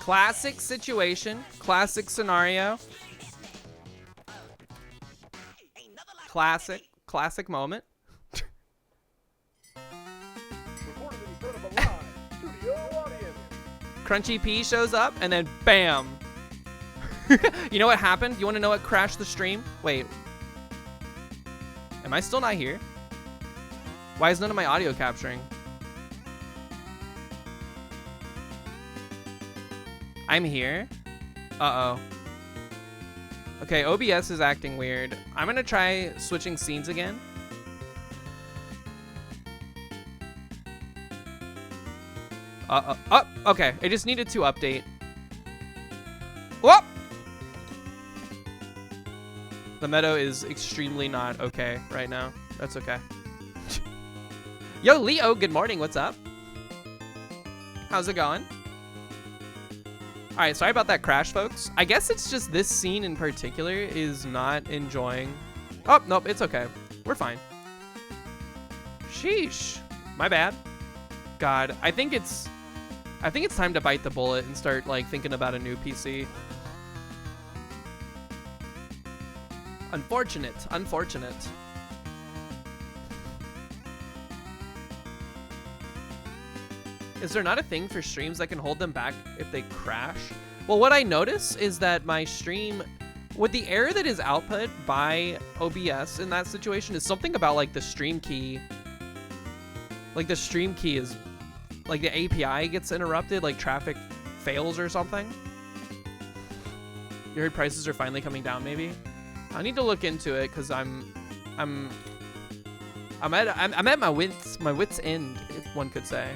Classic situation, classic scenario. Classic moment. Crunchy P shows up and then bam. You know what happened? You want to know what crashed the stream? Wait. Am I still not here? Why is none of my audio capturing? I'm here. Uh-oh. Okay, OBS is acting weird. I'm gonna try switching scenes again. Oh, okay. I just needed to update. Whoop! The Meadow is extremely not okay right now. That's okay. Yo, Leo, good morning. What's up? How's it going? All right, sorry about that crash, folks. I guess it's just this scene in particular is not enjoying. Oh, nope, it's okay. We're fine. Sheesh. My bad. God, I think it's time to bite the bullet and start like thinking about a new PC. Unfortunate. Is there not a thing for streams that can hold them back if they crash? Well, what I notice is that my stream, with the error that is output by OBS in that situation, is something about like the stream key. Like the stream key is, like the API gets interrupted, like traffic fails or something. You heard prices are finally coming down, maybe? I need to look into it because I'm at my wits end, if one could say.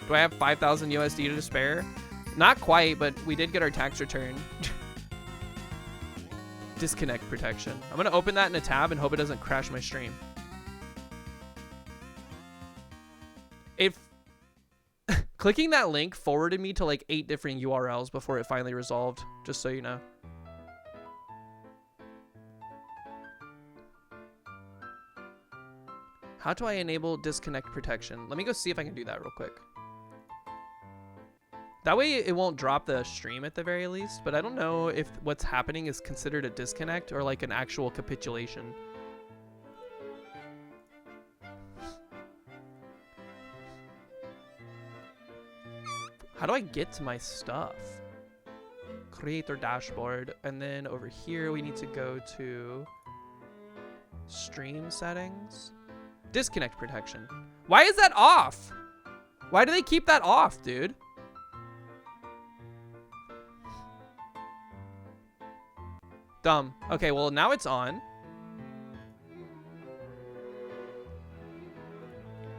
Do I have 5,000 USD to spare? Not quite, but we did get our tax return. Disconnect protection. I'm gonna open that in a tab and hope it doesn't crash my stream. If clicking that link forwarded me to like 8 different URLs before it finally resolved, just so you know. How do I enable disconnect protection? Let me go see if I can do that real quick. That way it won't drop the stream at the very least, but I don't know if what's happening is considered a disconnect or like an actual capitulation. How do I get to my stuff? Creator dashboard, and then over here we need to go to stream settings. Disconnect protection. Why is that off? Why do they keep that off, dude? Dumb. Okay, well, now it's on.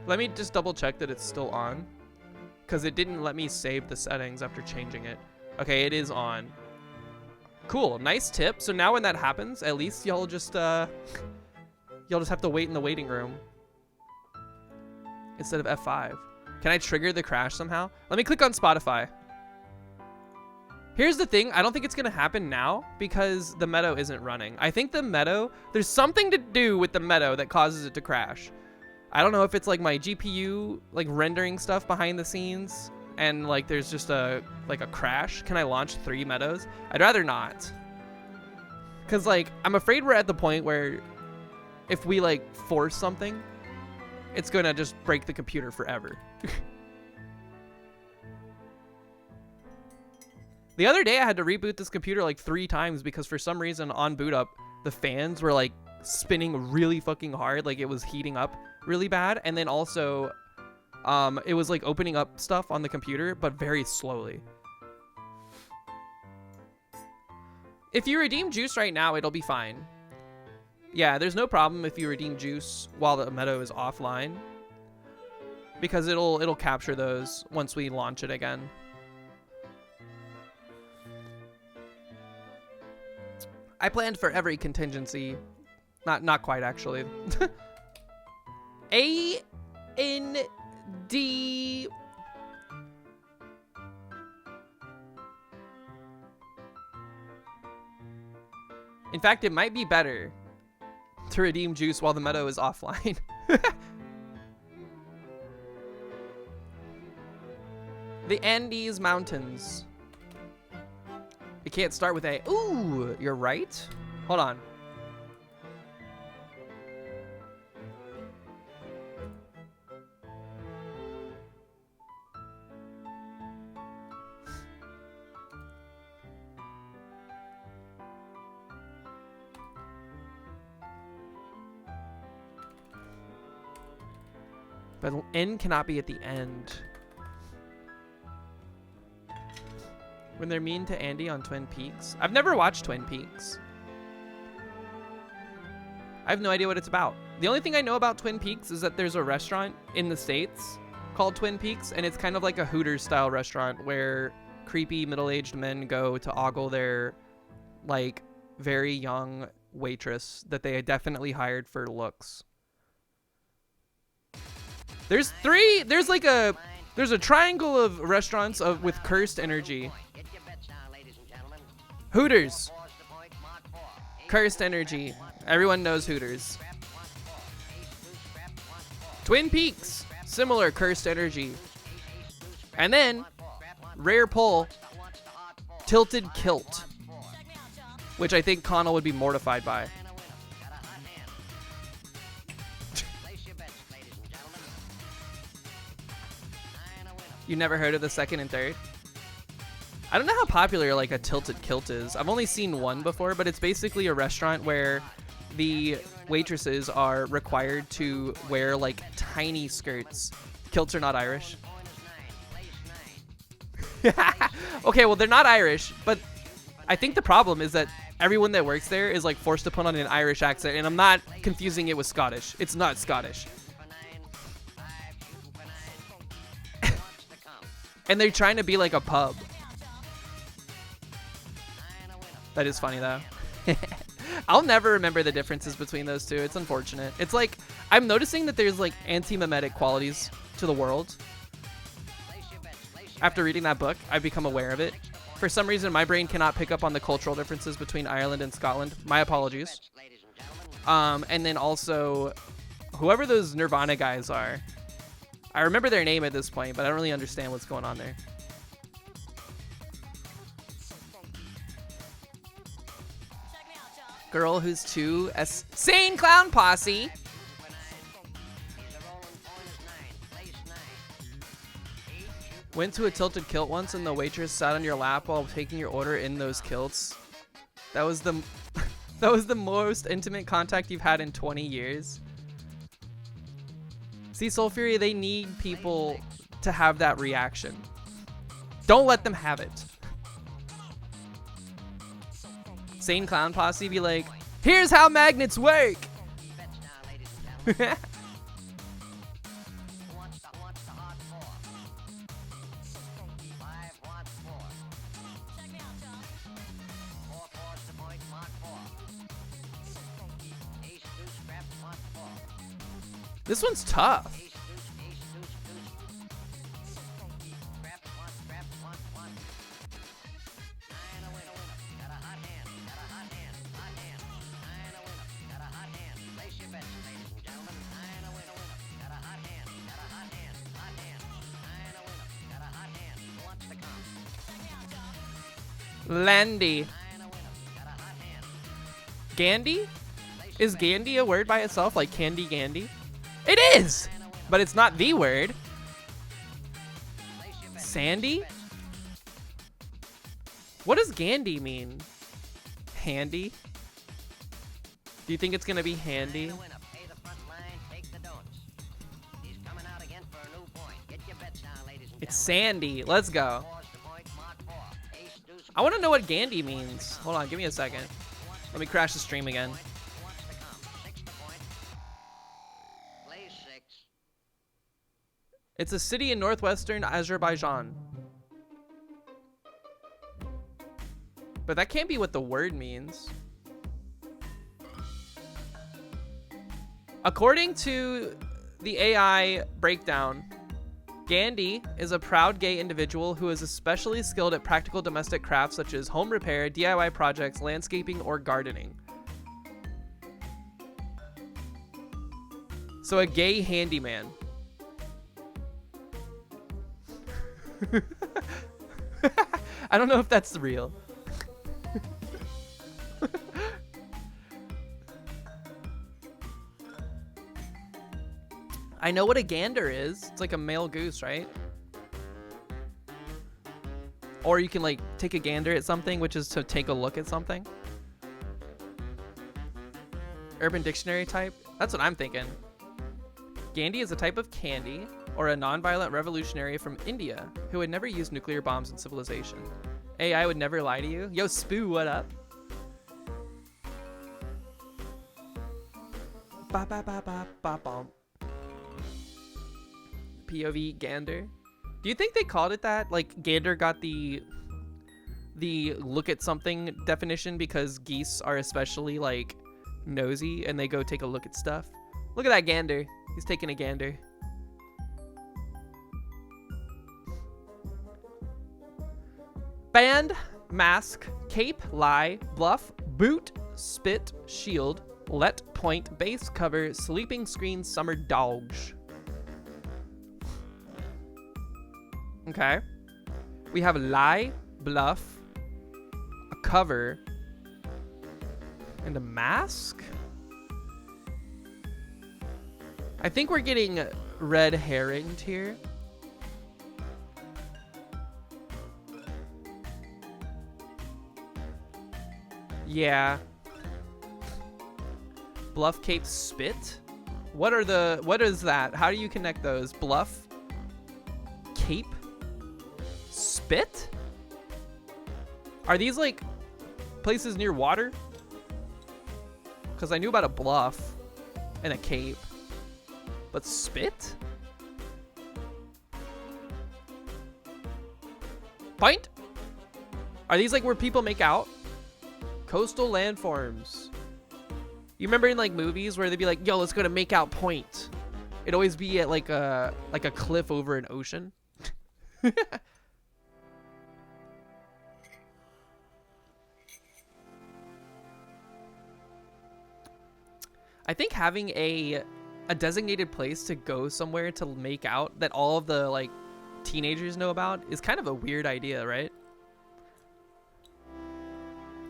Let me just double check that it's still on, because it didn't let me save the settings after changing it. Okay, it is on. Cool, nice tip. So now when that happens, at least y'all just have to wait in the waiting room instead of F5. Can I trigger the crash somehow? Let me click on Spotify. Here's the thing, I don't think it's gonna happen now because the Meadow isn't running. I think the Meadow, there's something to do with the Meadow that causes it to crash. I don't know if it's like my GPU like rendering stuff behind the scenes and like there's just a crash. Can I launch 3 Meadows? I'd rather not. Cause like, I'm afraid we're at the point where if we like force something, it's gonna just break the computer forever. The other day I had to reboot this computer like 3 times because for some reason on boot up, the fans were like spinning really fucking hard. Like it was heating up really bad. And then also it was like opening up stuff on the computer, but very slowly. If you redeem Juice right now, it'll be fine. Yeah, there's no problem if you redeem Juice while the Meadow is offline, because it'll capture those once we launch it again. I planned for every contingency. Not quite, actually. A-N-D... In fact, it might be better to redeem Juice while the Meadow is offline. The Andes Mountains. It can't start with A. Ooh, you're right. Hold on. But N cannot be at the end. When they're mean to Andy on Twin Peaks. I've never watched Twin Peaks. I have no idea what it's about. The only thing I know about Twin Peaks is that there's a restaurant in the States called Twin Peaks, and it's kind of like a Hooters style restaurant where creepy middle-aged men go to ogle their like very young waitress that they definitely hired for looks. There's a triangle of restaurants with cursed energy. Hooters. Cursed energy. Everyone knows Hooters. Twin Peaks. Similar cursed energy. And then, rare pull, Tilted Kilt. Which I think Connell would be mortified by. You never heard of the second and third? I don't know how popular like a Tilted Kilt is. I've only seen one before, but it's basically a restaurant where the waitresses are required to wear like tiny skirts. Kilts are not Irish. Okay, well, they're not Irish, but I think the problem is that everyone that works there is like forced to put on an Irish accent, and I'm not confusing it with Scottish. It's not Scottish. And they're trying to be like a pub. That is funny though. I'll never remember the differences between those two. It's unfortunate. It's like, I'm noticing that there's like anti-mimetic qualities to the world. After reading that book, I've become aware of it. For some reason, my brain cannot pick up on the cultural differences between Ireland and Scotland. My apologies. And then also, whoever those Nirvana guys are, I remember their name at this point, but I don't really understand what's going on there. Girl who's too sane clown posse. Went to a Tilted Kilt once and the waitress sat on your lap while taking your order in those kilts. That was the that was the most intimate contact you've had in 20 years. See, Soul Fury, they need people to have that reaction. Don't let them have it. Sane Clown Posse be like, here's how magnets work. This one's tough. Landy. Gandy? Is Gandy a word by itself, like Candy Gandy? It is! But it's not the word. Sandy? What does Gandy mean? Handy? Do you think it's gonna be handy? It's Sandy. Let's go. I want to know what Gandy means. Hold on, give me a second. Let me crash the stream again. It's a city in northwestern Azerbaijan. But that can't be what the word means. According to the AI breakdown, Gandy is a proud gay individual who is especially skilled at practical domestic crafts such as home repair, DIY projects, landscaping, or gardening. So a gay handyman. I don't know if that's real. I know what a gander is. It's like a male goose, right? Or you can like take a gander at something, which is to take a look at something. Urban Dictionary type? That's what I'm thinking. Gandhi is a type of candy or a non-violent revolutionary from India who would never use nuclear bombs in civilization. AI would never lie to you. Yo, Spoo, what up? Ba ba ba ba ba bum. POV gander. Do you think they called it that? Like gander got the look at something definition because geese are especially like nosy and they go take a look at stuff. Look at that gander. He's taking a gander. Band, mask, cape, lie, bluff, boot, spit, shield, let, point, base, cover, sleeping screen, summer dogs. Okay. We have lie, bluff, a cover, and a mask? I think we're getting red herringed here. Yeah. Bluff, cape, spit? What is that? How do you connect those? Bluff, cape, spit? Are these like places near water? Because I knew about a bluff and a cape. But spit? Point? Are these like where people make out? Coastal landforms. You remember in like movies where they'd be like, yo, let's go to make out point. It'd always be at like a cliff over an ocean. I think having a designated place to go somewhere to make out that all of the like teenagers know about is kind of a weird idea, right?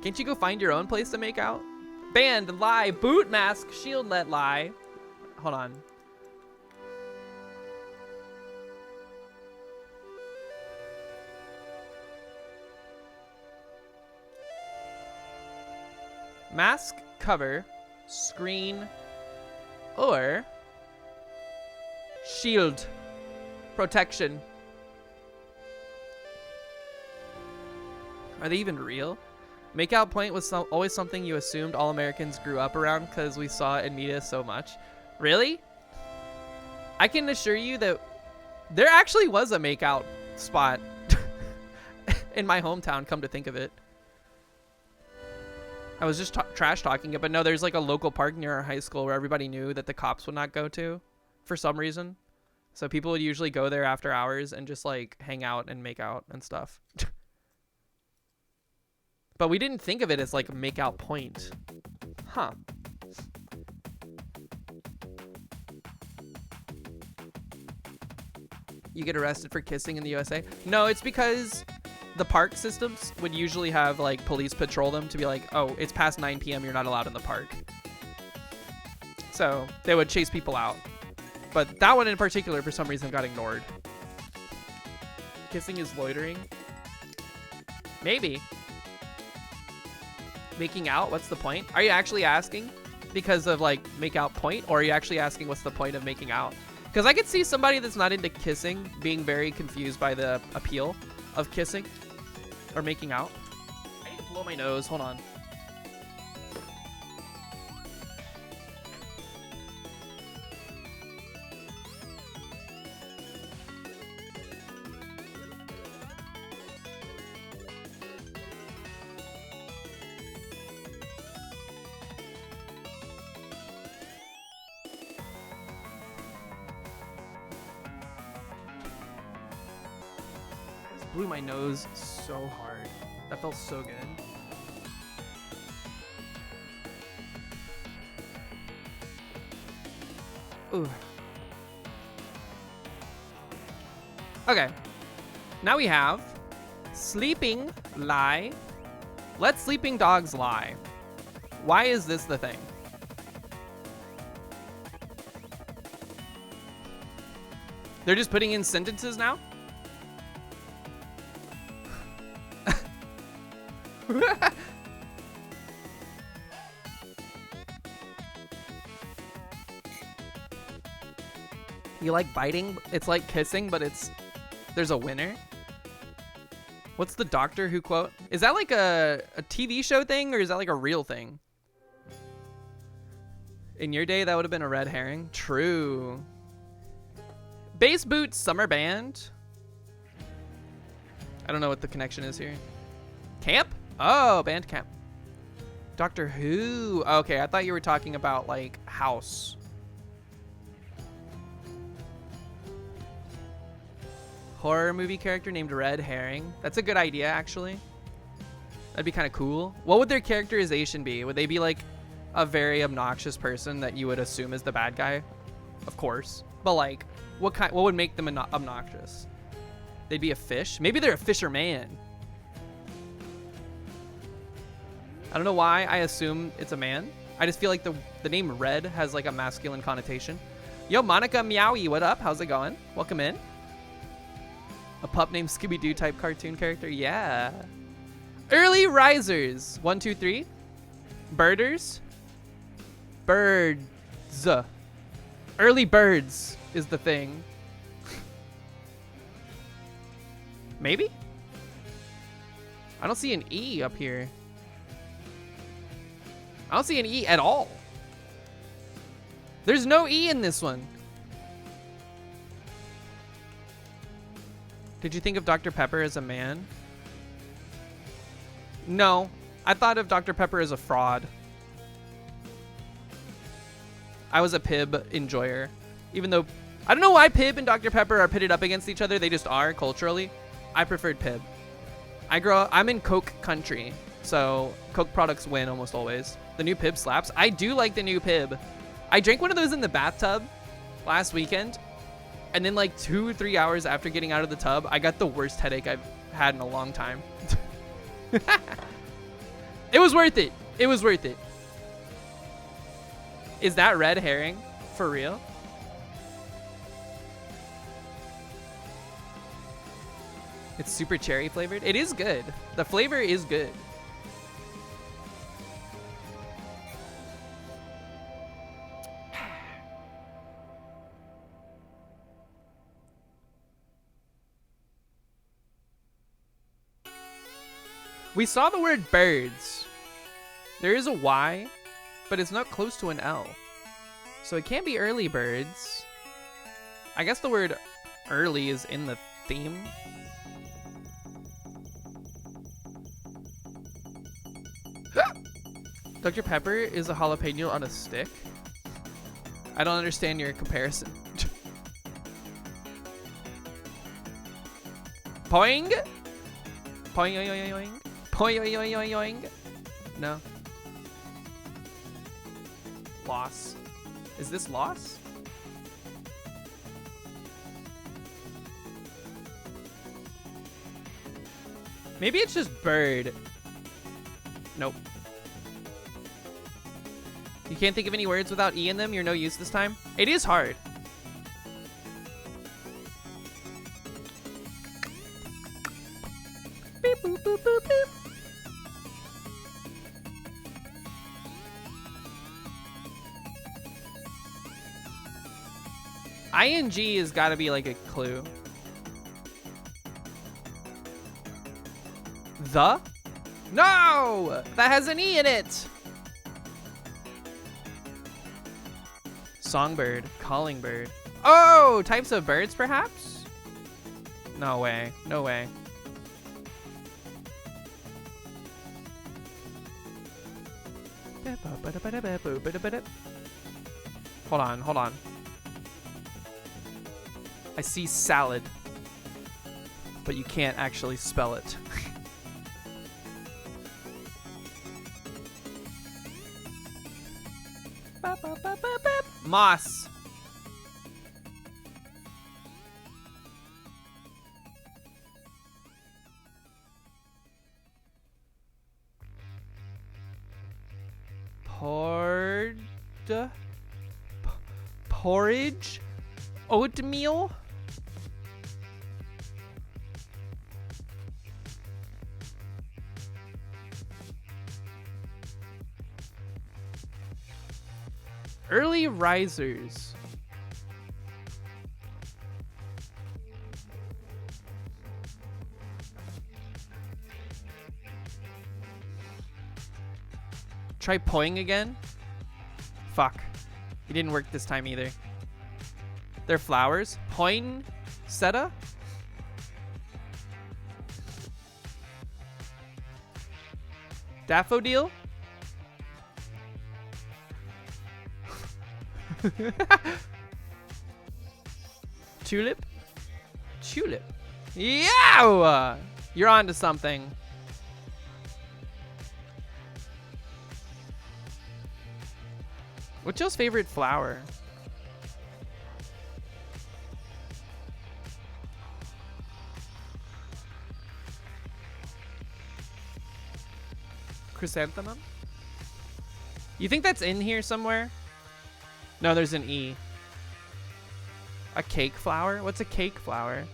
Can't you go find your own place to make out? Band, lie, boot, mask, shield, let, lie. Hold on. Mask, cover, screen, or shield, protection. Are they even real? Makeout point was always something you assumed all Americans grew up around because we saw it in media so much. Really? I can assure you that there actually was a makeout spot in my hometown, come to think of it. I was just trash talking it, but no, there's like a local park near our high school where everybody knew that the cops would not go to for some reason. So people would usually go there after hours and just like hang out and make out and stuff. But we didn't think of it as like a make out point. Huh. You get arrested for kissing in the USA? No, it's because the park systems would usually have like police patrol them to be like, oh, it's past 9 p.m. You're not allowed in the park. So they would chase people out. But that one in particular, for some reason, got ignored. Kissing is loitering? Maybe. Making out? What's the point? Are you actually asking because of like make out point? Or are you actually asking what's the point of making out? Because I could see somebody that's not into kissing being very confused by the appeal of kissing or making out. I need to blow my nose. Hold on. Blew my nose so hard. That felt so good. Ooh. Okay. Now we have sleeping, lie. Let sleeping dogs lie. Why is this the thing? They're just putting in sentences now? You like biting? It's like kissing, but there's a winner. What's the Doctor Who quote? Is that like a TV show thing, or is that like a real thing? In your day, that would have been a red herring. True. Bass Boots Summer Band. I don't know what the connection is here. Camp? Oh, band camp. Doctor Who. Okay, I thought you were talking about like House. Horror movie character named Red Herring. That's a good idea, actually. That'd be kind of cool. What would their characterization be? Would they be like a very obnoxious person that you would assume is the bad guy? Of course. But like, what would make them obnoxious? They'd be a fish? Maybe they're a fisherman. I don't know why I assume it's a man. I just feel like the name Red has like a masculine connotation. Yo, Monica Meowie, what up? How's it going? Welcome in. A pup named Scooby-Doo type cartoon character? Yeah. Early risers. 1, 2, 3. Birders. Birds. Early birds is the thing. Maybe? I don't see an E up here. I don't see an E at all. There's no E in this one. Did you think of Dr. Pepper as a man? No, I thought of Dr. Pepper as a fraud. I was a Pib enjoyer. Even though, I don't know why Pib and Dr. Pepper are pitted up against each other. They just are culturally. I preferred Pib. I'm in Coke country, so Coke products win almost always. The new Pib slaps. I do like the new Pib. I drank one of those in the bathtub last weekend. And then like 2 or 3 hours after getting out of the tub, I got the worst headache I've had in a long time. It was worth it. It was worth it. Is that red herring for real? It's super cherry flavored. It is good. The flavor is good. We saw the word birds. There is a Y, but it's not close to an L. So it can't be early birds. I guess the word early is in the theme. Dr. Pepper is a jalapeno on a stick. I don't understand your comparison. Poing? Poing, yoing, yoing, yoing. Poing, yoing, yoing, yoing, yoing. No. Loss. Is this loss? Maybe it's just bird. Nope. You can't think of any words without E in them? You're no use this time? It is hard. Beep, boop, boop, boop, boop. ING has got to be like a clue. The? No! That has an E in it! Songbird, calling bird. Oh, types of birds perhaps? No way, no way. Hold on, hold on. I see salad, but you can't actually spell it. Moss. Porridge? Oatmeal? Early risers. Try poing again? Fuck. It didn't work this time either. They're flowers. Poinsettia? Daffodil? Tulip? Tulip. Yeah! You're on to something. What's your favorite flower? Chrysanthemum? You think that's in here somewhere? No, there's an E. A cake flower? What's a cake flower?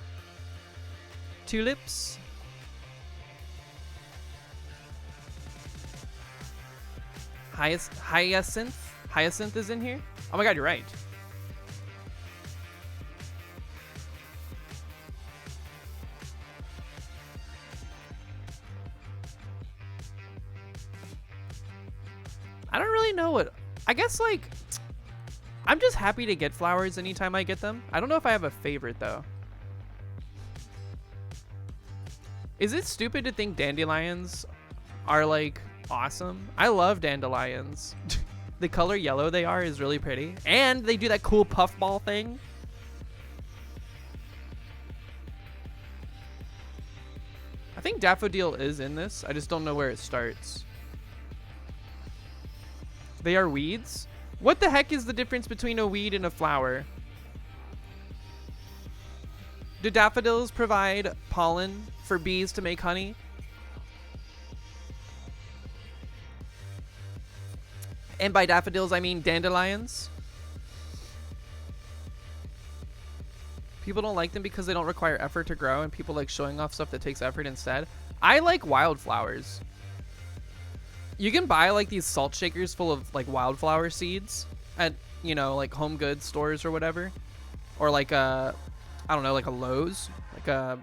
Tulips? Hyacinth? Hyacinth is in here? Oh my god, you're right. I don't really know what... I guess, like... I'm just happy to get flowers anytime I get them. I don't know if I have a favorite, though. Is it stupid to think dandelions are, like, awesome? I love dandelions. The color yellow they are is really pretty. And they do that cool puffball thing. I think daffodil is in this. I just don't know where it starts. They are weeds? What the heck is the difference between a weed and a flower? Do daffodils provide pollen for bees to make honey? And by daffodils, I mean dandelions. People don't like them because they don't require effort to grow, and people like showing off stuff that takes effort instead. I like wildflowers. You can buy like these salt shakers full of like wildflower seeds at, you know, like home goods stores or whatever. Or like a, I don't know, like a Lowe's, like a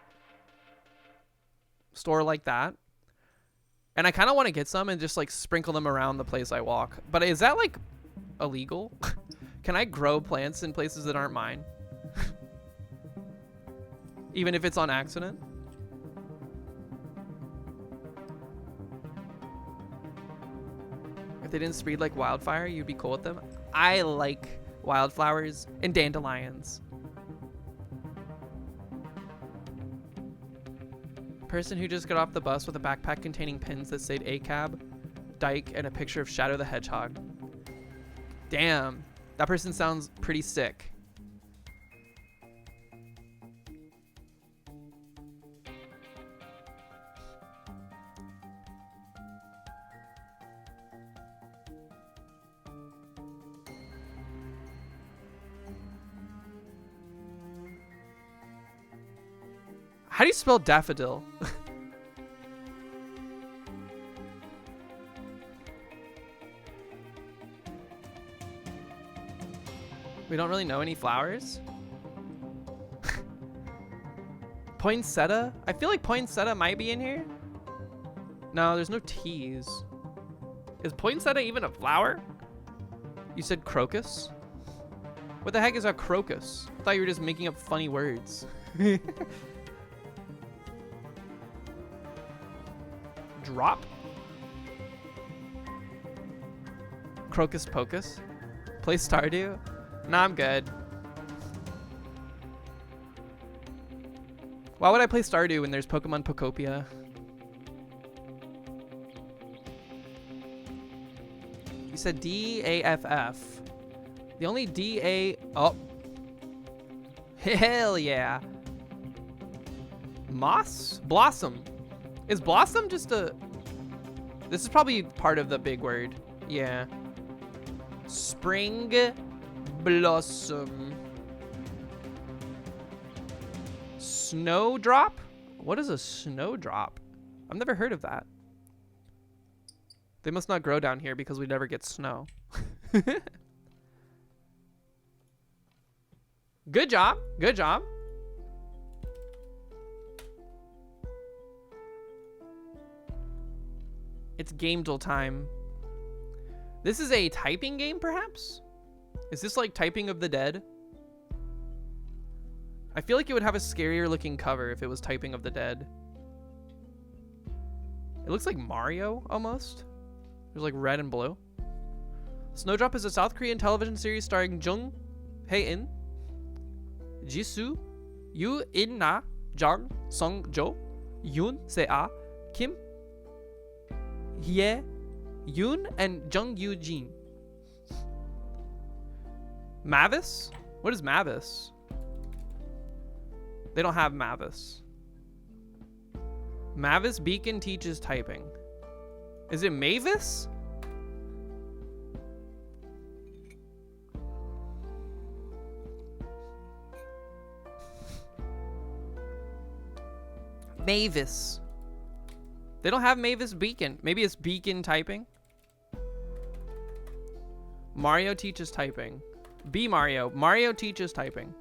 store like that. And I kind of want to get some and just like sprinkle them around the place I walk. But is that like illegal? Can I grow plants in places that aren't mine? Even if it's on accident? If they didn't spread like wildfire, you'd be cool with them? I like wildflowers and dandelions. Person who just got off the bus with a backpack containing pins that said ACAB, Dyke, and a picture of Shadow the Hedgehog. Damn, that person sounds pretty sick. How do you spell daffodil? We don't really know any flowers. Poinsettia? I feel like poinsettia might be in here. No, there's no T's. Is poinsettia even a flower? You said crocus? What the heck is a crocus? I thought you were just making up funny words. Drop? Crocus Pocus? Play Stardew? Nah, I'm good. Why would I play Stardew when there's Pokemon Pokopia? You said D-A-F-F. The only D-A... Oh. Hell yeah. Moss? Blossom. Is blossom just a... This is probably part of the big word. Yeah. Spring blossom. Snowdrop? What is a snowdrop? I've never heard of that. They must not grow down here because we never get snow. Good job. Good job. It's Gamedle time. This is a typing game, perhaps? Is this like Typing of the Dead? I feel like it would have a scarier looking cover if it was Typing of the Dead. It looks like Mario, almost. There's like red and blue. Snowdrop is a South Korean television series starring Jung Hae-in, Jisoo, Yoo In-na, Jang Sung-jo, Yoon Se-ah, Kim Hye Yoon, and Jung Yoo-jin. Mavis? What is Mavis? They don't have Mavis. Mavis Beacon teaches typing. Is it Mavis? Mavis. They don't have Mavis Beacon. Maybe it's Beacon typing. Mario teaches typing. B Mario. Mario teaches typing.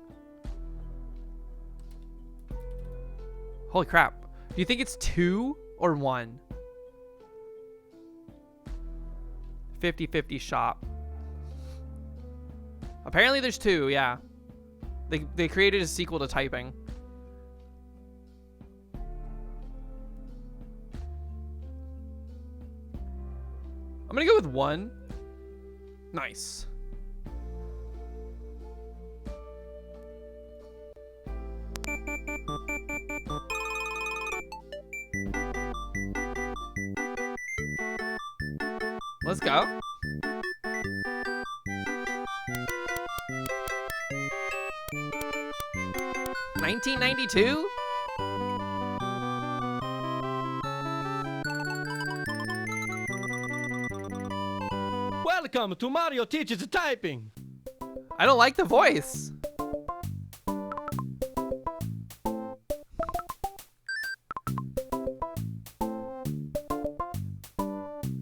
Holy crap. Do you think it's 2 or 1? 50-50 shop. Apparently there's 2, yeah. They created a sequel to typing. I'm gonna go with 1. Nice. Let's go. $19.92? Welcome to Mario Teaches Typing. I don't like the voice.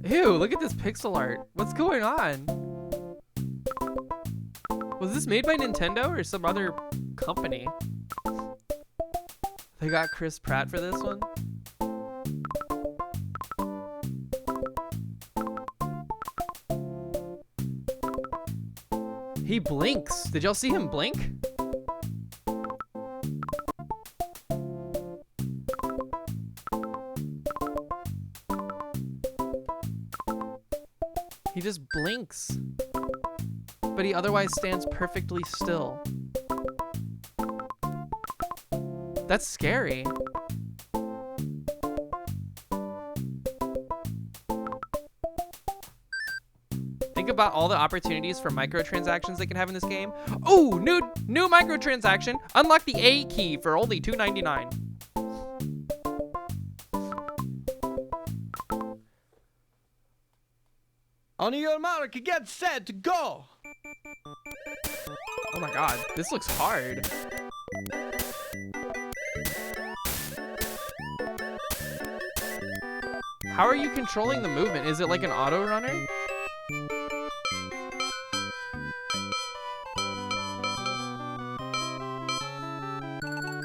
Ew, look at this pixel art. What's going on? Was this made by Nintendo or some other company? They got Chris Pratt for this one? He blinks. Did y'all see him blink? He just blinks. But he otherwise stands perfectly still. That's scary. Think about all the opportunities for microtransactions they can have in this game. Oh, new microtransaction. Unlock the A key for only $2.99. On your mark, get set, go! Oh my god, this looks hard. How are you controlling the movement? Is it like an auto runner?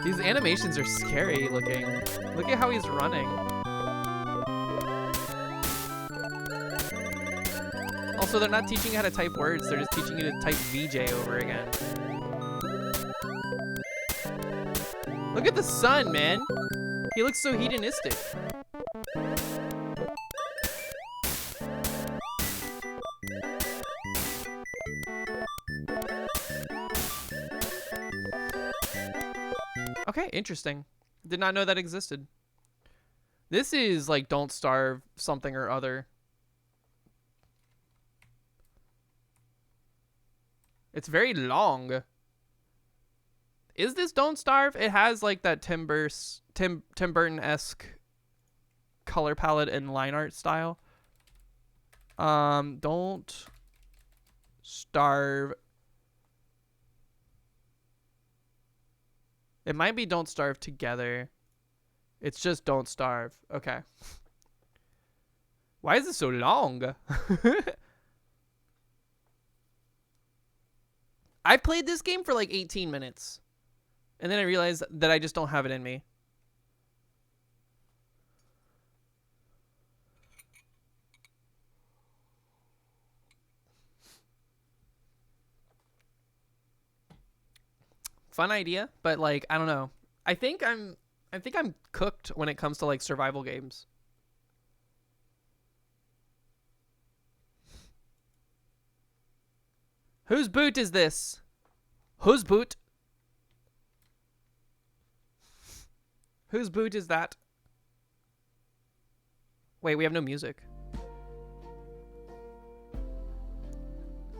These animations are scary looking. Look at how he's running. Also, they're not teaching you how to type words, they're just teaching you to type VJ over again. Look at the sun, man. He looks so hedonistic. Okay, interesting. Did not know that existed. This is like Don't Starve something or other. It's very long. Is this Don't Starve? It has like that Tim Burton-esque color palette and line art style. Don't Starve. It might be Don't Starve together. It's just Don't Starve. Okay. Why is it so long? I played this game for like 18 minutes. And then I realized that I just don't have it in me. Fun idea, but like I don't know. I think I'm cooked when it comes to like survival games. Whose boot is this? Whose boot? Whose boot is that? Wait, we have no music.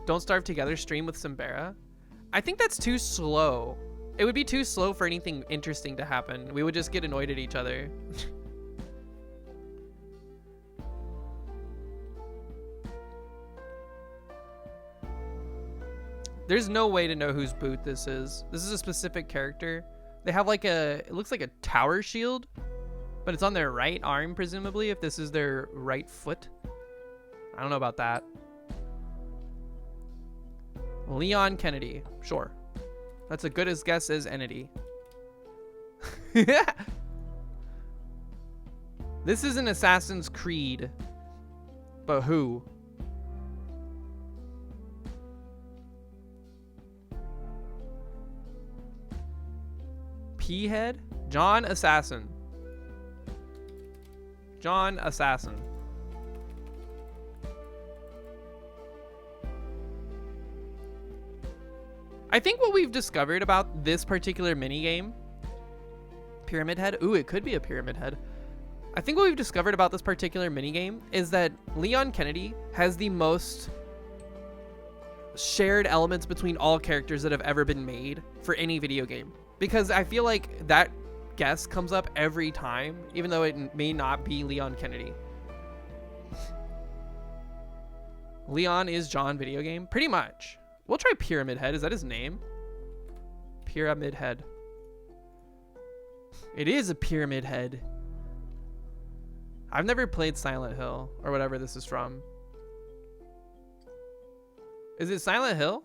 Don't Starve Together stream with Simbera. I think that's too slow. It would be too slow for anything interesting to happen. We would just get annoyed at each other. There's no way to know whose boot this is. This is a specific character. They have like it looks like a tower shield, but it's on their right arm, presumably, if this is their right foot. I don't know about that. Leon Kennedy. Sure. That's a good as guess as entity. This is an Assassin's Creed. But who? P-head? John Assassin. John Assassin. I think what we've discovered about this particular minigame, Pyramid Head, ooh, it could be a Pyramid Head. I think what we've discovered about this particular minigame is that Leon Kennedy has the most shared elements between all characters that have ever been made for any video game. Because I feel like that guess comes up every time, even though it may not be Leon Kennedy. Leon is John video game? Pretty much. We'll try Pyramid Head. Is that his name? Pyramid Head. It is a Pyramid Head. I've never played Silent Hill or whatever this is from. Is it Silent Hill?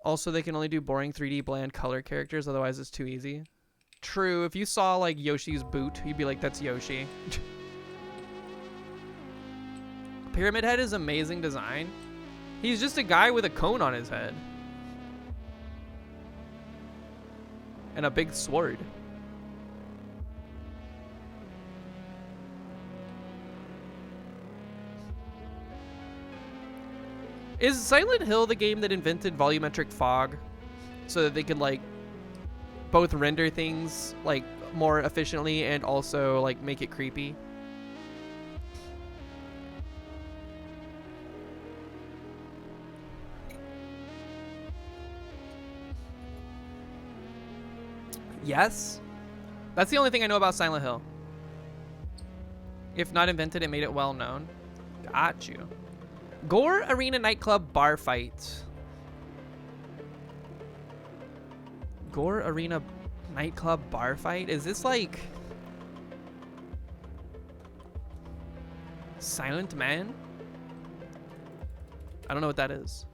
Also, they can only do boring 3D bland color characters, otherwise it's too easy. True, if you saw like Yoshi's boot, you'd be like, that's Yoshi. Pyramid Head is amazing design. He's just a guy with a cone on his head. And a big sword. Is Silent Hill the game that invented volumetric fog so that they could like both render things like more efficiently and also like make it creepy? Yes. That's the only thing I know about Silent Hill. If not invented, it made it well known. Got you. Gore Arena Nightclub Bar Fight. Gore Arena Nightclub Bar Fight? Is this like Silent Man? I don't know what that is.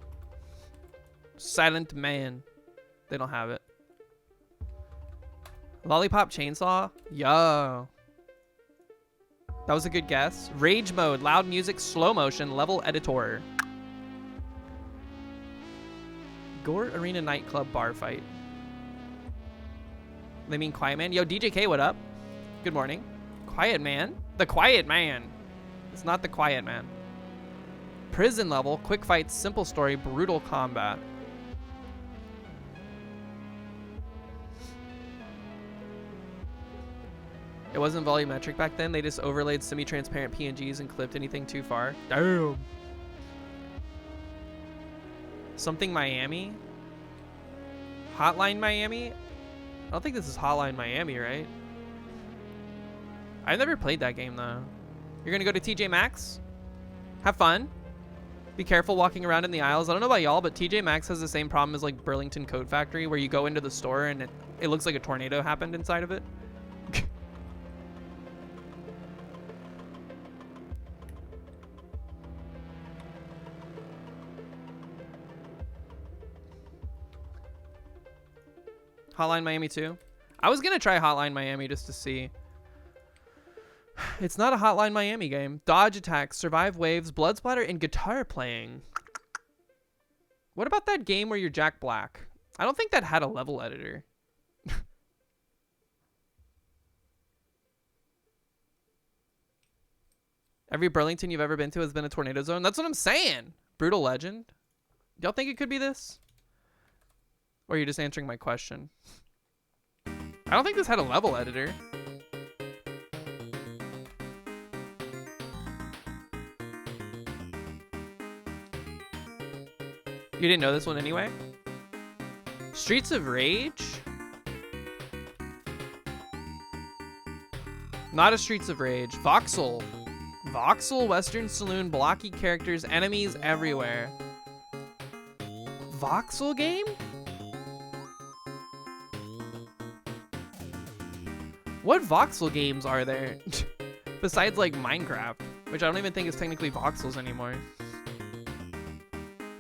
Silent Man. They don't have it. Lollipop Chainsaw? Yo. That was a good guess. Rage mode, loud music, slow motion, level editor. Gore Arena Nightclub Bar Fight. They mean Quiet Man? Yo, DJK, what up? Good morning. Quiet Man? The Quiet Man. It's not the Quiet Man. Prison level, quick fights, simple story, brutal combat. It wasn't volumetric back then. They just overlaid semi-transparent PNGs and clipped anything too far. Damn. Something Miami? Hotline Miami? I don't think this is Hotline Miami, right? I've never played that game, though. You're going to go to TJ Maxx? Have fun. Be careful walking around in the aisles. I don't know about y'all, but TJ Maxx has the same problem as like Burlington Coat Factory, where you go into the store and it looks like a tornado happened inside of it. Hotline Miami 2. I was gonna try Hotline Miami just to see. It's not a Hotline Miami game. Dodge attacks, survive waves, blood splatter, and guitar playing. What about that game where you're Jack Black? I don't think that had a level editor. Every Burlington you've ever been to has been a tornado zone. That's what I'm saying. Brutal Legend. Y'all think it could be this? Or are you just answering my question? I don't think this had a level editor. You didn't know this one anyway? Streets of Rage? Not a Streets of Rage. Voxel. Voxel, Western Saloon, blocky characters, enemies everywhere. Voxel game? What voxel games are there? Besides like Minecraft, which I don't even think is technically voxels anymore.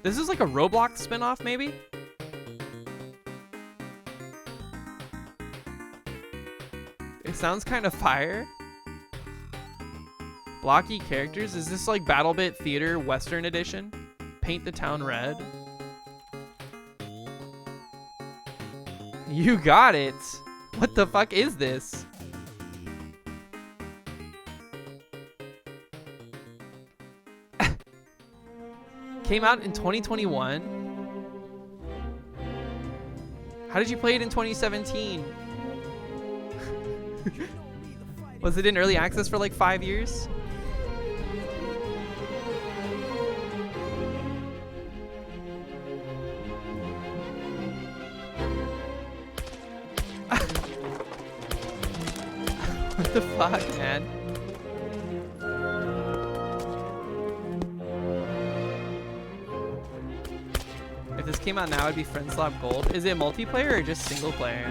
This is like a Roblox spinoff, maybe? It sounds kind of fire. Blocky characters? Is this like BattleBit Theater Western Edition? Paint the town red. You got it. What the fuck is this? Came out in 2021. How did you play it in 2017? Was it in early access for like 5 years? What the fuck, man? If this came out now, it'd be Friendslab Gold. Is it multiplayer or just single player?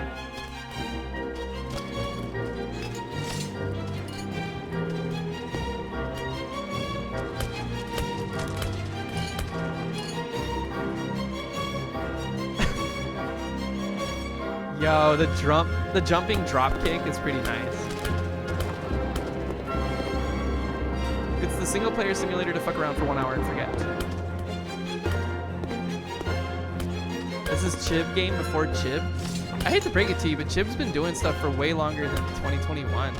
Yo, the jumping drop kick is pretty nice. It's the single player simulator to fuck around for 1 hour and forget. This is Chib game before Chib. I hate to break it to you, but Chib's been doing stuff for way longer than 2021.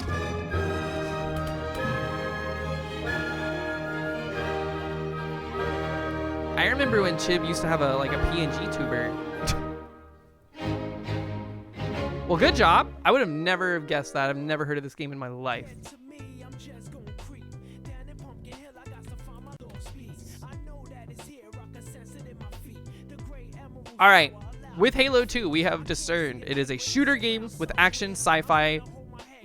I remember when Chib used to have a PNG tuber. Well, good job. I would have never guessed that. I've never heard of this game in my life. All right, with Halo 2, we have discerned it is a shooter game with action, sci-fi,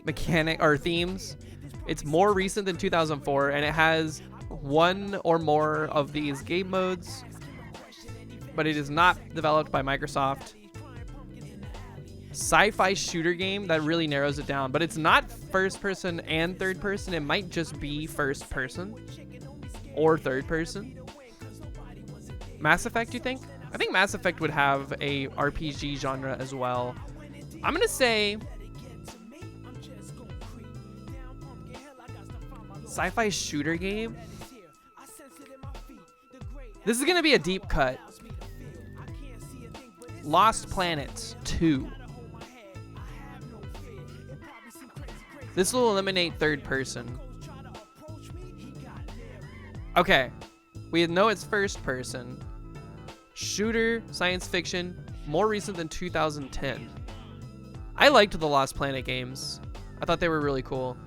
mechanic or themes. It's more recent than 2004, and it has one or more of these game modes, but it is not developed by Microsoft. Sci-fi shooter game, that really narrows it down, but it's not first person and third person. It might just be first person or third person. Mass Effect, you think? I think Mass Effect would have a RPG genre as well. I'm gonna say sci-fi shooter game. This is gonna be a deep cut. Lost Planet 2. This will eliminate third person. Okay, we know it's first person. Shooter, science fiction, more recent than 2010. I liked the Lost Planet games. I thought they were really cool.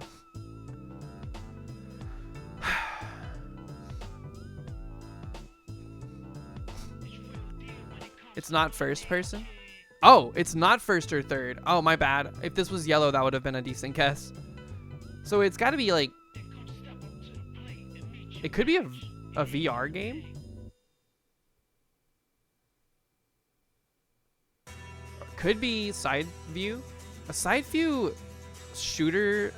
It's not first person? Oh, it's not first or third. Oh, my bad. If this was yellow, that would have been a decent guess. So it's got to be like... It could be a VR game? Could be side view. A side view shooter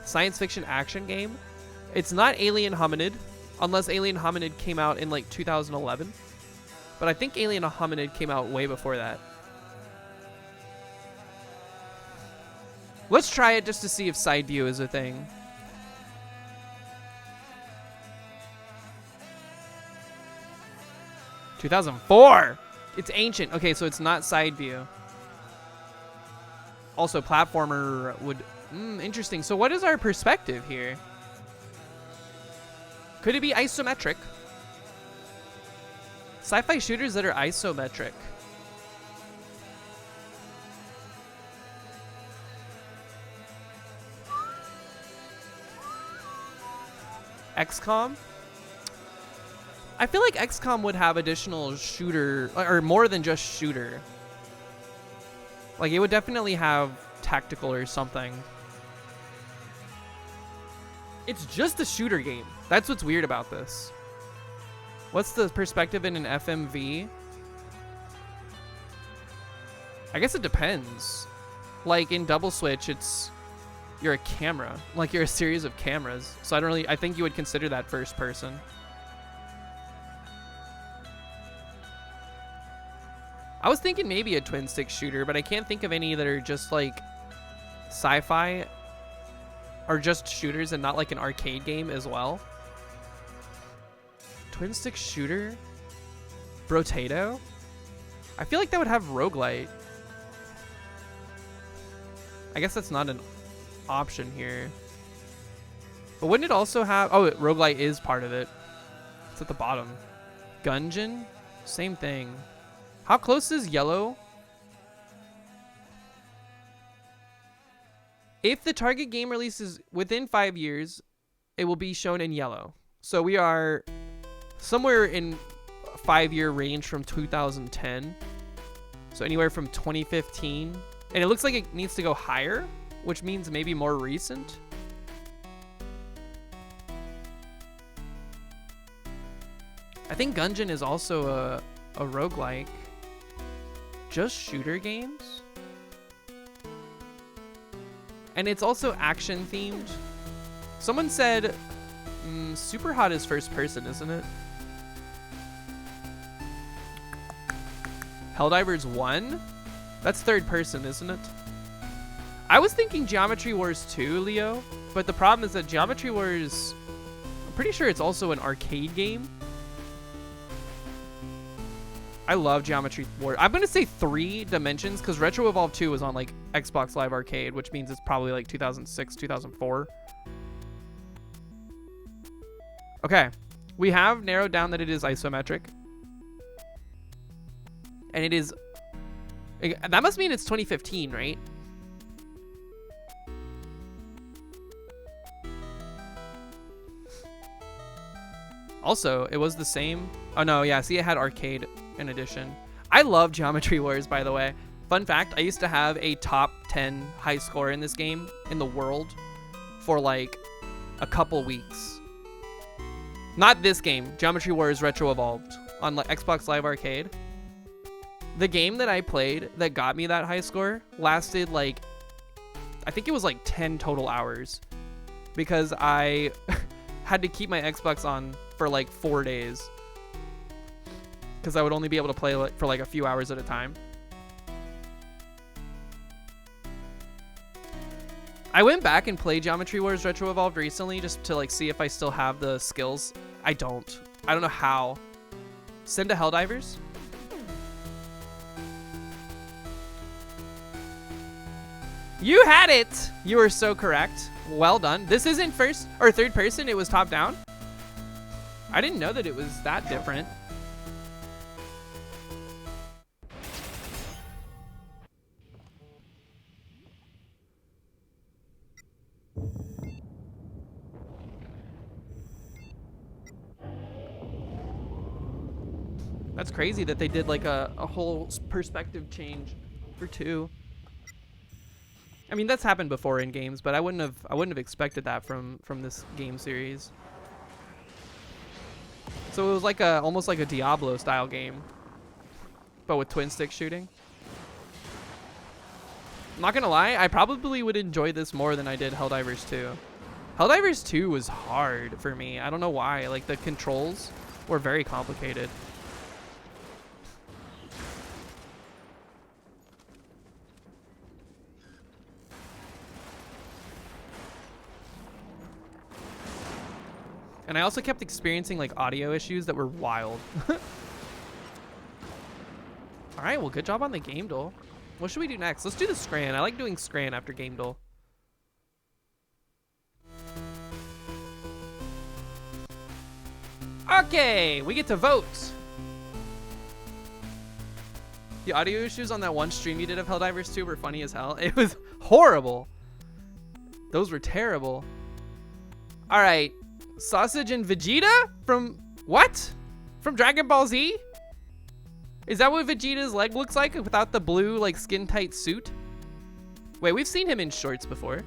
science fiction action game. It's not Alien Hominid, unless Alien Hominid came out in like 2011. But I think Alien Hominid came out way before that. Let's try it just to see if side view is a thing. (2004). It's ancient. Okay, so it's not side view. Also, platformer would... interesting. So what is our perspective here? Could it be isometric? Sci-fi shooters that are isometric. XCOM? I feel like XCOM would have additional shooter, or more than just shooter. Like, it would definitely have tactical or something. It's just a shooter game. That's what's weird about this. What's the perspective in an FMV? I guess it depends. Like, in Double Switch, you're a camera. Like, you're a series of cameras. So I think you would consider that first person. I was thinking maybe a twin stick shooter, but I can't think of any that are just like sci-fi or just shooters and not like an arcade game as well. Twin stick shooter? Brotato? I feel like that would have roguelite. I guess that's not an option here. But wouldn't it also have... Oh, roguelite is part of it. It's at the bottom. Gungeon? Same thing. How close is yellow? If the target game releases within 5 years, it will be shown in yellow. So we are somewhere in a 5-year range from 2010. So anywhere from 2015. And it looks like it needs to go higher, which means maybe more recent. I think Gungeon is also a roguelike. Just shooter games? And it's also action themed. Someone said Superhot is first person, isn't it? Helldivers 1? That's third person, isn't it? I was thinking Geometry Wars 2, Leo, but the problem is that Geometry Wars, I'm pretty sure it's also an arcade game. I love Geometry Wars. I'm going to say 3 dimensions because Retro Evolve 2 was on like Xbox Live Arcade, which means it's probably like 2006, 2004. Okay. We have narrowed down that it is isometric. And it is... That must mean it's 2015, right? Also, it was the same... Oh, no, yeah. See, it had arcade in addition. I love Geometry Wars, by the way. Fun fact, I used to have a top 10 high score in this game in the world for like a couple weeks. Not this game, Geometry Wars Retro Evolved on like Xbox Live Arcade. The game that I played that got me that high score lasted like, I think it was like 10 total hours because I had to keep my Xbox on for like 4 days because I would only be able to play for like a few hours at a time. I went back and played Geometry Wars Retro Evolved recently just to like see if I still have the skills. I don't know how. Send to Helldivers. You had it! You were so correct. Well done. This isn't first or third person, it was top down. I didn't know that it was that different. That's crazy that they did like a whole perspective change for 2. I mean, that's happened before in games, but I wouldn't have expected that from this game series. So it was like almost like a Diablo style game, but with twin stick shooting. I'm not gonna lie, I probably would enjoy this more than I did Helldivers 2. Helldivers 2 was hard for me. I don't know why. Like the controls were very complicated. And I also kept experiencing like audio issues that were wild. All right, well, good job on the game duel. What should we do next? Let's do the Scran. I like doing Scran after game duel. Okay, we get to vote. The audio issues on that one stream you did of Helldivers 2 were funny as hell. It was horrible. Those were terrible. All right, Sausage and Vegeta from what? From Dragon Ball Z? Is that what Vegeta's leg looks like without the blue like skin tight suit? Wait, we've seen him in shorts before.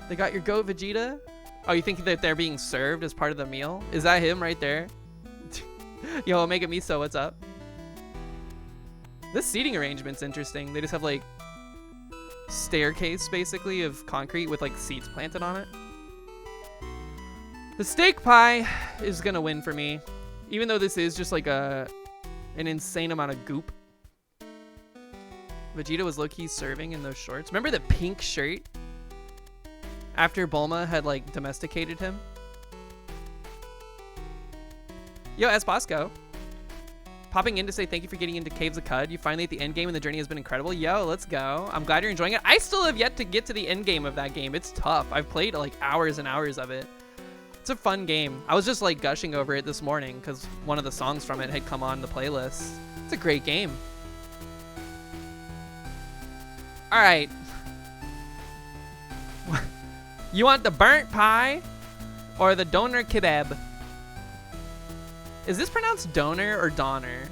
They got your goat Vegeta? Oh, you think that they're being served as part of the meal? Is that him right there? Yo, Omega Miso, what's up? This seating arrangement's interesting. They just have like staircase basically of concrete with like seats planted on it. The steak pie is gonna win for me, even though this is just like an insane amount of goop. Vegeta was low-key serving in those shorts. Remember the pink shirt after Bulma had like domesticated him? Yo, Esposco. Popping in to say thank you for getting into Caves of Cud. You finally at the end game and the journey has been incredible. Yo, let's go. I'm glad you're enjoying it. I still have yet to get to the end game of that game. It's tough. I've played like hours and hours of it. It's a fun game. I was just like gushing over it this morning because one of the songs from it had come on the playlist. It's a great game. All right. You want the burnt pie or the doner kebab? Is this pronounced doner or donner?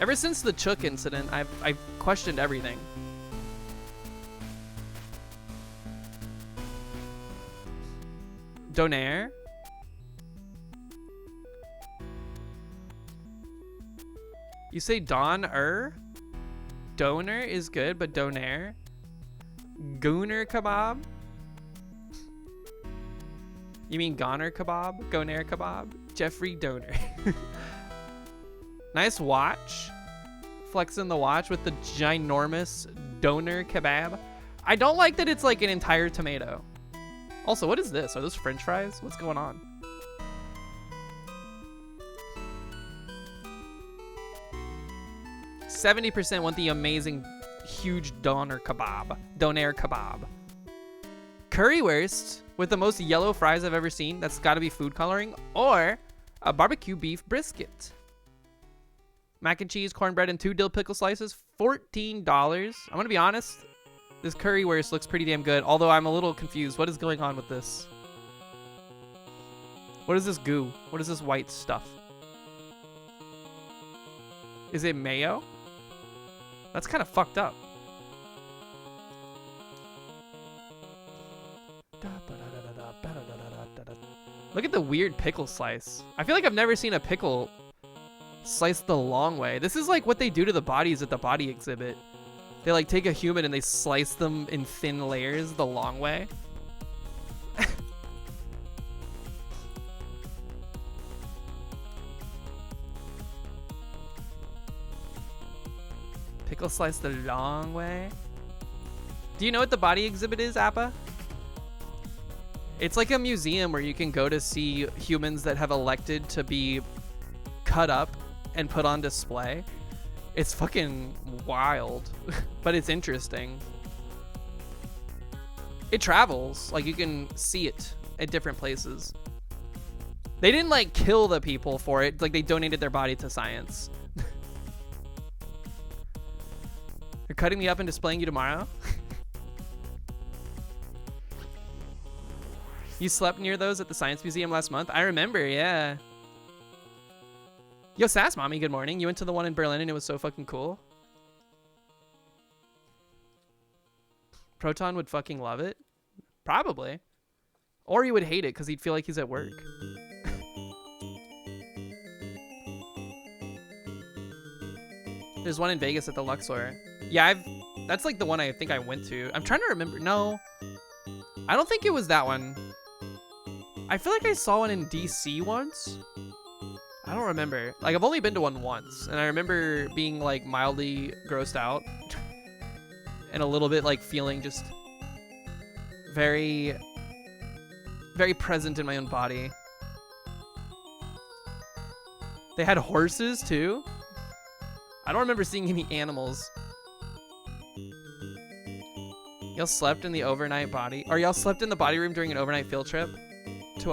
Ever since the Chook incident, I've questioned everything. Donair? You say doner? Doner is good, but donair? Gooner kebab? You mean Goner kebab? Goner kebab? Jeffrey Doner. Nice watch. Flexing the watch with the ginormous Doner kebab. I don't like that it's like an entire tomato. Also, what is this? Are those French fries? What's going on? %70 want the amazing, huge Doner kebab. Doner kebab. Currywurst with the most yellow fries I've ever seen. That's got to be food coloring. Or a barbecue beef brisket. Mac and cheese, cornbread, and 2 dill pickle slices. $14. I'm going to be honest. This currywurst looks pretty damn good. Although I'm a little confused. What is going on with this? What is this goo? What is this white stuff? Is it mayo? That's kind of fucked up. Look at the weird pickle slice. I feel like I've never seen a pickle sliced the long way. This is like what they do to the bodies at the body exhibit. They like take a human and they slice them in thin layers the long way. Pickle slice the long way. Do you know what the body exhibit is, Appa? It's like a museum where you can go to see humans that have elected to be cut up and put on display. It's fucking wild, but it's interesting. It travels, like you can see it at different places. They didn't like kill the people for it, like they donated their body to science. You're cutting me up and displaying you tomorrow? You slept near those at the Science Museum last month? I remember, yeah. Yo, Sass Mommy, good morning. You went to the one in Berlin and it was so fucking cool. Proton would fucking love it. Probably. Or he would hate it because he'd feel like he's at work. There's one in Vegas at the Luxor. Yeah, that's like the one I think I went to. I'm trying to remember. No. I don't think it was that one. I feel like I saw one in DC once. I don't remember. Like, I've only been to one once, and I remember being like mildly grossed out and a little bit like feeling just very very present in my own body. They had horses too. I don't remember seeing any animals. Y'all slept in the overnight body, or y'all slept in the body room during an overnight field trip to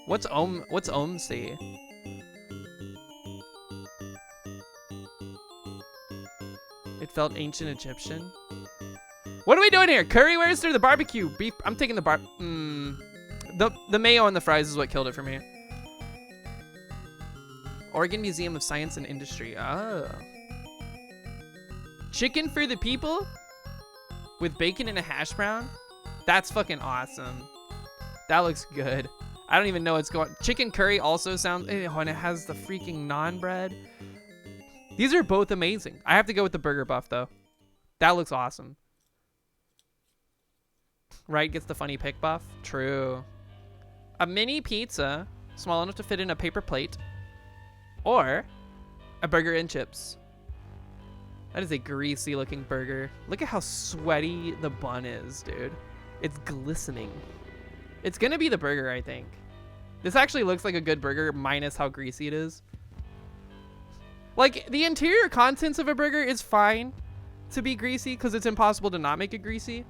what's Omsi? It felt ancient Egyptian. What are we doing here? Currywurst or the barbecue? Beef. I'm taking the the mayo and the fries is what killed it for me. Oregon Museum of Science and Industry. Oh. Chicken for the people? With bacon and a hash brown? That's fucking awesome. That looks good. I don't even know what's going on. Chicken curry also sounds, oh, and it has the freaking naan bread. These are both amazing. I have to go with the burger buff though. That looks awesome. Right gets the funny pick buff. True. A mini pizza, small enough to fit in a paper plate, or a burger and chips. That is a greasy looking burger. Look at how sweaty the bun is, dude. It's glistening. It's gonna be the burger, I think. This actually looks like a good burger minus how greasy it is. Like, the interior contents of a burger is fine to be greasy because it's impossible to not make it greasy.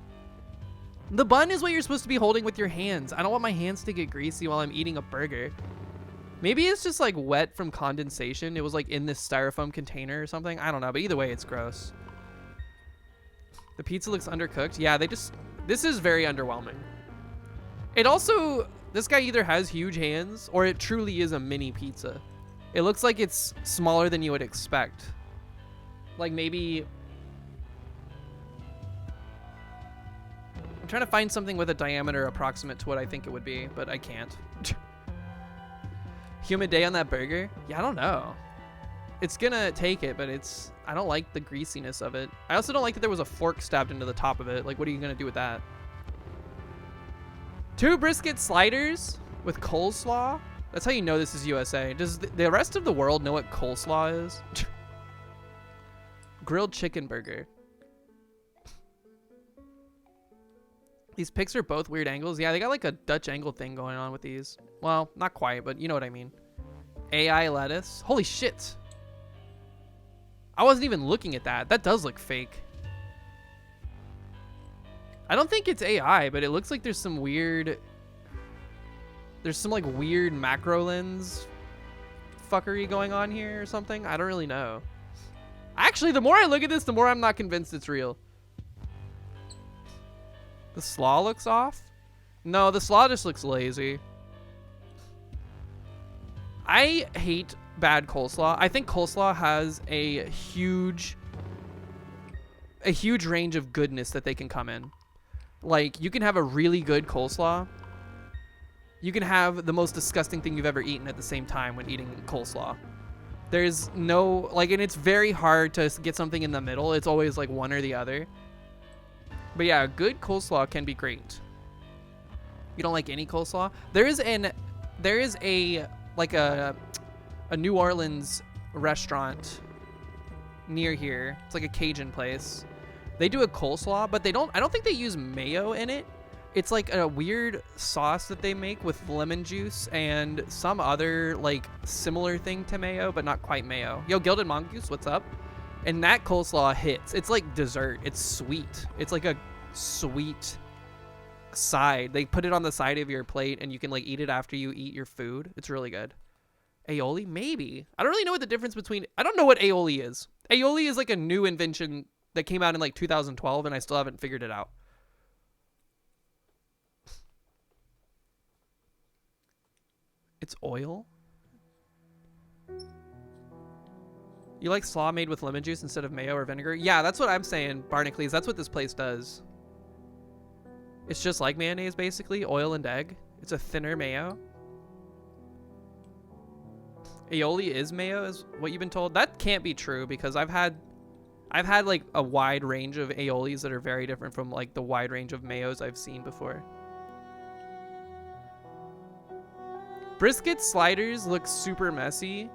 The bun is what you're supposed to be holding with your hands. I don't want my hands to get greasy while I'm eating a burger. Maybe it's just like wet from condensation. It was like in this styrofoam container or something. I don't know, but either way, it's gross. The pizza looks undercooked. Yeah, this is very underwhelming. It also, this guy either has huge hands or it truly is a mini pizza. It looks like it's smaller than you would expect. Like maybe, I'm trying to find something with a diameter approximate to what I think it would be, but I can't. Humid day on that burger? Yeah, I don't know. It's gonna take it, but I don't like the greasiness of it. I also don't like that there was a fork stabbed into the top of it. Like, what are you gonna do with that? 2 brisket sliders with coleslaw? That's how you know this is USA. Does the rest of the world know what coleslaw is? Grilled chicken burger. These pics are both weird angles. Yeah, they got like a Dutch angle thing going on with these. Well, not quite, but you know what I mean. AI lettuce. Holy shit. I wasn't even looking at that. That does look fake. I don't think it's AI, but it looks like there's some weird... There's some like weird macro lens fuckery going on here or something. I don't really know. Actually, the more I look at this, the more I'm not convinced it's real. The slaw looks off? No, the slaw just looks lazy. I hate bad coleslaw. I think coleslaw has a huge range of goodness that they can come in. Like, you can have a really good coleslaw. You can have the most disgusting thing you've ever eaten at the same time when eating coleslaw. There's no, like, and it's very hard to get something in the middle. It's always like one or the other. But yeah, good coleslaw can be great. You don't like any coleslaw? There is a New Orleans restaurant near here. It's like a Cajun place. They do a coleslaw, but I don't think they use mayo in it. It's like a weird sauce that they make with lemon juice and some other like similar thing to mayo, but not quite mayo. Yo, Gilded Mongoose, what's up? And that coleslaw hits. It's like dessert. It's sweet. It's like a sweet side. They put it on the side of your plate and you can like eat it after you eat your food. It's really good. Aioli? Maybe. I don't really know what the difference between... I don't know what aioli is. Aioli is like a new invention that came out in like 2012 and I still haven't figured it out. It's oil? You like slaw made with lemon juice instead of mayo or vinegar? Yeah, that's what I'm saying, Barnacles. That's what this place does. It's just like mayonnaise, basically. Oil and egg. It's a thinner mayo. Aioli is mayo, is what you've been told. That can't be true because I've had like a wide range of aiolis that are very different from like the wide range of mayos I've seen before. Brisket sliders look super messy.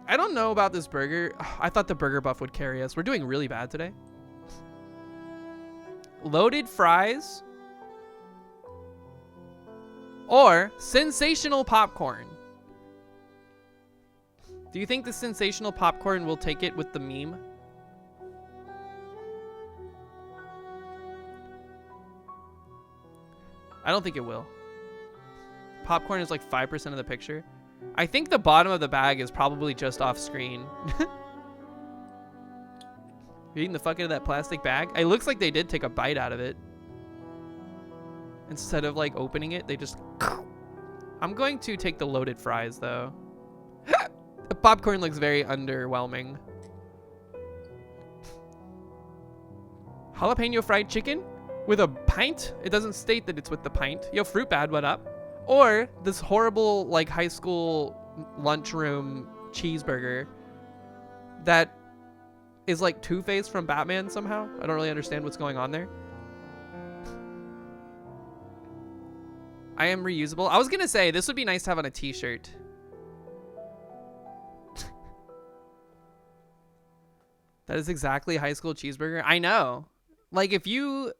I don't know about this burger. I thought the burger buff would carry us. We're doing really bad today. Loaded fries. Or sensational popcorn. Do you think the sensational popcorn will take it with the meme? I don't think it will. Popcorn is like 5% of the picture. I think the bottom of the bag is probably just off screen. You're eating the fuck out of that plastic bag? It looks like they did take a bite out of it. Instead of like opening it, they just... I'm going to take the loaded fries though. The popcorn looks very underwhelming. Jalapeno fried chicken with a pint? It doesn't state that it's with the pint. Yo, Fruit Bad, what up? Or this horrible like high school lunchroom cheeseburger that is like Two-Face from Batman somehow. I don't really understand what's going on there. I am reusable. I was gonna say this would be nice to have on a t-shirt. That is exactly high school cheeseburger. I know. Like if you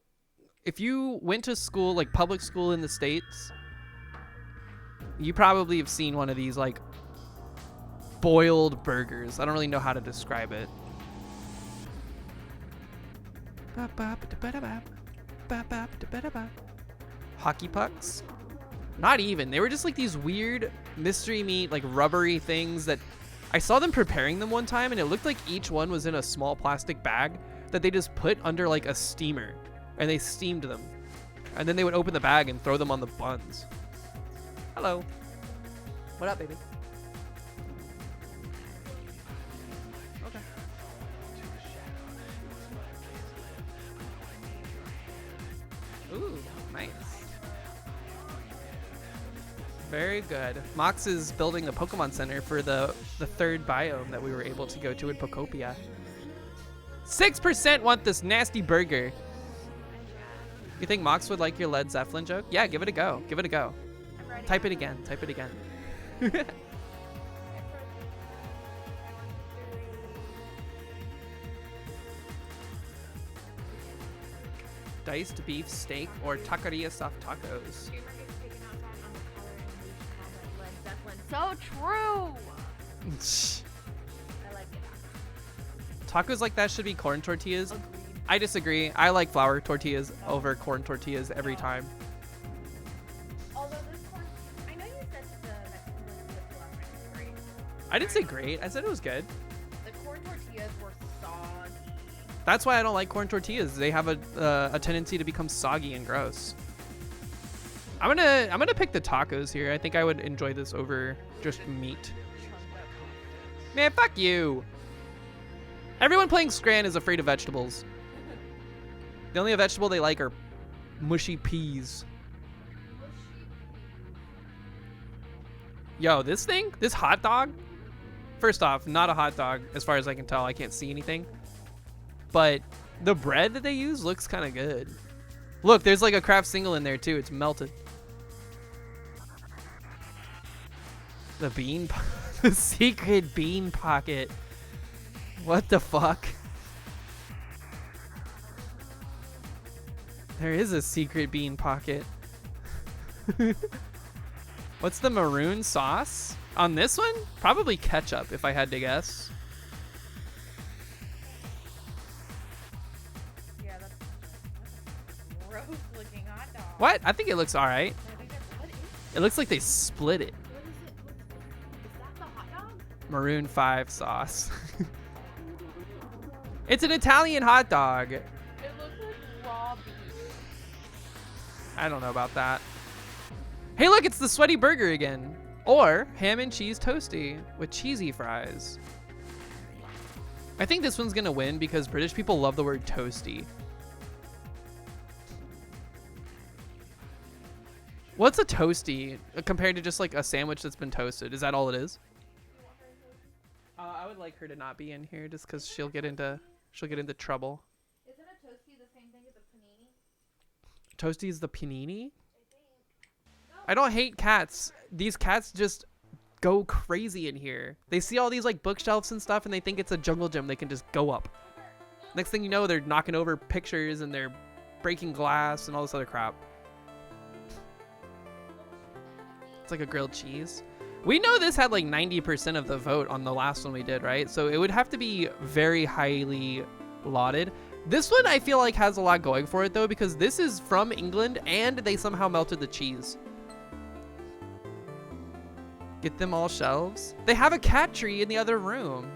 went to school, like public school in the States, you probably have seen one of these like boiled burgers. I don't really know how to describe it. Hockey pucks? Not even. They were just like these weird mystery meat, like rubbery things that I saw them preparing them one time, and it looked like each one was in a small plastic bag that they just put under like a steamer, and they steamed them. And then they would open the bag and throw them on the buns. Hello. What up, baby? Okay. Ooh, nice. Very good. Mox is building a Pokemon Center for the third biome that we were able to go to in Pokopia. 6% want this nasty burger. You think Mox would like your Led Zeppelin joke? Yeah, give it a go. Give it a go. Type it again. Type it again. Diced beef steak or taqueria soft tacos. So true. I like it. Tacos like that should be corn tortillas. Agreed. I disagree. I like flour tortillas over corn tortillas every time. Although this corn, I know you said the Mexican one with flour is great. I didn't say great. I said it was good. The corn tortillas were soggy. That's why I don't like corn tortillas. They have a tendency to become soggy and gross. I'm gonna pick the tacos here. I think I would enjoy this over just meat. Man, fuck you. Everyone playing Scran is afraid of vegetables. The only vegetable they like are mushy peas. Yo, this thing? This hot dog? First off, not a hot dog as far as I can tell. I can't see anything. But the bread that they use looks kind of good. Look, there's like a Kraft single in there too. It's melted. The bean, the secret bean pocket. What the fuck? There is a secret bean pocket. What's the maroon sauce? On this one? Probably ketchup if I had to guess. Yeah, that's a gross looking hot dog. What? I think it looks alright. What is It looks like they split it. What is it? Is that the hot dog? Maroon 5 sauce. It's an Italian hot dog. It looks like raw beef. I don't know about that. Hey, look, it's the sweaty burger again. Or ham and cheese toasty with cheesy fries. I think this one's gonna win because British people love the word toasty. What's a toasty compared to just like a sandwich that's been toasted? Is that all it is? I would like her to not be in here just because she'll get into trouble. Isn't a toasty the same thing as a panini? Toasty is the panini? I don't hate cats. These cats just go crazy in here. They see all these like bookshelves and stuff and they think it's a jungle gym they can just go up. Next thing you know, they're knocking over pictures and they're breaking glass and all this other crap. It's like a grilled cheese. We know this had like 90% of the vote on the last one we did, right? So it would have to be very highly lauded. This one I feel like has a lot going for it though, because this is from England and they somehow melted the cheese. Get them all shelves. They have a cat tree in the other room.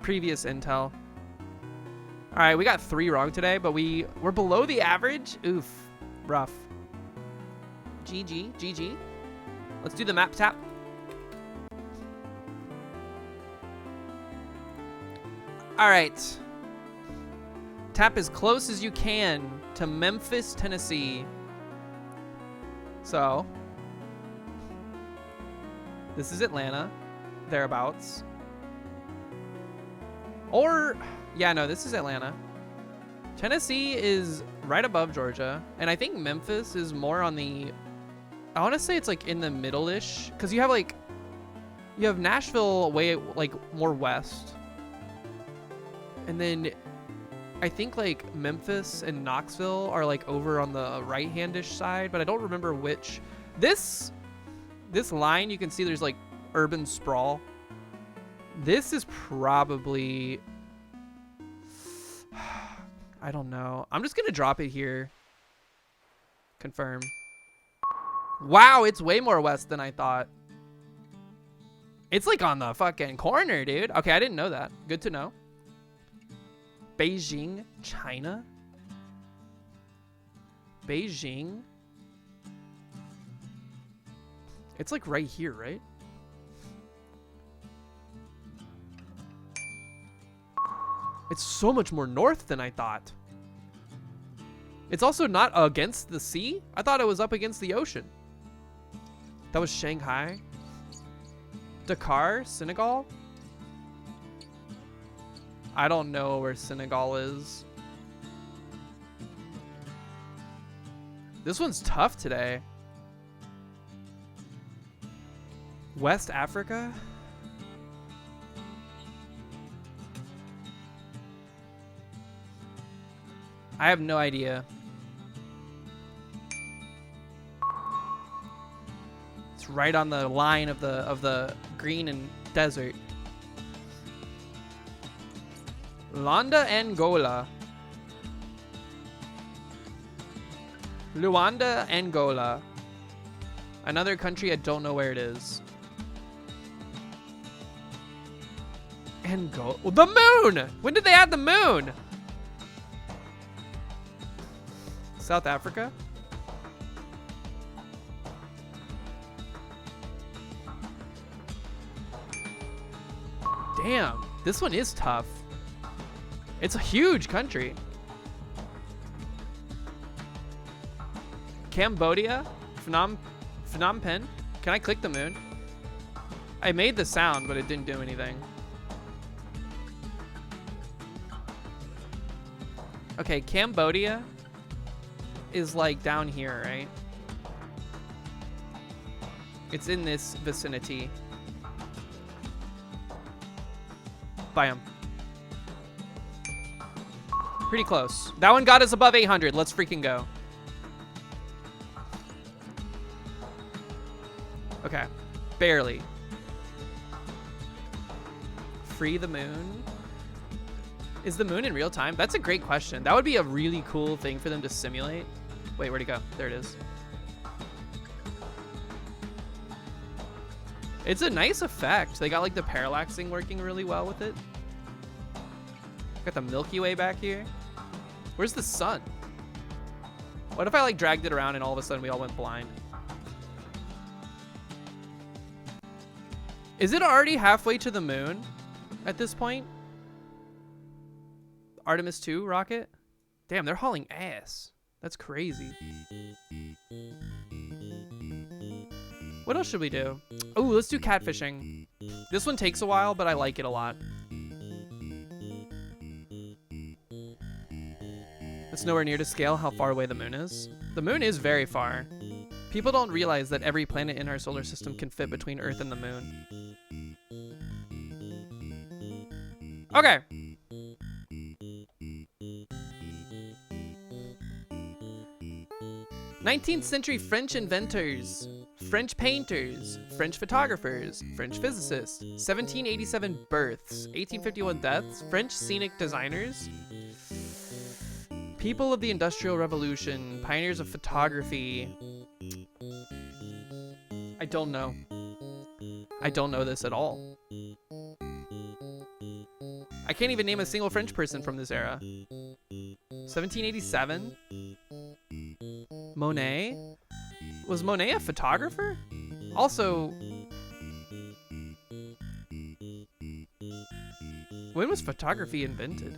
Previous intel. All right, we got 3 wrong today, but we're below the average. Oof, rough. GG. Let's do the map tap. All right. Tap as close as you can to Memphis, Tennessee. So, this is Atlanta, thereabouts. Or, yeah, no, this is Atlanta. Tennessee is right above Georgia, and I think Memphis is more on the, I want to say it's like in the middle-ish, because you have Nashville way like more west, and then I think like Memphis and Knoxville are like over on the right-handish side, but I don't remember which. This line, you can see there's like urban sprawl. This is probably, I don't know. I'm just gonna drop it here. Confirm. Wow, it's way more west than I thought. It's like on the fucking corner, dude. Okay, I didn't know that. Good to know. Beijing, China. Beijing. It's like right here, right? It's so much more north than I thought. It's also not against the sea. I thought it was up against the ocean. That was Shanghai. Dakar, Senegal. I don't know where Senegal is. This one's tough today. West Africa? I have no idea. It's right on the line of the green and desert. Luanda, Angola. Luanda, Angola. Another country, I don't know where it is. Angola. The moon! When did they add the moon? South Africa? Damn, this one is tough. It's a huge country. Cambodia? Phnom Penh? Can I click the moon? I made the sound, but it didn't do anything. Okay, Cambodia is like down here, right? It's in this vicinity. Biome. Pretty close. That one got us above 800. Let's freaking go. Okay. Barely. Free the moon. Is the moon in real time? That's a great question. That would be a really cool thing for them to simulate. Wait, where'd it go? There it is. It's a nice effect. They got like the parallaxing working really well with it. Got the Milky Way back here. Where's the sun? What if I like dragged it around and all of a sudden we all went blind? Is it already halfway to the moon at this point? Artemis 2 rocket? Damn, they're hauling ass. That's crazy. What else should we do? Oh, let's do catfishing. This one takes a while, but I like it a lot. It's nowhere near to scale how far away the moon is. The moon is very far. People don't realize that every planet in our solar system can fit between Earth and the moon. Okay. 19th century French inventors, French painters, French photographers, French physicists, 1787 births, 1851 deaths, French scenic designers, people of the Industrial Revolution, pioneers of photography. I don't know. I don't know this at all. I can't even name a single French person from this era. 1787? Monet? Was Monet a photographer? Also, when was photography invented?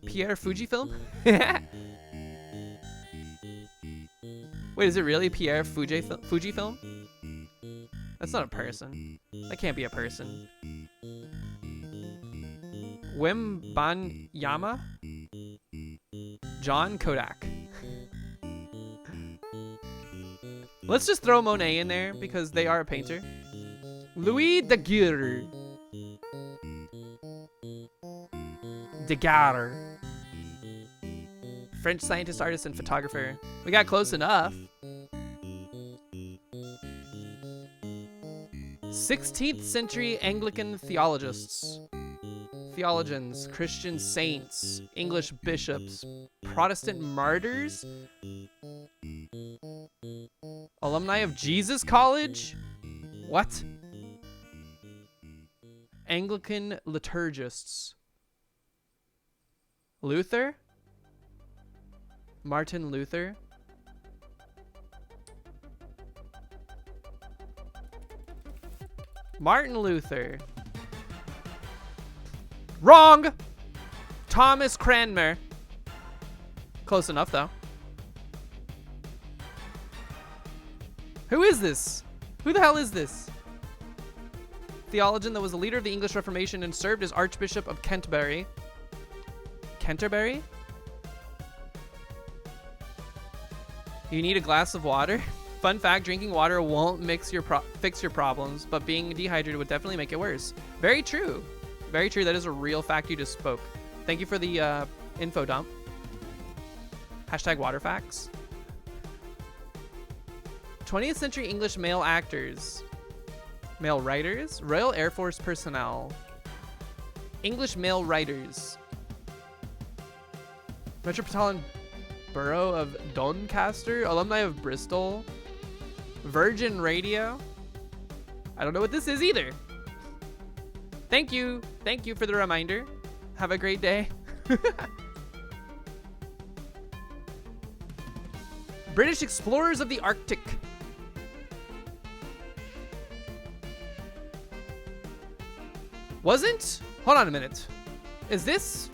Pierre Fujifilm? Wait, is it really Pierre Fujifilm? That's not a person. That can't be a person. Wembanyama? John Kodak. Let's just throw Monet in there because they are a painter. Louis Daguerre. Daguerre. French scientist, artist, and photographer. We got close enough. 16th century Anglican theologians, Christian saints, English bishops, Protestant martyrs, alumni of Jesus College? What? Anglican liturgists. Luther? Martin Luther? Martin Luther. Wrong! Thomas Cranmer. Close enough, though. Who is this? Who the hell is this? Theologian that was a leader of the English Reformation and served as Archbishop of Canterbury. Canterbury? You need a glass of water? Fun fact, drinking water won't fix your problems, but being dehydrated would definitely make it worse. Very true. Very true. That is a real fact you just spoke. Thank you for the info dump. Hashtag water facts. 20th century English male actors. Male writers. Royal Air Force personnel. English male writers. Metropolitan Borough of Doncaster. Alumni of Bristol. Virgin Radio. I don't know what this is either. Thank you. Thank you for the reminder. Have a great day. British explorers of the Arctic. Wasn't? Hold on a minute. Is this?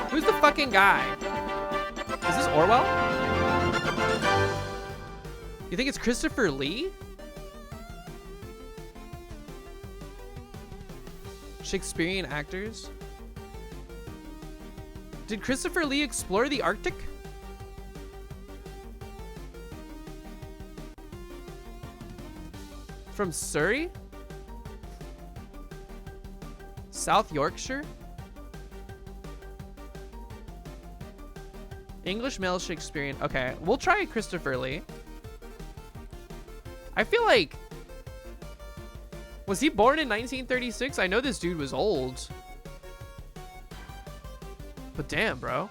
Who's the fucking guy? Is this Orwell? You think it's Christopher Lee? Shakespearean actors? Did Christopher Lee explore the Arctic? From Surrey? South Yorkshire? English male Shakespearean. Okay, we'll try Christopher Lee. I feel like... Was he born in 1936? I know this dude was old. But damn, bro.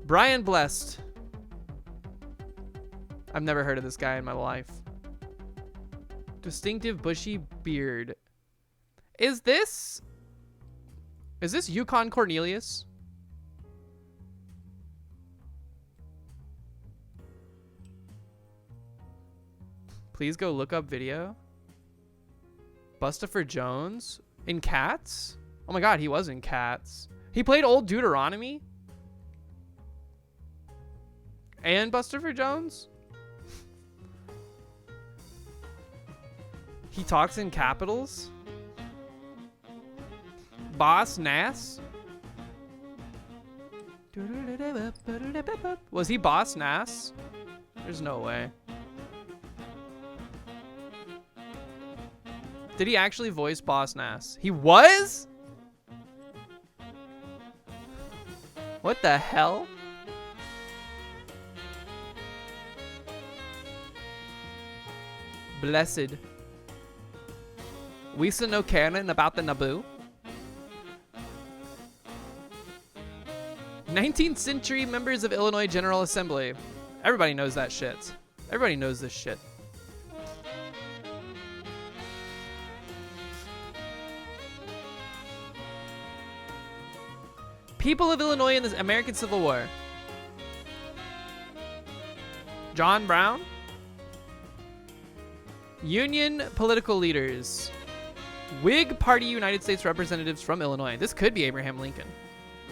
Brian Blessed. I've never heard of this guy in my life. Distinctive bushy beard. Is this Yukon Cornelius? Please go look up video. Bustopher Jones in Cats? Oh my god, he was in Cats. He played Old Deuteronomy? And Bustopher Jones? He talks in capitals? Boss Nass? Was he Boss Nass? There's no way. Did he actually voice Boss Nass? He was? What the hell? Blessed. We still know canon about the Naboo. 19th century members of Illinois General Assembly. Everybody knows that shit. Everybody knows this shit. People of Illinois in the American Civil War. John Brown. Union political leaders. Whig Party United States representatives from Illinois. This could be Abraham Lincoln.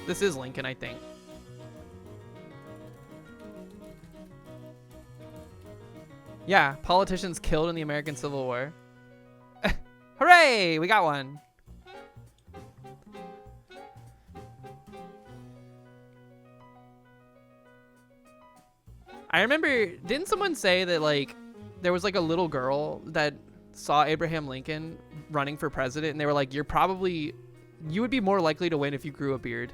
This is Lincoln, I think. Yeah, politicians killed in the American Civil War. Hooray! We got one. I remember, didn't someone say that, like, there was, like, a little girl that saw Abraham Lincoln running for president, and they were like, you would be more likely to win if you grew a beard.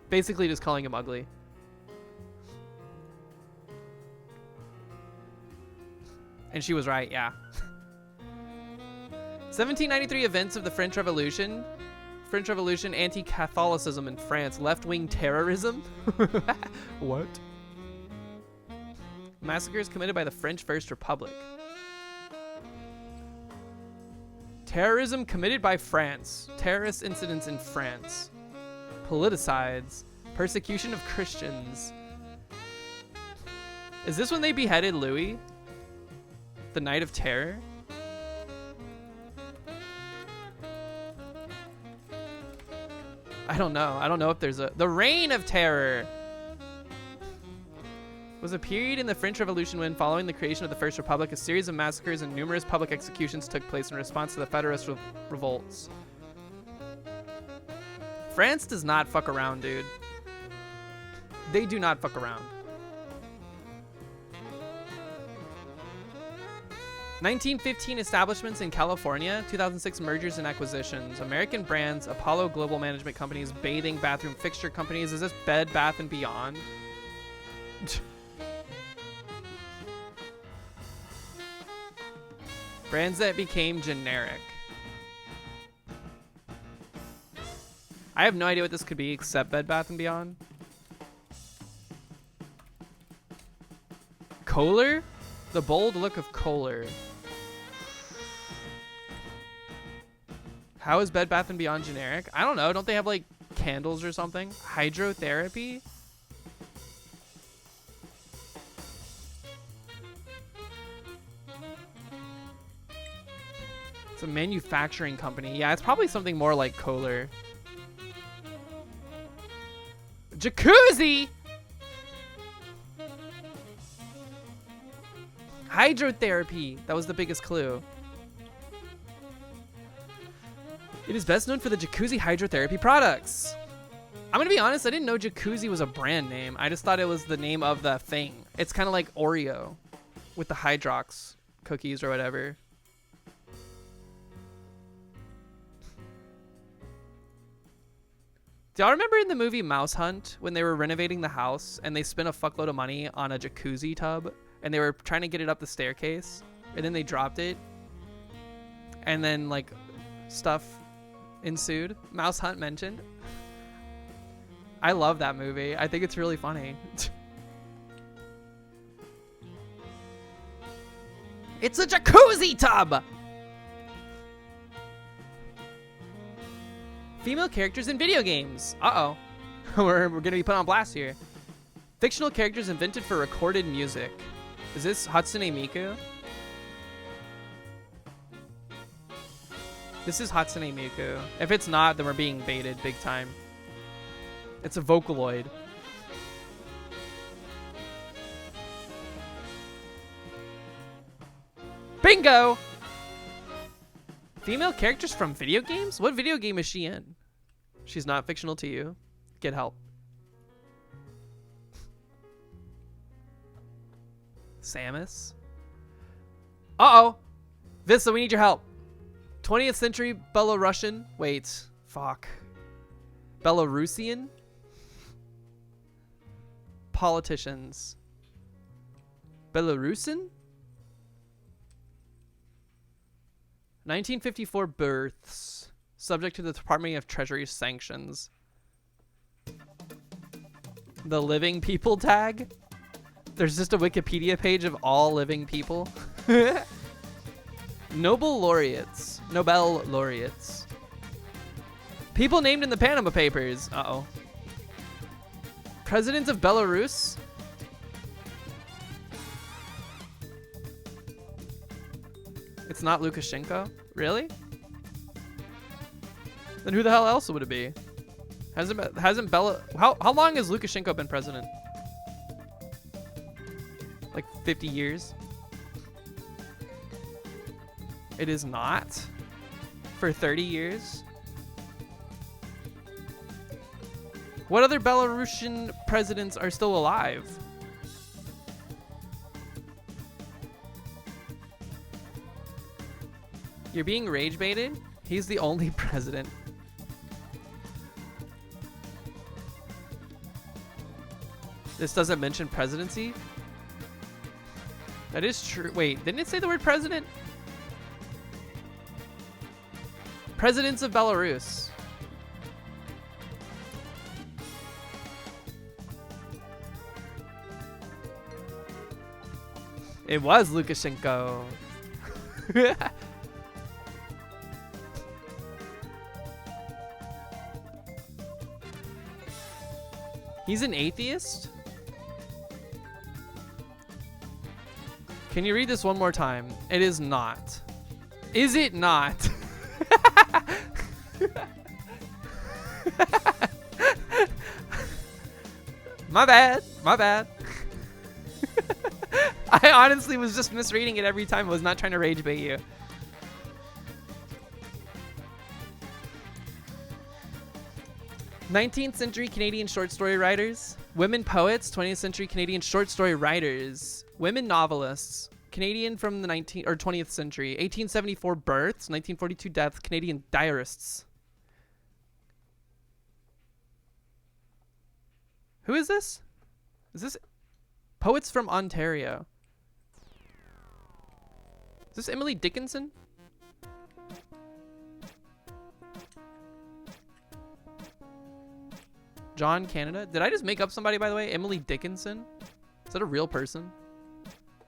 Basically just calling him ugly. And she was right, yeah. 1793 events of the French Revolution. French Revolution, anti-Catholicism in France, left-wing terrorism. What? Massacres committed by the French First Republic. Terrorism committed by France. Terrorist incidents in France. Politicides. Persecution of Christians. Is this when they beheaded Louis? The Night of Terror? I don't know. I don't know if there's a... The Reign of Terror was a period in the French Revolution when, following the creation of the First Republic, a series of massacres and numerous public executions took place in response to the Federalist revolts. France does not fuck around, dude. They do not fuck around. 1915 establishments in California, 2006 mergers and acquisitions, American brands, Apollo Global Management Companies, bathing, bathroom fixture companies. Is this Bed Bath & Beyond? Brands that became generic. I have no idea what this could be except Bed Bath & Beyond. Kohler? The bold look of Kohler. How is Bed Bath & Beyond generic? I don't know. Don't they have like candles or something? Hydrotherapy? It's a manufacturing company. Yeah, it's probably something more like Kohler. Jacuzzi! Hydrotherapy. That was the biggest clue. It is best known for the Jacuzzi hydrotherapy products. I'm gonna be honest, I didn't know Jacuzzi was a brand name. I just thought it was the name of the thing. It's kind of like Oreo with the Hydrox cookies or whatever. Do y'all remember in the movie Mouse Hunt when they were renovating the house and they spent a fuckload of money on a jacuzzi tub and they were trying to get it up the staircase and then they dropped it and then like stuff ensued? Mouse Hunt mentioned. I love that movie. I think it's really funny. It's a jacuzzi tub! Female characters in video games. Uh-oh. We're going to be put on blast here. Fictional characters invented for recorded music. Is this Hatsune Miku? This is Hatsune Miku. If it's not, then we're being baited big time. It's a Vocaloid. Bingo! Female characters from video games? What video game is she in? She's not fictional to you. Get help. Samus? Uh-oh. Vista, we need your help. 20th century Belarusian. Wait. Fuck. Belarusian? politicians. Belarusian? 1954 births. Subject to the Department of Treasury sanctions. The living people tag? There's just a Wikipedia page of all living people. Nobel laureates. Nobel laureates. People named in the Panama Papers. Uh-oh. President of Belarus? It's not Lukashenko? Really? Then who the hell else would it be? Hasn't Bella... How long has Lukashenko been president? Like 50 years? It is not? For 30 years? What other Belarusian presidents are still alive? You're being rage baited? He's the only president. This doesn't mention presidency? That is true. Wait, didn't it say the word president? Presidents of Belarus. It was Lukashenko. He's an atheist? Can you read this one more time? It is not. Is it not? My bad. My bad. I honestly was just misreading it every time. I was not trying to rage bait you. '19th century Canadian short story writers, women poets, 20th century Canadian short story writers, women novelists, Canadian from the 20th century, 1874 births, 1942 deaths, Canadian diarists. Who is this? Is this poets from Ontario? Is this Emily Dickinson? John Canada? Did I just make up somebody, by the way? Emily Dickinson? Is that a real person?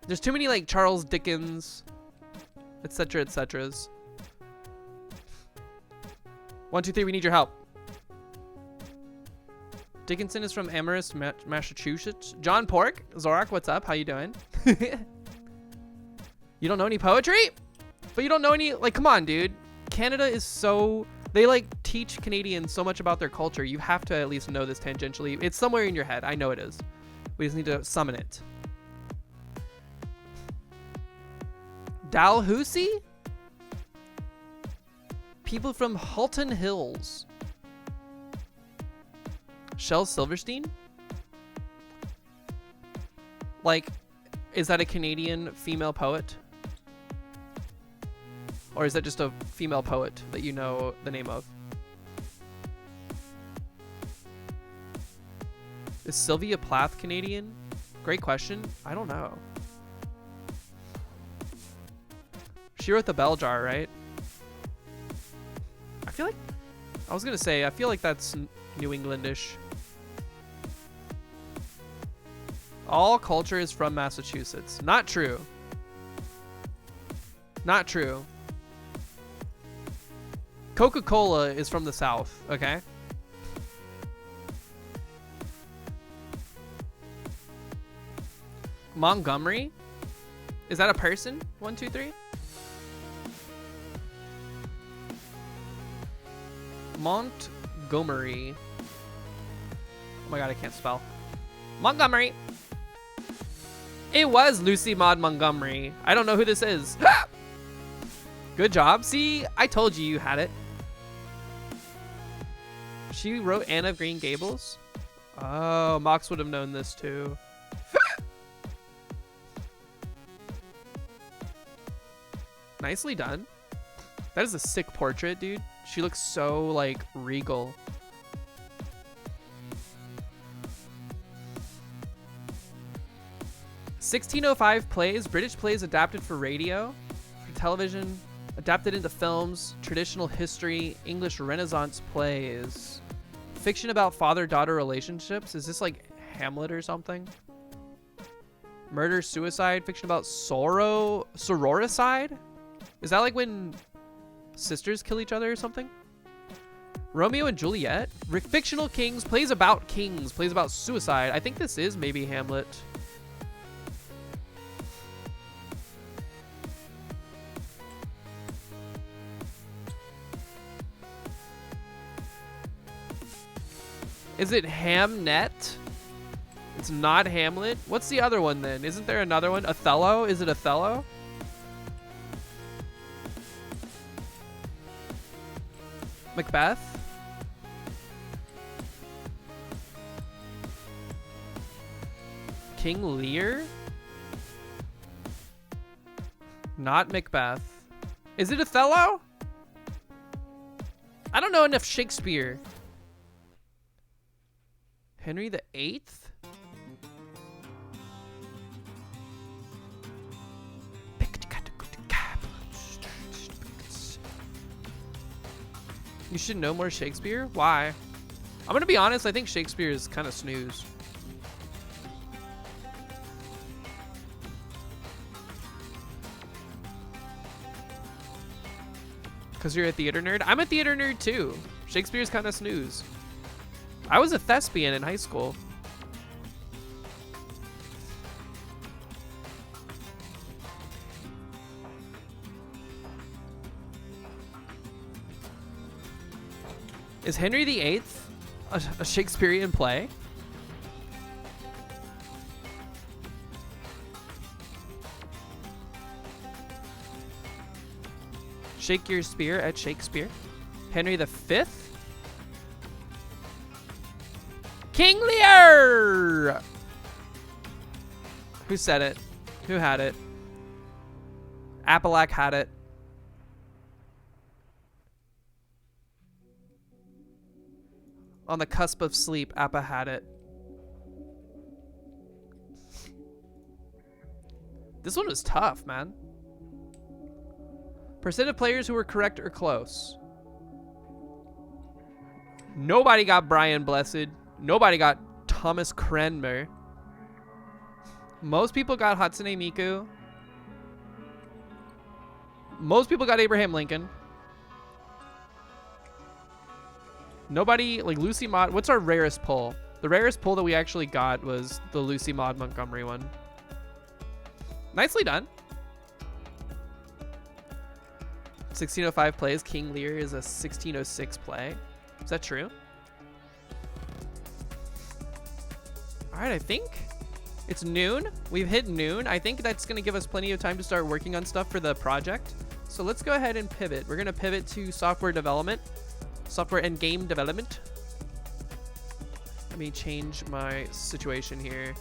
There's too many like Charles Dickens, etc., etceteras. 1, 2, 3, we need your help. Dickinson is from Amherst, Massachusetts. John Pork, Zorak, what's up? How you doing? You don't know any poetry? But you don't know any, like, come on, dude. Canada is so, they like teach Canadians so much about their culture. You have to at least know this tangentially. It's somewhere in your head. I know it is. We just need to summon it. Dalhousie? People from Halton Hills. Shel Silverstein? Like, is that a Canadian female poet? Or is that just a female poet that you know the name of? Is Sylvia Plath Canadian? Great question. I don't know. She wrote The Bell Jar, right? I feel like, I was gonna say, I feel like that's New Englandish. All culture is from Massachusetts. Not true. Not true. Coca-Cola is from the South, okay? Montgomery? Is that a person? 1, 2, 3? Montgomery. Oh my god, I can't spell. Montgomery. It was Lucy Maud Montgomery. I don't know who this is. Good job. See, I told you you had it. She wrote Anne of Green Gables. Oh, Mox would have known this too. Nicely done. That is a sick portrait, dude. She looks so, like, regal. 1605 plays, British plays adapted for radio, television, adapted into films, traditional history, English Renaissance plays. Fiction about father-daughter relationships. Is this like Hamlet or something? Murder, suicide, fiction about sororicide? Is that like when sisters kill each other or something? Romeo and Juliet. Fictional kings, plays about suicide. I think this is maybe Hamlet. Is it Hamnet? It's not Hamlet. What's the other one then? Isn't there another one? Othello? Is it Othello? Macbeth? King Lear? Not Macbeth. Is it Othello? I don't know enough Shakespeare. Henry the Eighth? You should know more Shakespeare? Why? I'm gonna be honest, I think Shakespeare is kind of snooze. Because you're a theater nerd? I'm a theater nerd too. Shakespeare's kind of snooze. I was a thespian in high school. Is Henry VIII a Shakespearean play? Shake your spear at Shakespeare. Henry V? King Lear! Who said it? Who had it? Apalac had it. On the cusp of sleep, Appa had it. This one was tough, man. Percent of players who were correct or close. Nobody got Brian Blessed. Nobody got Thomas Cranmer. Most people got Hatsune Miku. Most people got Abraham Lincoln. Nobody, like Lucy Maud. What's our rarest pull? The rarest pull that we actually got was the Lucy Maud Montgomery one. Nicely done. 1605 plays. King Lear is a 1606 play. Is that true? All right, I think it's noon. We've hit noon. I think that's going to give us plenty of time to start working on stuff for the project. So let's go ahead and pivot. We're going to pivot to software development. Software and game development. Let me change my situation here.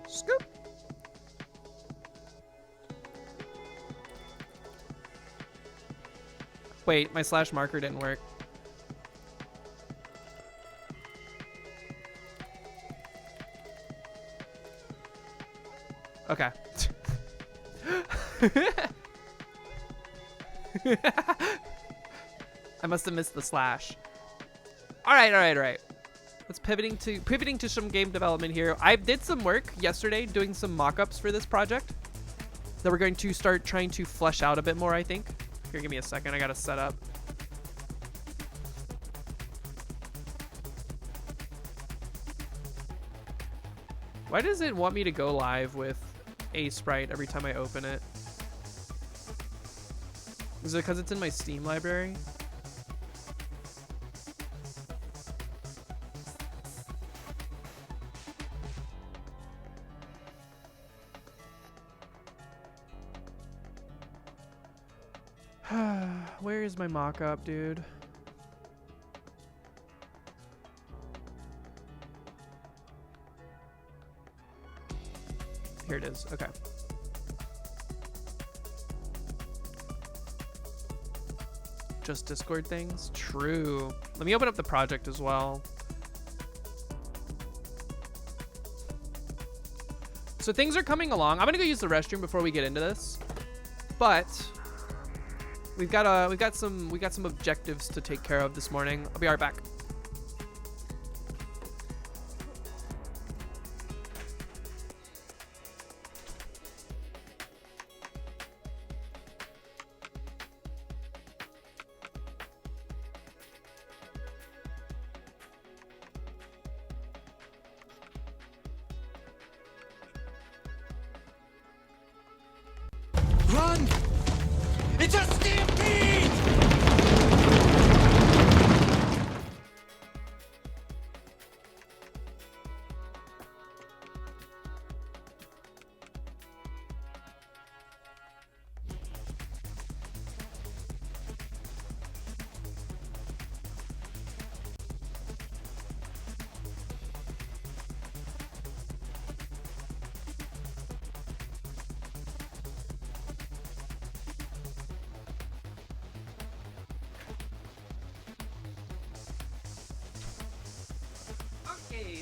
Scoop. Wait, my slash marker didn't work. Okay. I must have missed the slash. All right. Let's pivoting to some game development here. I did some work yesterday doing some mock-ups for this project that we're going to start trying to flesh out a bit more, I think. Here, give me a second. I gotta set up. Why does it want me to go live with a sprite every time I open it? Is it because it's in my Steam library? Where is my mock-up, dude? Here it is. Okay. Just Discord things? True. Let me open up the project as well. So things are coming along. I'm gonna go use the restroom before we get into this. But we've got some objectives to take care of this morning. I'll be right back. Run! It's a stampede!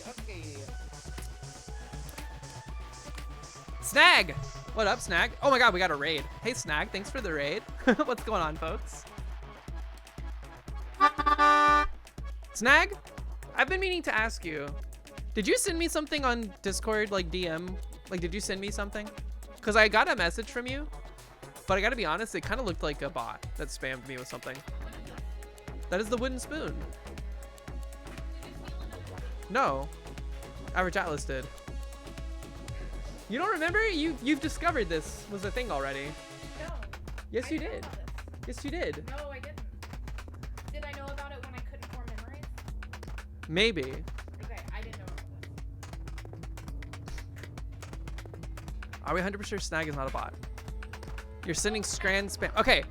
Okay. Snag! What up, Snag? Oh my god, we got a raid. Hey, Snag, thanks for the raid. What's going on, folks? Snag, I've been meaning to ask you, did you send me something on Discord, like DM? Like, did you send me something? Because I got a message from you, but I gotta be honest, it kind of looked like a bot that spammed me with something. That is the wooden spoon. No. Average Atlas did. You don't remember? You've discovered this was a thing already. No. Yes, you I didn't did. know this. Yes, you did. No, I didn't. Did I know about it when I couldn't form memories? Maybe. Okay, I didn't know about this. Are we 100% sure Snag is not a bot? You're sending Scran spam. Okay,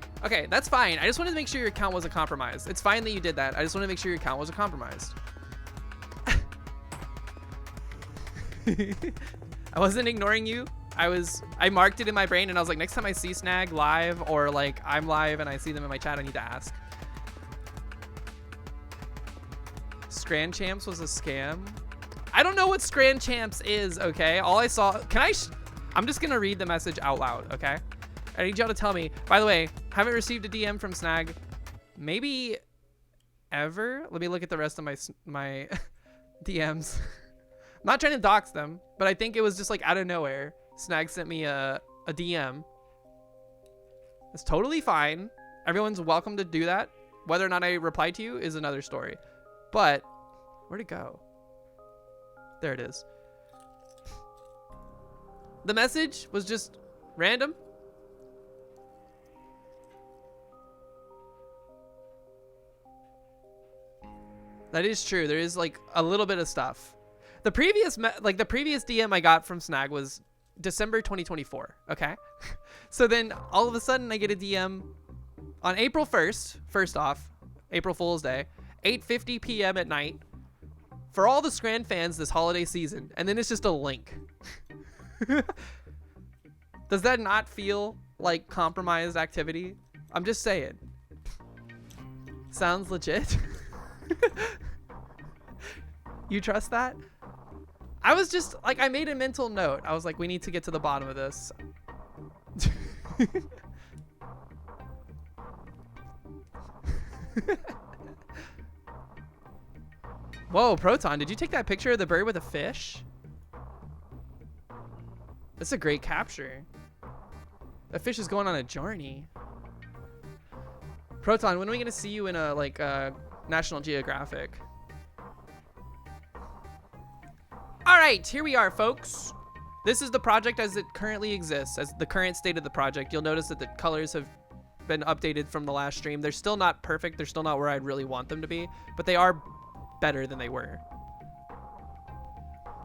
that's fine. I just wanted to make sure your account wasn't compromised. It's fine that you did that. I just wanted to make sure your account wasn't compromised. I wasn't ignoring you. I marked it in my brain and I was like, next time I see Snag live or like I'm live and I see them in my chat, I need to ask. Scran Champs was a scam. I don't know what Scran Champs is, okay? All I saw, I'm just gonna read the message out loud, okay? I need y'all to tell me. By the way, haven't received a DM from Snag maybe ever. Let me look at the rest of my DMs. I'm not trying to dox them, but I think it was just like out of nowhere. Snag sent me a DM. It's totally fine. Everyone's welcome to do that. Whether or not I reply to you is another story. But where'd it go? There it is. The message was just random. That is true. There is like a little bit of stuff. The previous DM I got from Snag was December 2024. Okay. So then all of a sudden I get a DM on April 1st. First off, April Fool's Day, 8:50 p.m. at night for all the Scran fans this holiday season. And then it's just a link. Does that not feel like compromised activity? I'm just saying. Sounds legit. You trust that? I was just like, I made a mental note. I was like, we need to get to the bottom of this. Whoa, Proton, did you take that picture of the bird with a fish? That's a great capture. That fish is going on a journey. Proton, when are we gonna see you in a like National Geographic? All right, here we are, folks. This is the project as it currently exists, as the current state of the project. You'll notice that the colors have been updated from the last stream. They're still not perfect. They're still not where I'd really want them to be, but they are better than they were.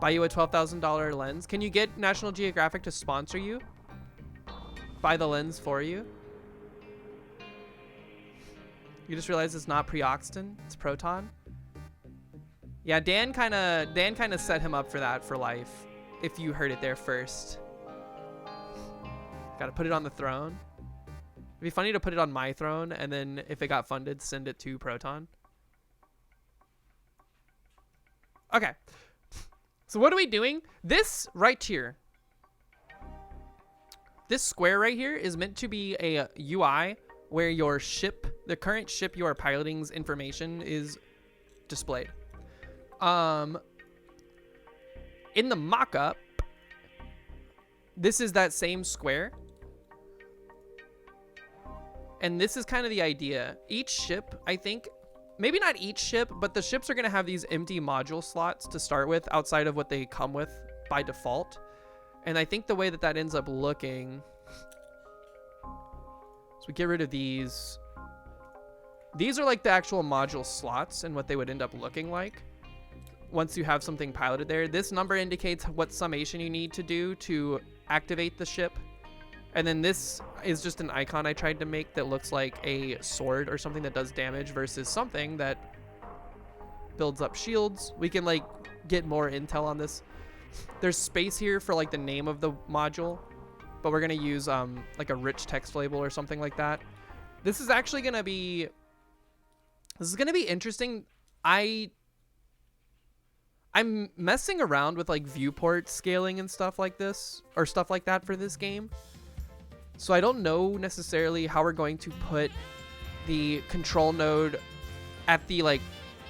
Buy you a $12,000 lens. Can you get National Geographic to sponsor you? Buy the lens for you? You just realized it's not Preoxton, it's Proton? Yeah, Dan kind of set him up for that for life. If you heard it there first. Gotta put it on the throne. It'd be funny to put it on my throne, and then if it got funded, send it to Proton. Okay. So what are we doing? This right here. This square right here is meant to be a UI where your ship, the current ship you are piloting's information is displayed. In the mock-up, this is that same square. And this is kind of the idea. Each ship, I think, maybe not each ship, but the ships are going to have these empty module slots to start with outside of what they come with by default. And I think the way that that ends up looking, so we get rid of these. These are like the actual module slots and what they would end up looking like once you have something piloted there. This number indicates what summation you need to do to activate the ship. And then this is just an icon I tried to make that looks like a sword or something that does damage versus something that builds up shields. We can like get more intel on this. There's space here for like the name of the module, but we're gonna use like a rich text label or something like that. This is actually gonna be, this is gonna be interesting. I'm messing around with like viewport scaling and stuff like this, or stuff like that for this game. So I don't know necessarily how we're going to put the control node at the like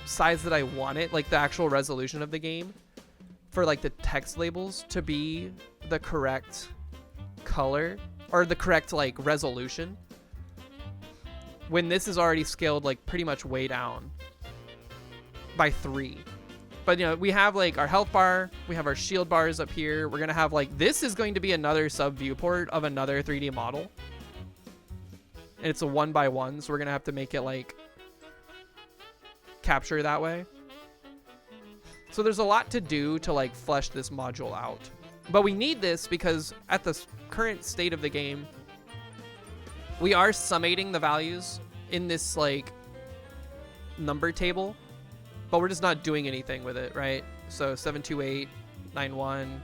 size that I want it, like the actual resolution of the game, for like the text labels to be the correct color or the correct like resolution, when this is already scaled like pretty much way down by 3. But you know, we have like our health bar, we have our shield bars up here. We're gonna have like, this is going to be another sub viewport of another 3D model, and it's a 1x1, so we're gonna have to make it like capture that way. So there's a lot to do to like flesh this module out, but we need this because at the current state of the game, we are summating the values in this like number table, but we're just not doing anything with it, right? So 72891,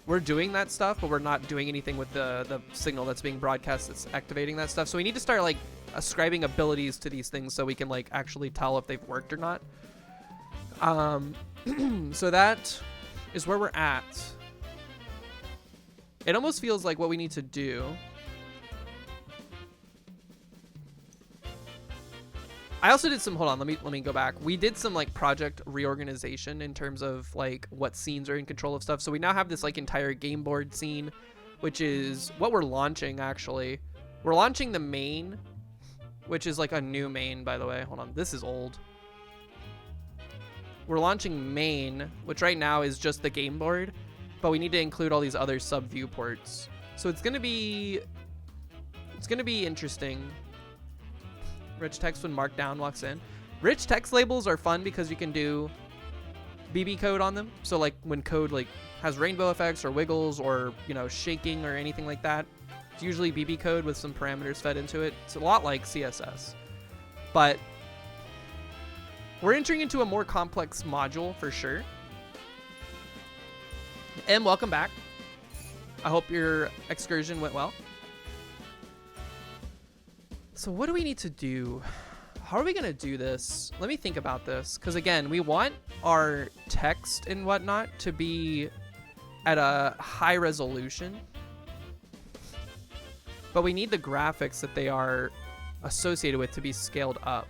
we're doing that stuff, but we're not doing anything with the signal that's being broadcast that's activating that stuff. So we need to start like ascribing abilities to these things so we can like actually tell if they've worked or not. So that is where we're at. It almost feels like what we need to do. I also did some, hold on, let me go back. We did some like project reorganization in terms of like what scenes are in control of stuff. So we now have this like entire game board scene, which is what we're launching actually. We're launching the main, which is like a new main, by the way. Hold on, this is old. We're launching main, which right now is just the game board, but we need to include all these other sub viewports. So it's gonna be interesting. Rich text when Markdown walks in. Rich text labels are fun because you can do BB code on them. So like when code like has rainbow effects or wiggles or, you know, shaking or anything like that, it's usually BB code with some parameters fed into it. It's a lot like CSS, but we're entering into a more complex module for sure. And welcome back. I hope your excursion went well. So what do we need to do? How are we gonna do this? Let me think about this, because again, we want our text and whatnot to be at a high resolution, but we need the graphics that they are associated with to be scaled up.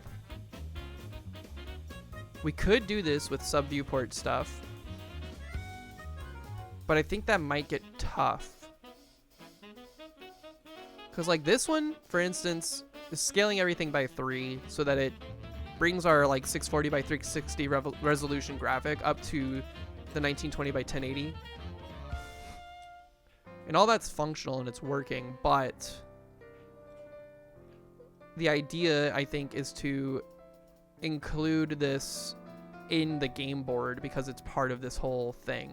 We could do this with sub viewport stuff, but I think that might get tough, because like this one, for instance, is scaling everything by 3 so that it brings our like 640 by 360 resolution graphic up to the 1920 by 1080. And all that's functional and it's working, but the idea, I think, is to include this in the game board because it's part of this whole thing.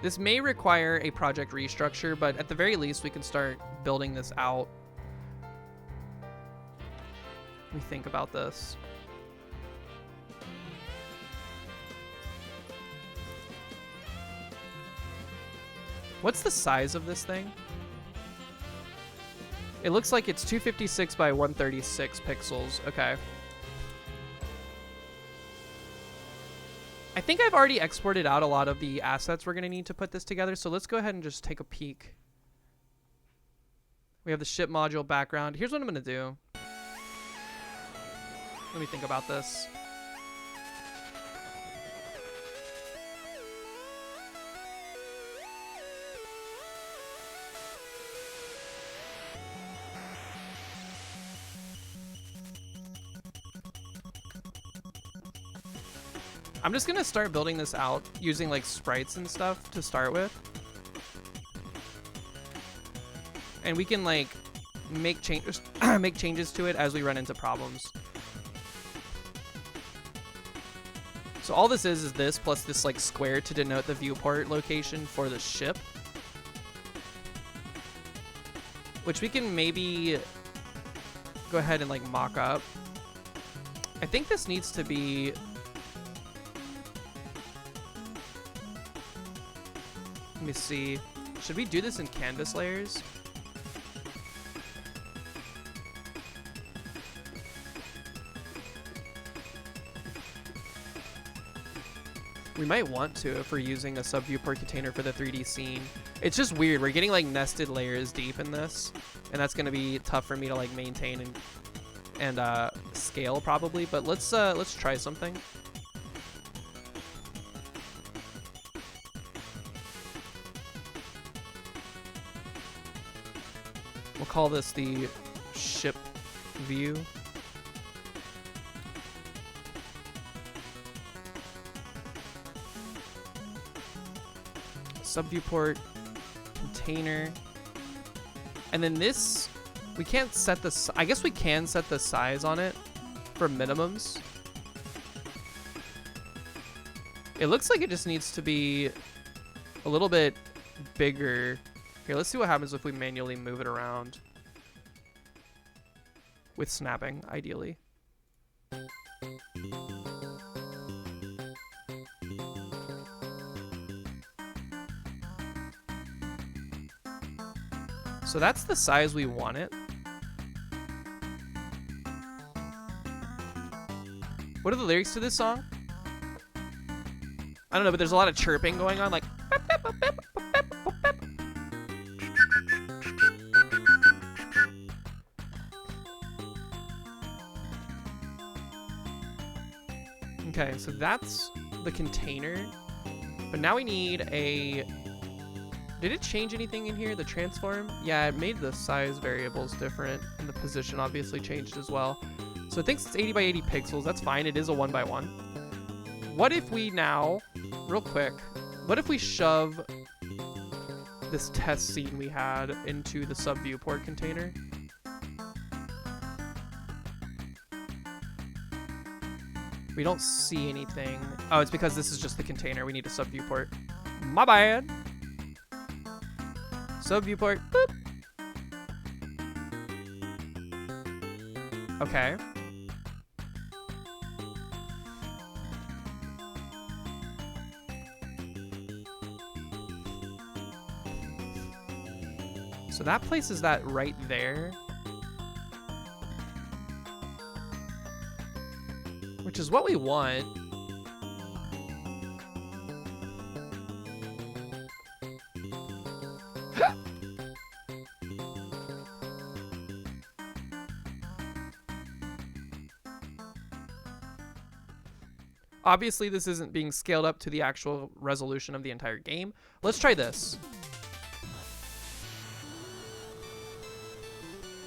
This may require a project restructure, but at the very least, we can start building this out. Let me think about this. What's the size of this thing? It looks like it's 256 by 136 pixels. Okay. I think I've already exported out a lot of the assets we're going to need to put this together, so let's go ahead and just take a peek. We have the ship module background. Here's what I'm going to do. Let me think about this. I'm just gonna start building this out using like sprites and stuff to start with. And we can like make changes make changes to it as we run into problems. So all this is this plus this like square to denote the viewport location for the ship. Which we can maybe go ahead and like mock up. I think this needs to be let me see. Should we do this in canvas layers? We might want to if we're using a sub-viewport container for the 3D scene. It's just weird. We're getting like nested layers deep in this, and that's gonna be tough for me to like maintain and scale probably. But let's try something. We'll call this the ship view. Sub-viewport container. And then this, we can't set the, I guess we can set the size on it for minimums. It looks like it just needs to be a little bit bigger. Here, let's see what happens if we manually move it around. With snapping, ideally. So that's the size we want it. What are the lyrics to this song? I don't know, but there's a lot of chirping going on, like. Okay, so that's the container. But now we need a... Did it change anything in here? The transform? Yeah, it made the size variables different. And the position obviously changed as well. So it thinks it's 80 by 80 pixels. That's fine. It is a 1 by 1. What if we now, real quick, what if we shove this test scene we had into the sub-viewport container? We don't see anything. Oh, it's because this is just the container. We need a sub-viewport. My bad. Sub-viewport. Boop. Okay. So that places that right there. Which is what we want. Obviously, this isn't being scaled up to the actual resolution of the entire game. Let's try this.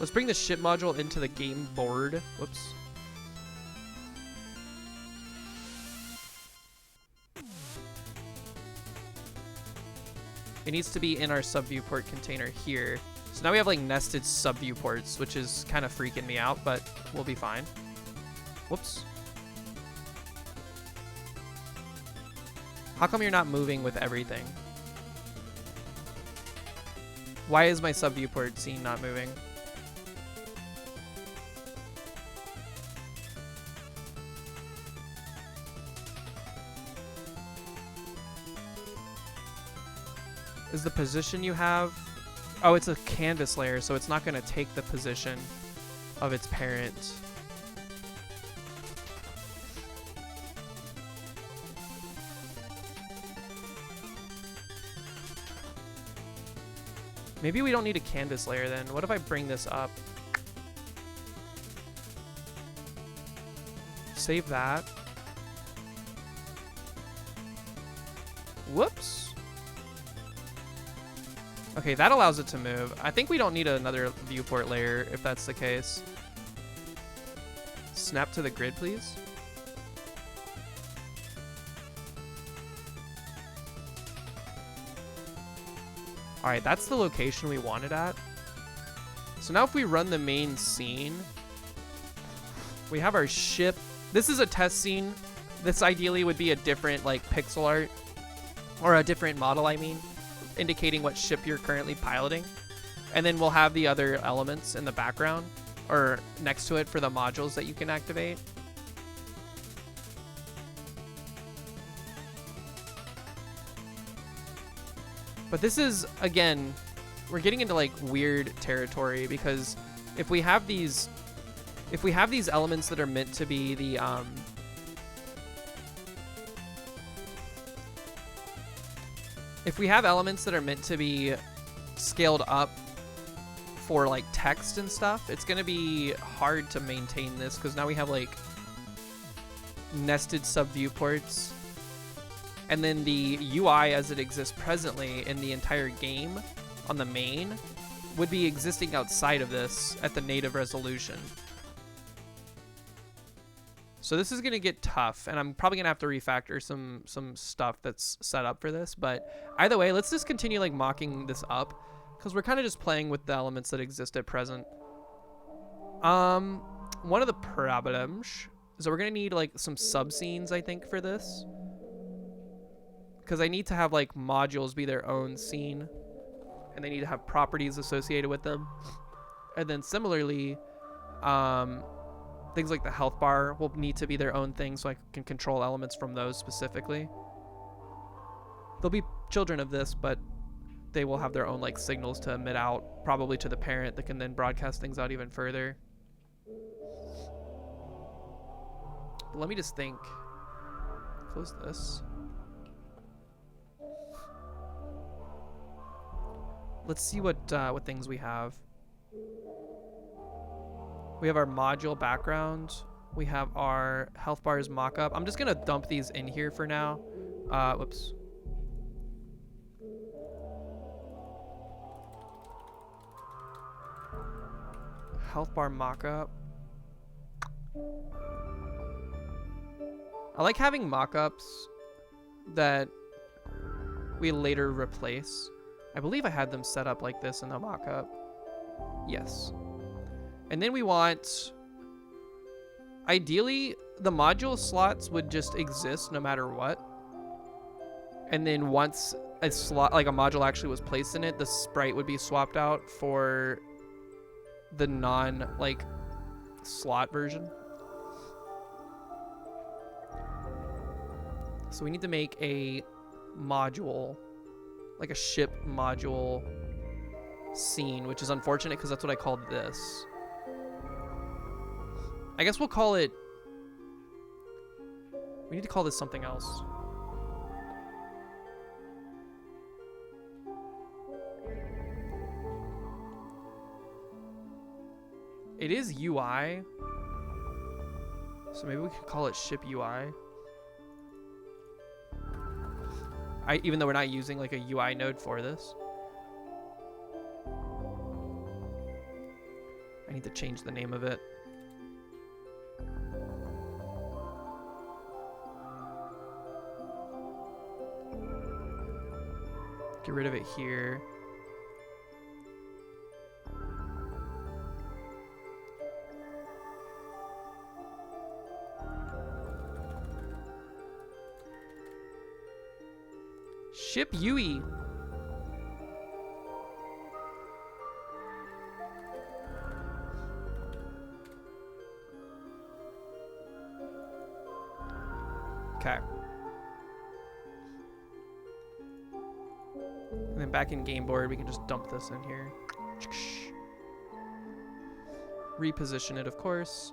Let's bring the ship module into the game board. Whoops. It needs to be in our sub-viewport container here. So now we have like nested sub-viewports, which is kind of freaking me out, but we'll be fine. Whoops. How come you're not moving with everything? Why is my sub-viewport scene not moving? is the position you have. Oh, it's a canvas layer, so it's not going to take the position of its parent. Maybe we don't need a canvas layer then. What if I bring this up? Save that. Whoops. Okay, that allows it to move. I think we don't need another viewport layer if that's the case. Snap to the grid, please. All right, that's the location we wanted at. So now if we run the main scene, we have our ship. This is a test scene. This ideally would be a different like pixel art or a different model, I mean, indicating what ship you're currently piloting. And then we'll have the other elements in the background or next to it for the modules that you can activate. But this is, again, we're getting into like weird territory because if we have these elements that are meant to be the if we have elements that are meant to be scaled up for like text and stuff, it's gonna be hard to maintain this because now we have like nested sub viewports. And then the UI as it exists presently in the entire game on the main would be existing outside of this at the native resolution. So this is going to get tough, and I'm probably going to have to refactor some stuff that's set up for this. But either way, let's just continue like mocking this up because we're kind of just playing with the elements that exist at present. One of the problems is that we're going to need like some sub-scenes, I think, for this. Because I need to have like modules be their own scene and they need to have properties associated with them. And then similarly, things like the health bar will need to be their own thing so I can control elements from those specifically. They'll be children of this, but they will have their own like signals to emit out, probably to the parent that can then broadcast things out even further. But let me just think. Close this. Let's see what things we have. We have our module background. We have our health bars mockup. I'm just gonna dump these in here for now. Whoops. Health bar mockup. I like having mockups that we later replace. I believe I had them set up like this in the mockup. Yes. And then we want, ideally, the module slots would just exist no matter what. And then once a slot, like a module actually was placed in it, the sprite would be swapped out for the non-like slot version. So we need to make a module, like a ship module scene, which is unfortunate because that's what I called this. I guess we'll call it, we need to call this something else. It is UI, so maybe we could call it ship UI. Even though we're not using like a UI node for this. I need to change the name of it. Get rid of it here. Ship Yui. Okay. And then back in game board, we can just dump this in here. Reposition it, of course.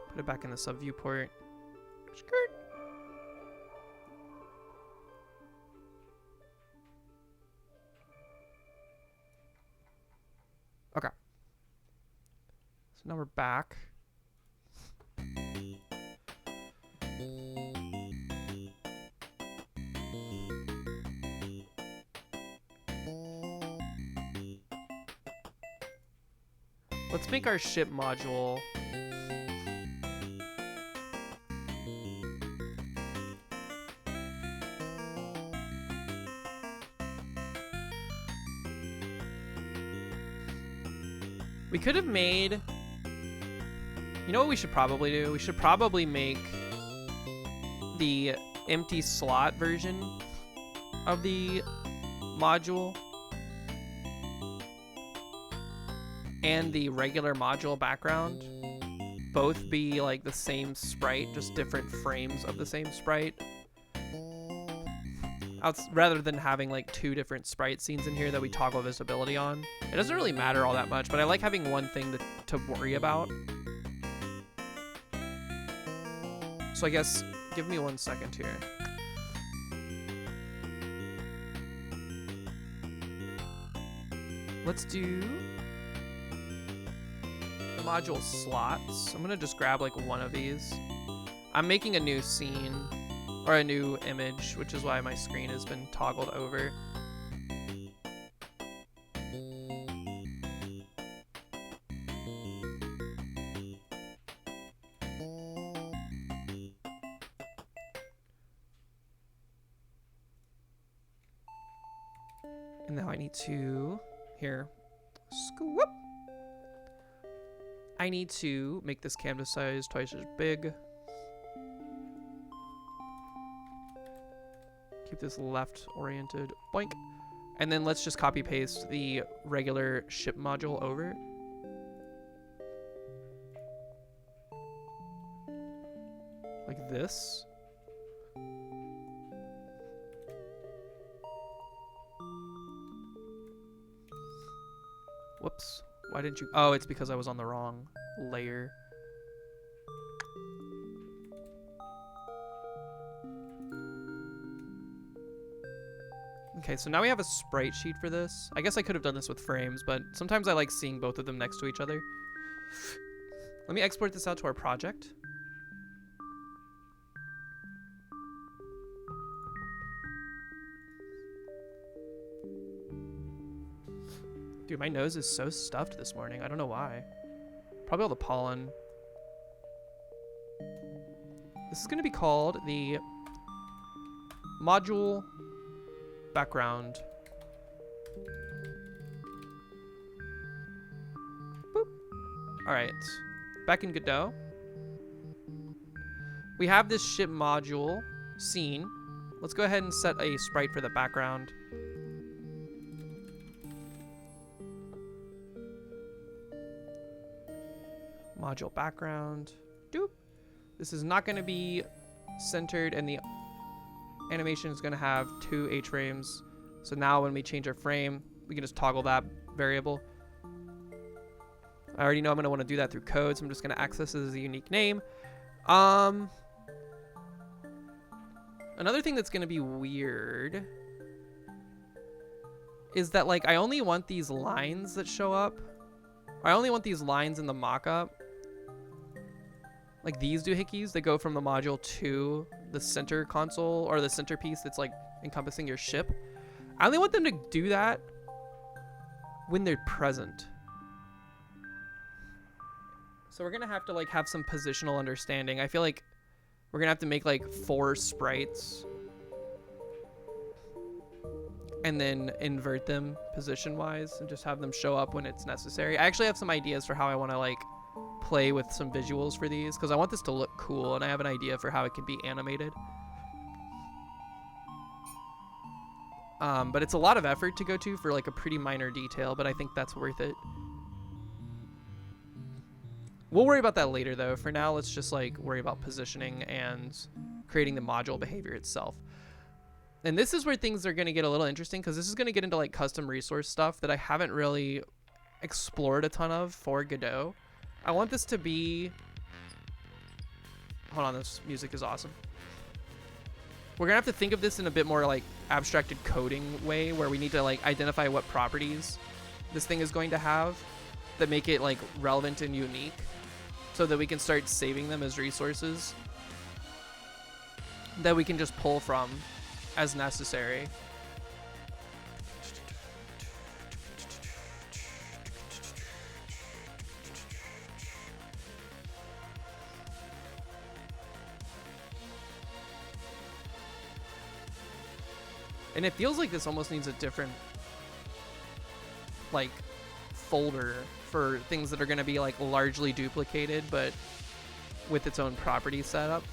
Put it back in the sub viewport. Skirt. Okay. So now we're back. Let's make our ship module. We could have made, you know what we should probably do? We should probably make the empty slot version of the module and the regular module background both be like the same sprite, just different frames of the same sprite. Rather than having like two different sprite scenes in here that we toggle visibility on. It doesn't really matter all that much, but I like having one thing to worry about. So I guess, give me 1 second here. Let's do the module slots. I'm gonna just grab like one of these. I'm making a new scene. Or a new image, which is why my screen has been toggled over. And now I need to, here, scoop. I need to make this canvas size twice as big. Keep this left oriented, boink. And then let's just copy paste the regular ship module over. Like this. Whoops. Why didn't you? Oh, it's because I was on the wrong layer. Okay, so now we have a sprite sheet for this. I guess I could have done this with frames, but sometimes I like seeing both of them next to each other. Let me export this out to our project. Dude, my nose is so stuffed this morning. I don't know why. Probably all the pollen. This is going to be called the module background. Boop. All right, back in Godot. We have this ship module scene. Let's go ahead and set a sprite for the background. Module background. Doop. This is not going to be centered, and the animation is going to have 2 H-frames. So now when we change our frame, we can just toggle that variable. I already know I'm going to want to do that through code, so I'm just going to access it as a unique name. Another thing that's going to be weird is that, like, I only want these lines that show up. I only want these lines in the mockup. Like these doohickeys that go from the module to the center console, or the centerpiece that's like encompassing your ship. I only want them to do that when they're present. So we're gonna have to like have some positional understanding. I feel like we're gonna have to make like 4 sprites and then invert them position wise and just have them show up when it's necessary. I actually have some ideas for how I want to like play with some visuals for these, because I want this to look cool, and I have an idea for how it can be animated. But it's a lot of effort to go to for like a pretty minor detail, but I think that's worth it. We'll worry about that later though. For now, let's just like worry about positioning and creating the module behavior itself. And this is where things are going to get a little interesting, because this is going to get into like custom resource stuff that I haven't really explored a ton of for Godot. I want this to be... Hold on, this music is awesome. We're going to have to think of this in a bit more like abstracted coding way, where we need to like identify what properties this thing is going to have that make it like relevant and unique, so that we can start saving them as resources that we can just pull from as necessary. And it feels like this almost needs a different like folder for things that are going to be like largely duplicated but with its own property setup.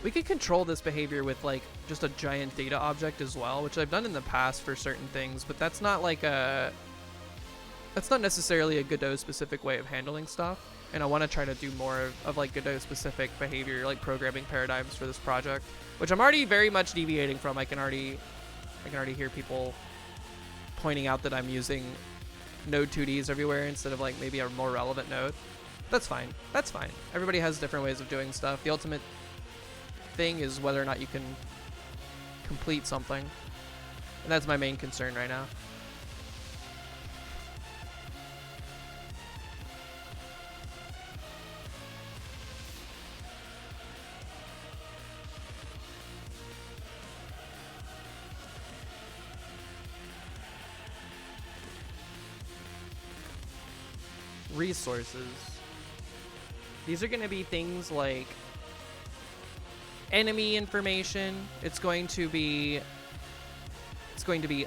We could control this behavior with like just a giant data object as well, which I've done in the past for certain things, but that's not like that's not necessarily a Godot specific way of handling stuff. And I want to try to do more of like Godot specific behavior, like programming paradigms for this project, which I'm already very much deviating from. I can already hear people pointing out that I'm using node 2Ds everywhere instead of like maybe a more relevant node. That's fine. That's fine. Everybody has different ways of doing stuff. The ultimate thing is whether or not you can complete something. And that's my main concern right now. Resources. These are going to be things like enemy information. It's going to be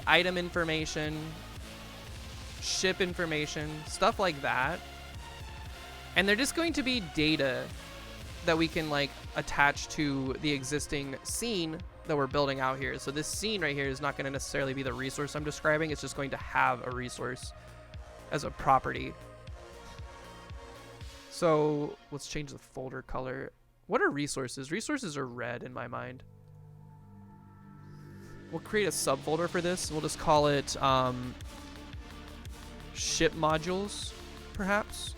item information, ship information, stuff like that. And they're just going to be data that we can like attach to the existing scene that we're building out here. So this scene right here is not going to necessarily be the resource I'm describing. It's just going to have a resource as a property. So let's change the folder color. What are resources? Resources are red in my mind. We'll create a subfolder for this. We'll just call it ship modules, perhaps.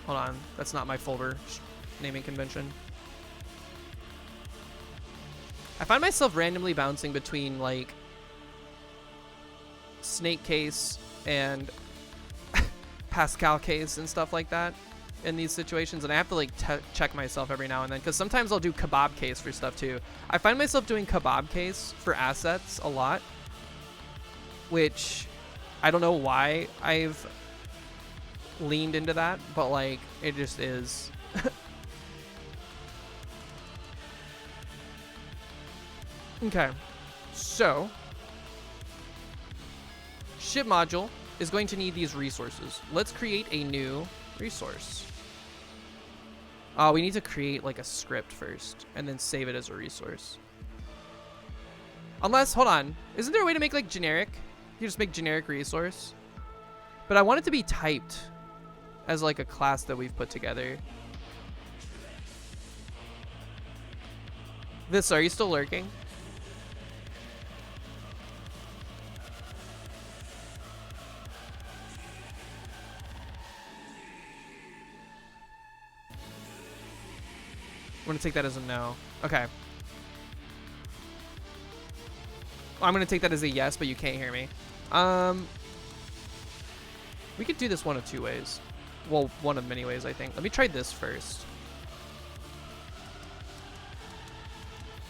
Hold on, that's not my folder naming convention. I find myself randomly bouncing between like snake case and Pascal case and stuff like that in these situations, and I have to like check myself every now and then, because sometimes I'll do kebab case for stuff too. I find myself doing kebab case for assets a lot, which I don't know why I've leaned into that, but like it just is. Okay, so ship module is going to need these resources. Let's create a new resource. We need to create like a script first and then save it as a resource. Unless, hold on, isn't there a way to make like generic? You just make generic resource. But I want it to be typed as like a class that we've put together. This, are you still lurking? I'm going to take that as a no. Okay. I'm going to take that as a yes, but you can't hear me. We could do this one of two ways. Well, one of many ways, I think. Let me try this first.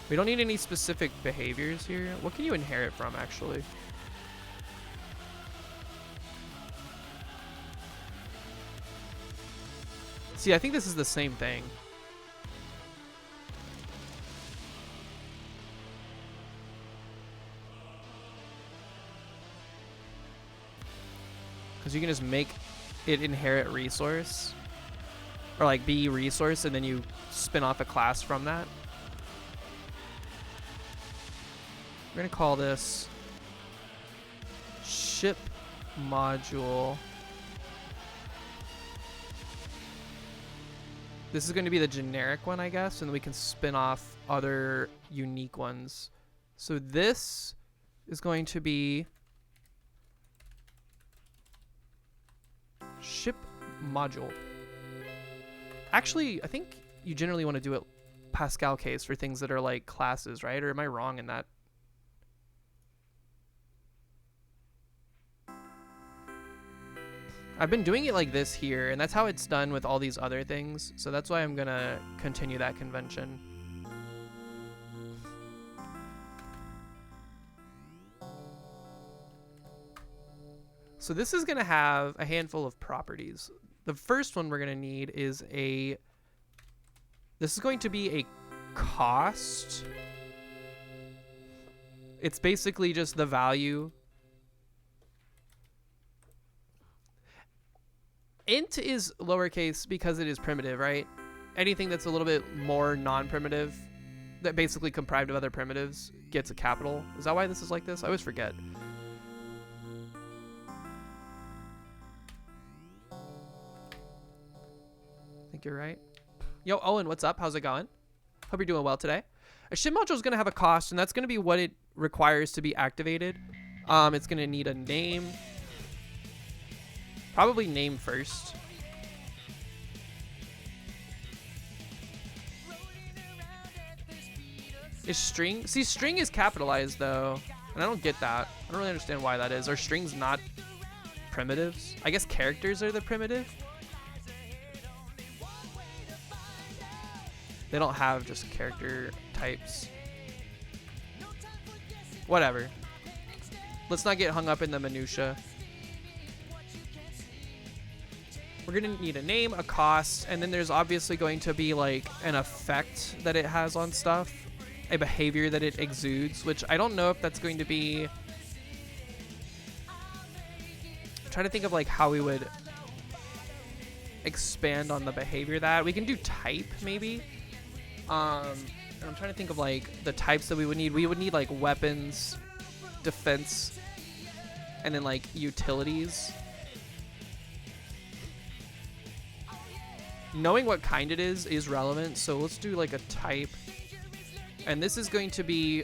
We don't need any specific behaviors here. What can you inherit from, actually? See, I think this is the same thing. Because you can just make it inherit resource, or like be resource, and then you spin off a class from that. We're gonna call this ship module This is going to be the generic one, I guess, and we can spin off other unique ones. So this is going to be ship module. Actually, I think you generally want to do it Pascal case for things that are like classes, right? Or am I wrong in that? I've been doing it like this here, and that's how it's done with all these other things. So that's why I'm gonna continue that convention. So this is gonna have a handful of properties. The first one we're gonna need is this is going to be a cost. It's basically just the value. Int is lowercase because it is primitive, right? Anything that's a little bit more non-primitive, that basically comprised of other primitives, gets a capital. Is that why this is like this? I always forget. I think you're right. Yo, Owen, what's up? How's it going? Hope you're doing well today. A ship module is going to have a cost, and that's going to be what it requires to be activated. It's going to need a name. Probably name first. Is string? See, string is capitalized though, and I don't get that. I don't really understand why that is. Are strings not primitives? I guess characters are the primitive. They don't have just character types. Whatever. Let's not get hung up in the minutia. We're gonna need a name, a cost, and then there's obviously going to be like an effect that it has on stuff, a behavior that it exudes, which I don't know if that's going to be. I'm trying to think of like how we would expand on the behavior that we can do. Type maybe. And I'm trying to think of like the types that we would need. We would need like weapons, defense, and then like utilities. Knowing what kind it is relevant, so let's do like a type. And this is going to be,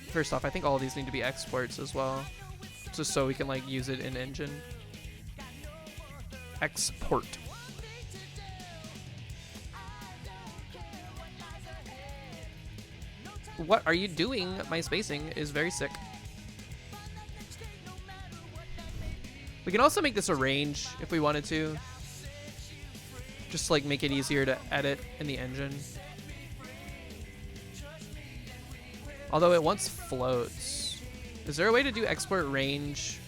first off, I think all of these need to be exports as well, just so we can like use it in engine. Export. What are you doing? My spacing is very sick. We can also make this a range if we wanted to. Just like make it easier to edit in the engine. Although it wants floats. Is there a way to do export range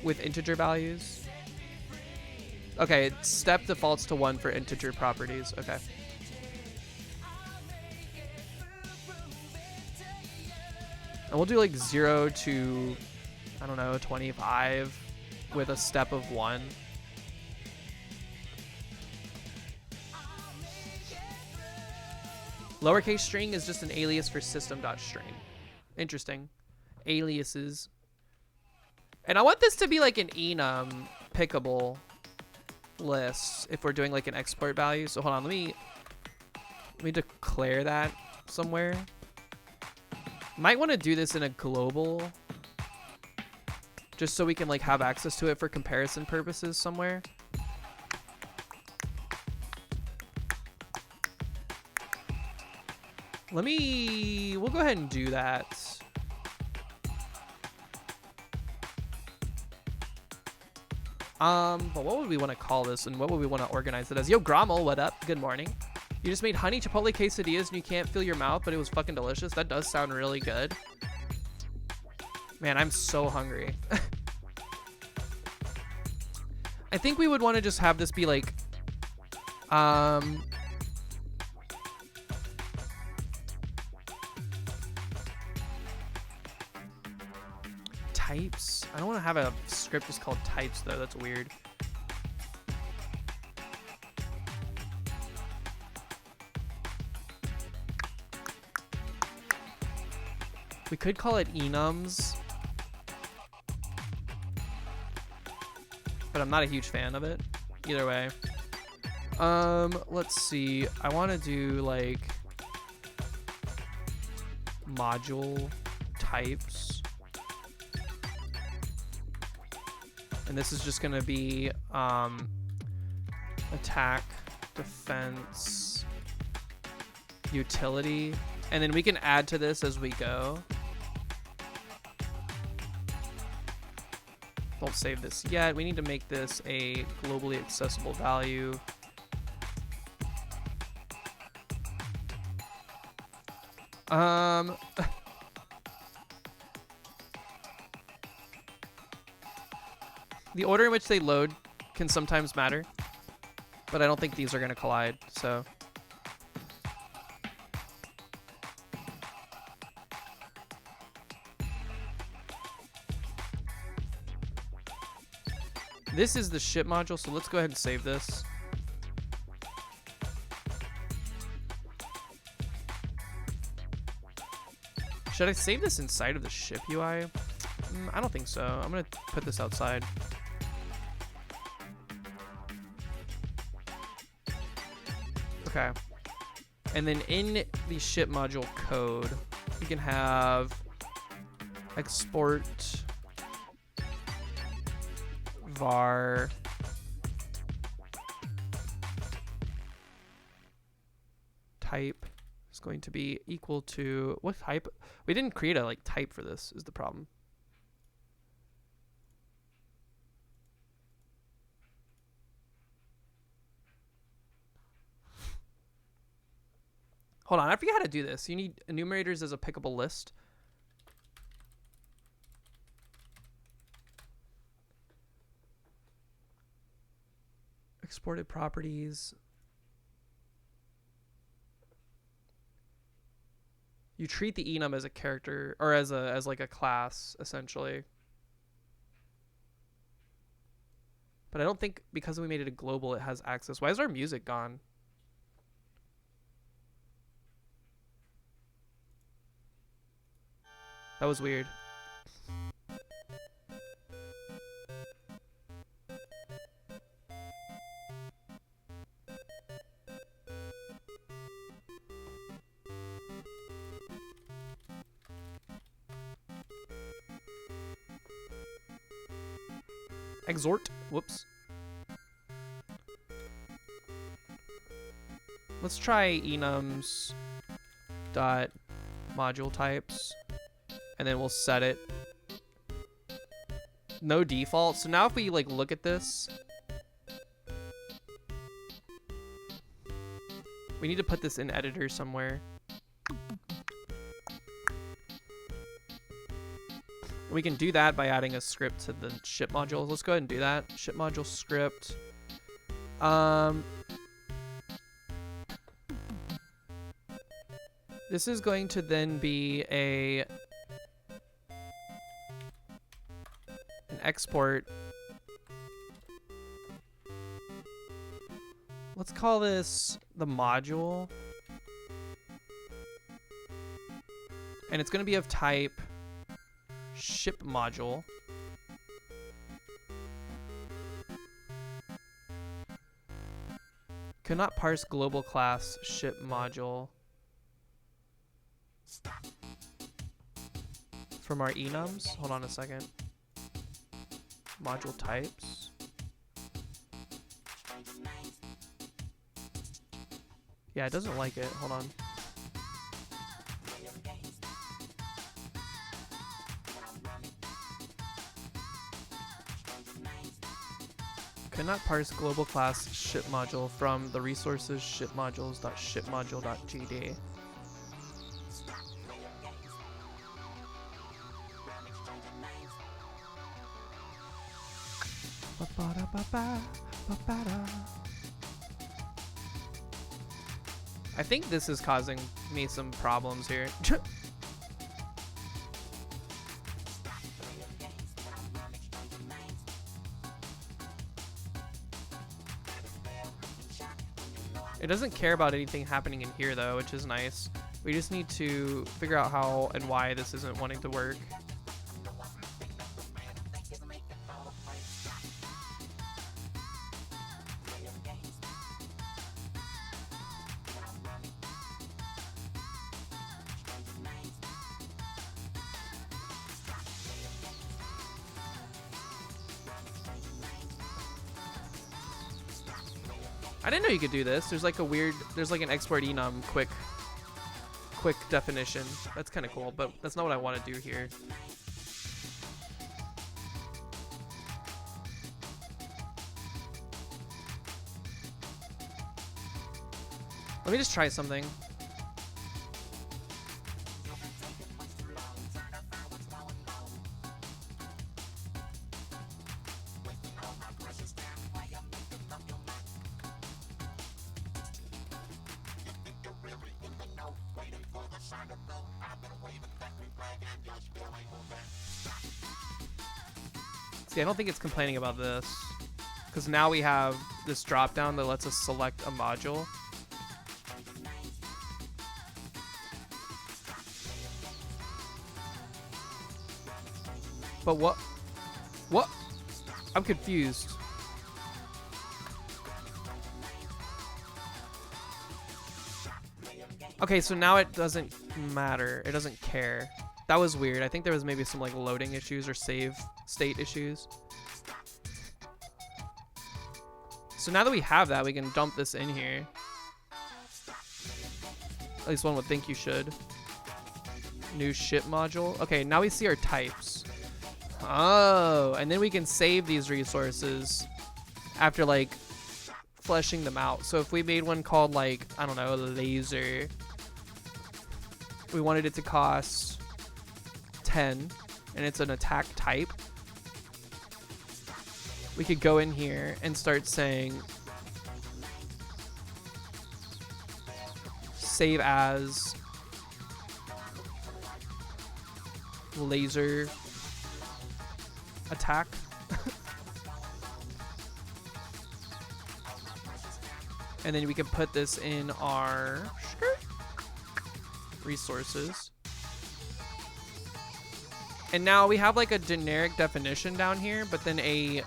with integer values? Okay, step defaults to 1 for integer properties. Okay. And we'll do like 0 to, I don't know, 25 with a step of 1. Lowercase string is just an alias for system.string. Interesting. Aliases. And I want this to be like an enum pickable list if we're doing like an export value. So hold on, let me declare that somewhere. Might want to do this in a global, just so we can like have access to it for comparison purposes somewhere. We'll go ahead and do that. But what would we want to call this, and what would we want to organize it as? Yo, Grommel, what up? Good morning. You just made honey chipotle quesadillas and you can't feel your mouth, but it was fucking delicious. That does sound really good. Man, I'm so hungry. I think we would want to just have this be like, types. I don't want to have a script just called types though. That's weird. We could call it enums. but I'm not a huge fan of it. Either way. Let's see. I want to do like module types. And this is just gonna be attack, defense, utility, and then we can add to this as we go. Don't save this yet. We need to make this a globally accessible value. The order in which they load can sometimes matter, but I don't think these are going to collide, so. This is the ship module, so let's go ahead and save this. Should I save this inside of the ship UI? I don't think so. I'm going to put this outside. Okay. And then in the ship module code, we can have export var type is going to be equal to what type? We didn't create a like type for this is the problem. Hold on, I forget how to do this. You need enumerators as a pickable list. Exported properties. You treat the enum as a character or as like a class essentially. But I don't think because we made it a global it has access. Why is our music gone? That was weird. Exort. Whoops. Let's try enums dot module types. And then we'll set it. No default. So now if we like look at this, we need to put this in editor somewhere. We can do that by adding a script to the ship module. Let's go ahead and do that. Ship module script. This is going to then be an export. Let's call this the module. And it's going to be of type ship module. Cannot parse global class ship module from our enums. Hold on a second. Module types. Yeah, it doesn't like it. Hold on. Cannot parse global class ship module from the resources shipmodules.shipmodule.gd. I think this is causing me some problems here. It doesn't care about anything happening in here though, which is nice. We just need to figure out how and why this isn't wanting to work. I didn't know you could do this. There's like a weird, there's like an export enum quick definition. That's kind of cool, but that's not what I want to do here. Let me just try something. See, I don't think it's complaining about this, because now we have this drop down that lets us select a module. But what? I'm confused. Okay, so now it doesn't matter. It doesn't care. That was weird. I think there was maybe some like loading issues or save state issues. So now that we have that, we can dump this in here. At least one would think you should. New ship module. Okay, now we see our types. Oh, and then we can save these resources after like fleshing them out. So if we made one called like, I don't know, laser, we wanted it to cost 10 and it's an attack type, we could go in here and start saying save as laser attack. And then we can put this in our resources. And now we have like a generic definition down here, but then a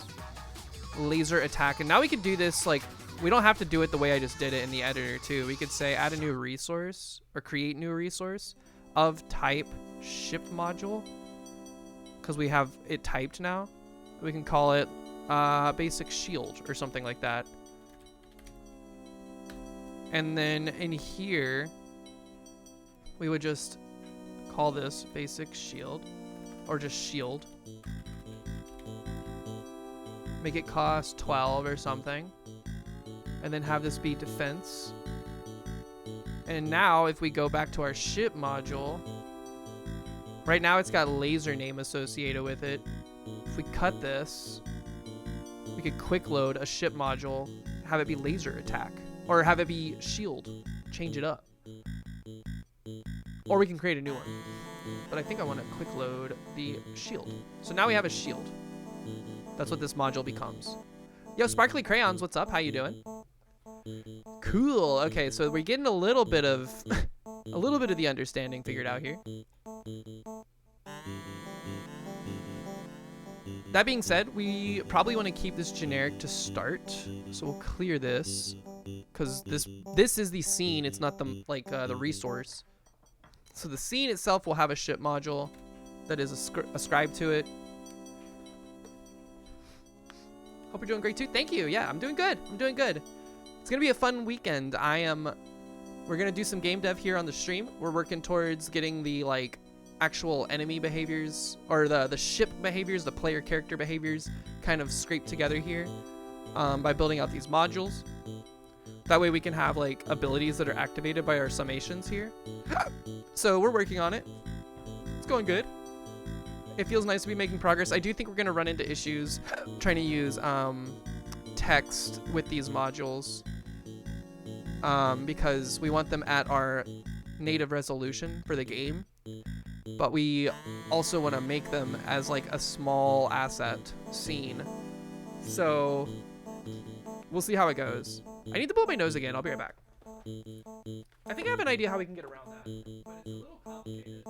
laser attack. And now we can do this like, we don't have to do it the way I just did it in the editor too. We could say add a new resource or create new resource of type ship module, because we have it typed now. We can call it basic shield or something like that. And then in here, we would just call this basic shield or just shield. Make it cost 12 or something. And then have this be defense. And now if we go back to our ship module, right now it's got laser name associated with it. If we cut this, we could quick load a ship module, have it be laser attack, or have it be shield, change it up. Or we can create a new one. But I think I want to quick load the shield. So now we have a shield. That's what this module becomes. Yo, Sparkly Crayons, what's up? How you doing? Cool. Okay, so we're getting a little bit of a little bit of the understanding figured out here. That being said, we probably want to keep this generic to start. So we'll clear this, because this is the scene. It's not the the resource. So the scene itself will have a ship module that is ascribed to it. Hope you're doing great too. Thank you. Yeah, I'm doing good. I'm doing good. It's gonna be a fun weekend. We're gonna do some game dev here on the stream. We're working towards getting the actual enemy behaviors, or the ship behaviors, the player character behaviors, kind of scraped together here by building out these modules. That way we can have abilities that are activated by our summations here. So we're working on it. It's going good. It feels nice to be making progress. I do think we're gonna run into issues trying to use text with these modules because we want them at our native resolution for the game, but we also want to make them as a small asset scene. So we'll see how it goes. I need to blow my nose again. I'll be right back. I think I have an idea how we can get around that, but it's a little complicated.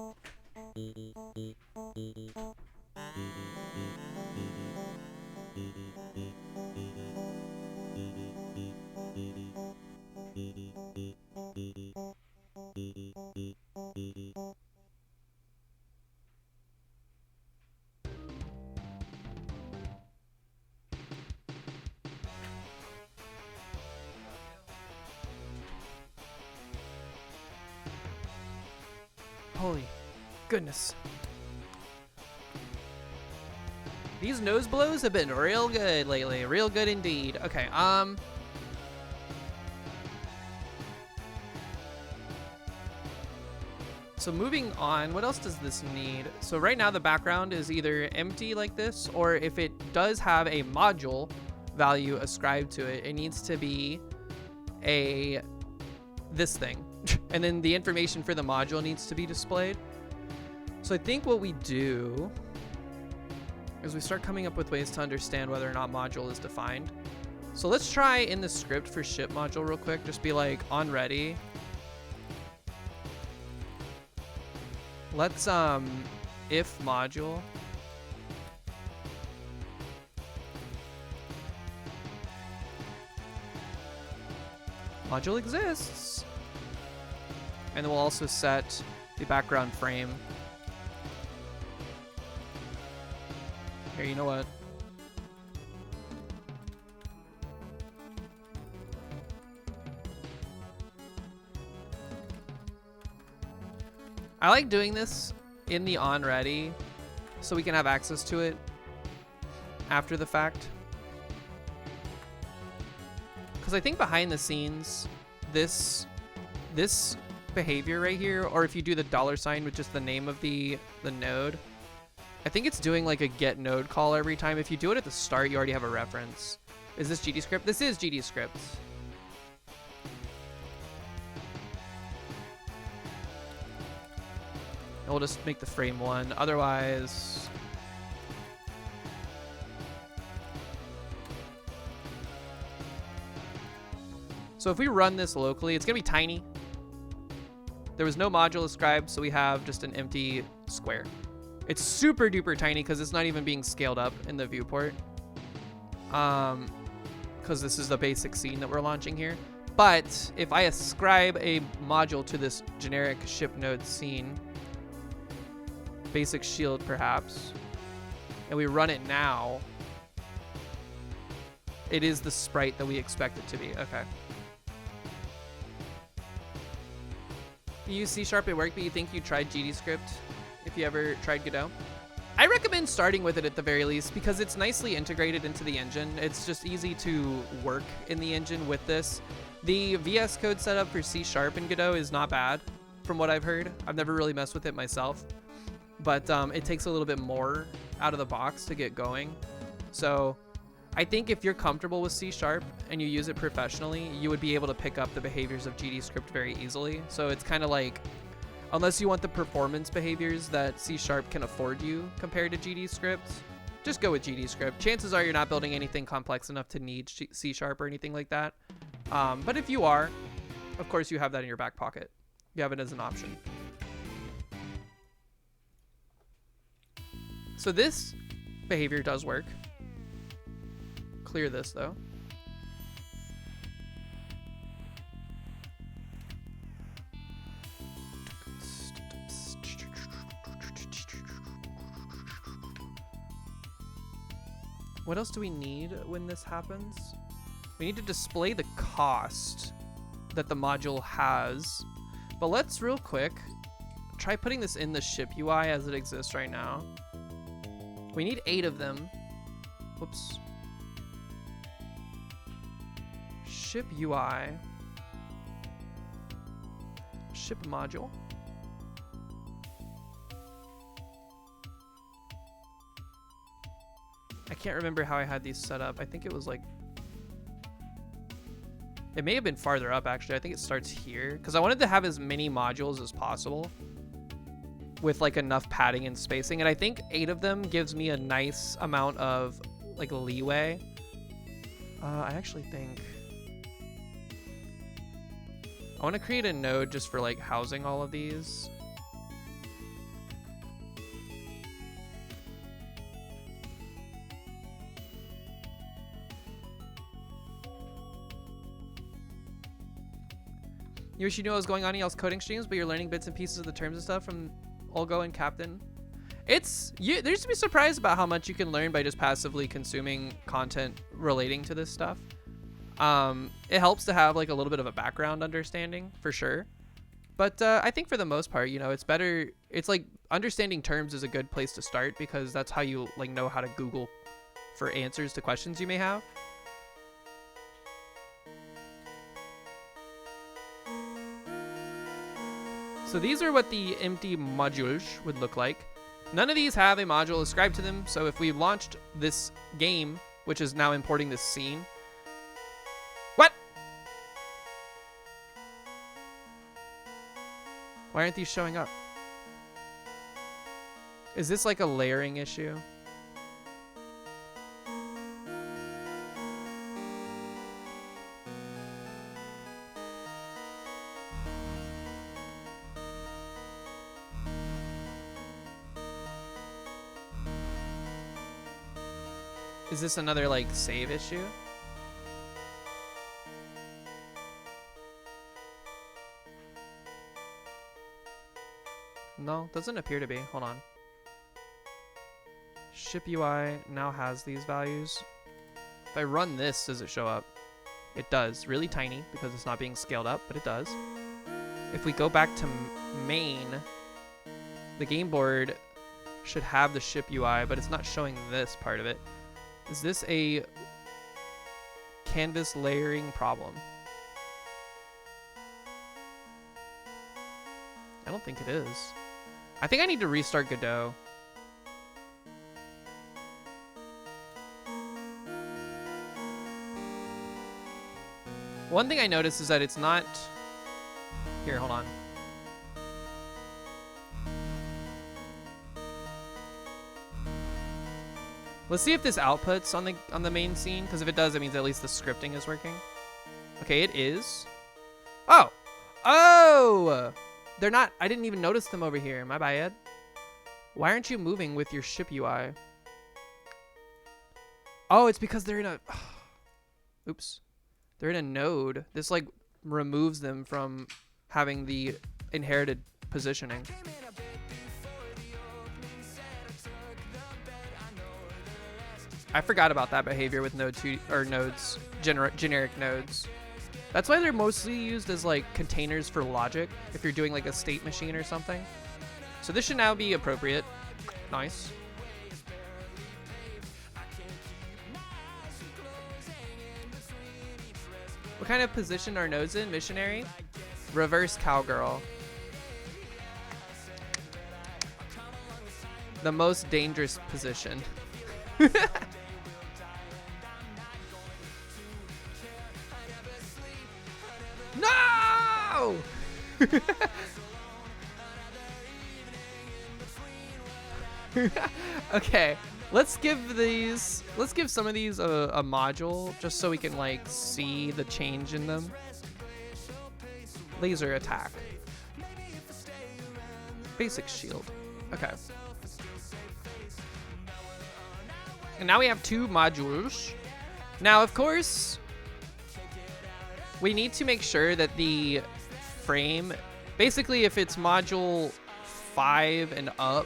Holy goodness. These nose blows have been real good lately. Real good indeed. Okay, so moving on, what else does this need? So right now the background is either empty like this, or if it does have a module value ascribed to it, it needs to be this thing. And then the information for the module needs to be displayed. So I think what we do is we start coming up with ways to understand whether or not module is defined. So let's try in the script for ship module real quick, just be like on ready. Let's if module exists, and then we'll also set the background frame. Here, you know what? I like doing this in the on ready so we can have access to it after the fact. Because I think behind the scenes, this behavior right here, or if you do the $sign with just the name of the node, I think it's doing like a get node call every time. If you do it at the start, you already have a reference. Is this GDScript? This is GDScript. We'll just make the frame 1. Otherwise, so if we run this locally, it's gonna be tiny. There was no module ascribed, so we have just an empty square. It's super duper tiny because it's not even being scaled up in the viewport. Because this is the basic scene that we're launching here. But if I ascribe a module to this generic ship node scene, basic shield perhaps, and we run it now, it is the sprite that we expect it to be. Okay. You use C# at work, but you think you tried GDScript if you ever tried Godot? I recommend starting with it at the very least because it's nicely integrated into the engine. It's just easy to work in the engine with this. The VS Code setup for C# in Godot is not bad from what I've heard. I've never really messed with it myself, but it takes a little bit more out of the box to get going. So I think if you're comfortable with C# and you use it professionally, you would be able to pick up the behaviors of GDScript very easily. So it's kind of like, unless you want the performance behaviors that C# can afford you compared to GDScript, just go with GDScript. Chances are you're not building anything complex enough to need C# or anything like that. But if you are, of course you have that in your back pocket. You have it as an option. So this behavior does work. Clear this though. What else do we need when this happens? We need to display the cost that the module has. But let's real quick try putting this in the ship UI as it exists right now. We need 8 of them. Whoops. Ship UI. Ship module. I can't remember how I had these set up. I think it was like, it may have been farther up actually. I think it starts here because I wanted to have as many modules as possible with like enough padding and spacing. And I think 8 of them gives me a nice amount of like leeway. I actually think I want to create a node just for like housing all of these. You wish you knew what was going on in y'all's coding streams, but you're learning bits and pieces of the terms and stuff from Olgo and Captain. There's to be surprised about how much you can learn by just passively consuming content relating to this stuff. It helps to have like a little bit of a background understanding for sure. But I think for the most part, you know, it's better. It's like understanding terms is a good place to start because that's how you like know how to Google for answers to questions you may have. So these are what the empty modules would look like. None of these have a module ascribed to them. So if we launched this game, which is now importing this scene. What? Why aren't these showing up? Is this like a layering issue? Is this another like save issue? No, doesn't appear to be. Hold on. Ship UI now has these values. If I run this, does it show up? It does. Really tiny because it's not being scaled up, but it does. If we go back to main, the game board should have the ship UI, but it's not showing this part of it. Is this a canvas layering problem? I don't think it is. I think I need to restart Godot. One thing I noticed is that it's not... Here, hold on. Let's see if this outputs on the main scene, because if it does, it means at least the scripting is working. Okay, it is. Oh! Oh! They're not... I didn't even notice them over here. My bad. Why aren't you moving with your ship UI? Oh, it's because they're in a... Oops. They're in a node. This, like, removes them from having the inherited positioning. I forgot about that behavior with node 2 or nodes, generic nodes. That's why they're mostly used as like containers for logic if you're doing like a state machine or something. So this should now be appropriate. Nice. What kind of position are nodes in? Missionary? Reverse cowgirl. The most dangerous position. No! Okay, let's give some of these a module just so we can like see the change in them. Laser attack. Basic shield. Okay. And now we have 2 modules. Now, of course, we need to make sure that the frame, basically if it's module 5 and up,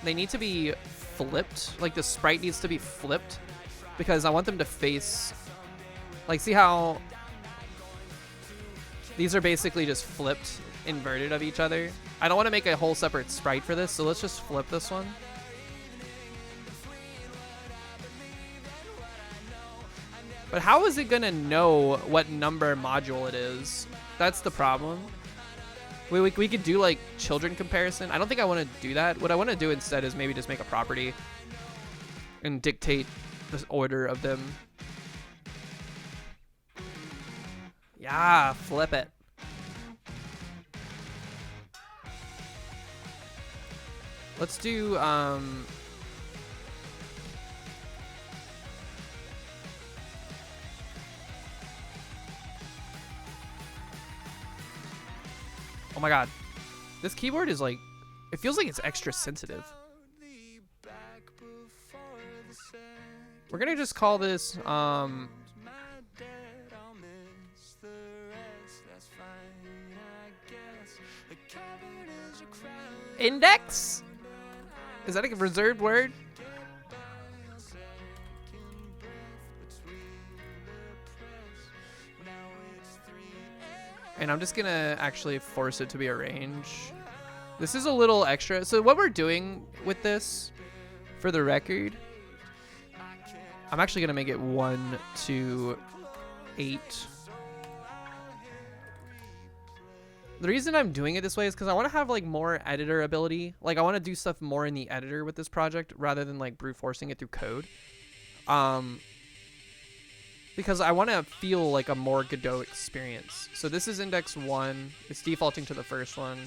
they need to be flipped. Like the sprite needs to be flipped because I want them to face, like see how these are basically just flipped, inverted of each other. I don't want to make a whole separate sprite for this, so let's just flip this one. But how is it gonna know what number module it is? That's the problem. We could do like children comparison. I don't think I want to do that. What I want to do instead is maybe just make a property and dictate the order of them. Yeah, flip it. Let's do oh my god. This keyboard is like, it feels like it's extra sensitive. We're gonna just call this index? Is that a reserved word? And I'm just gonna actually force it to be a range. This is a little extra. So what we're doing with this, for the record, I'm actually gonna make it 1 to 8. The reason I'm doing it this way is because I want to have like more editor ability. Like I want to do stuff more in the editor with this project rather than like brute forcing it through code. Because I want to feel like a more Godot experience. So this is index 1. It's defaulting to the first one.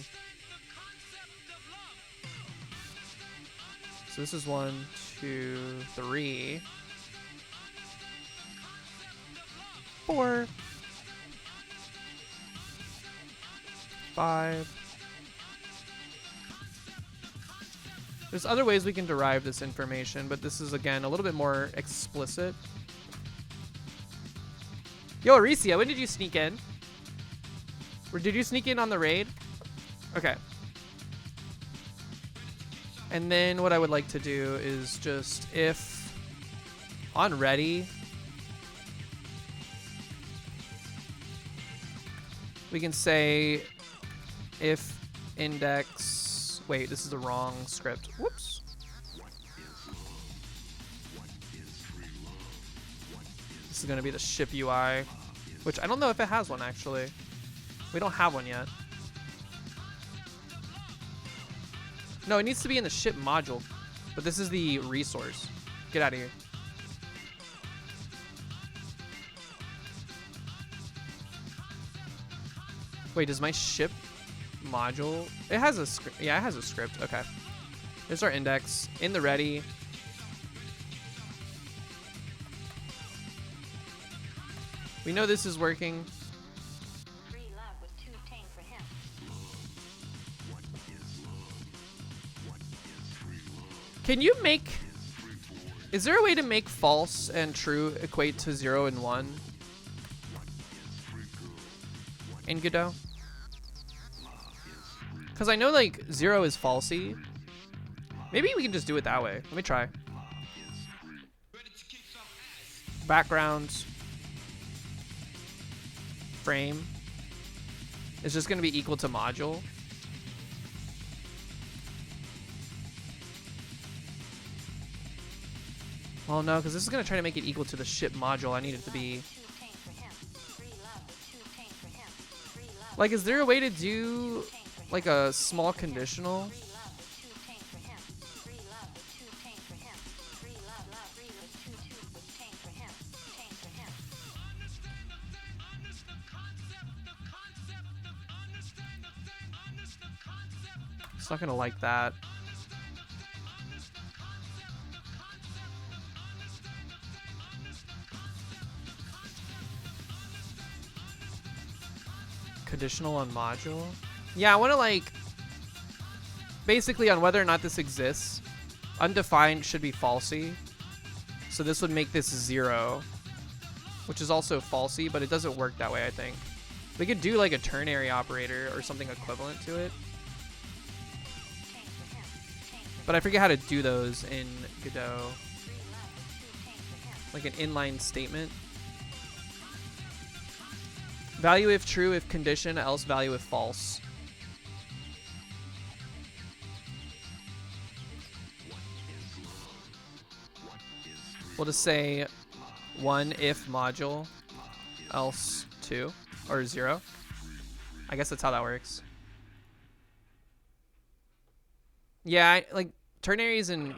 So this is 1, 2, 3, 4, 5. There's other ways we can derive this information, but this is, again, a little bit more explicit. Yo, Aricia, when did you sneak in? Or did you sneak in on the raid? Okay. And then what I would like to do is just if on ready, we can say if index, wait, this is the wrong script. Whoops. This is going to be the ship UI, which I don't know if it has one actually. We don't have one yet. No, it needs to be in the ship module, but this is the resource. Get out of here. Wait, does my ship module? It has a script. Yeah, it has a script. Okay. There's our index in the ready. We know this is working. Can you make... Is there a way to make false and true equate to 0 and 1 in Godot? Because I know like 0 is falsy. Maybe we can just do it that way. Let me try. Background frame is just going to be equal to module. Well, no, because this is going to try to make it equal to the ship module. I need it to be... Like, is there a way to do, like, a small conditional? It's not going to like that. Conditional on module. Yeah, I want to like basically on whether or not this exists. Undefined should be falsy. So this would make this 0, which is also falsy, but it doesn't work that way, I think. We could do like a ternary operator or something equivalent to it. But I forget how to do those in Godot. Like an inline statement. Value if true, if condition, else value if false. We'll just say 1 if module, else 2, or 0. I guess that's how that works. Yeah, like ternaries and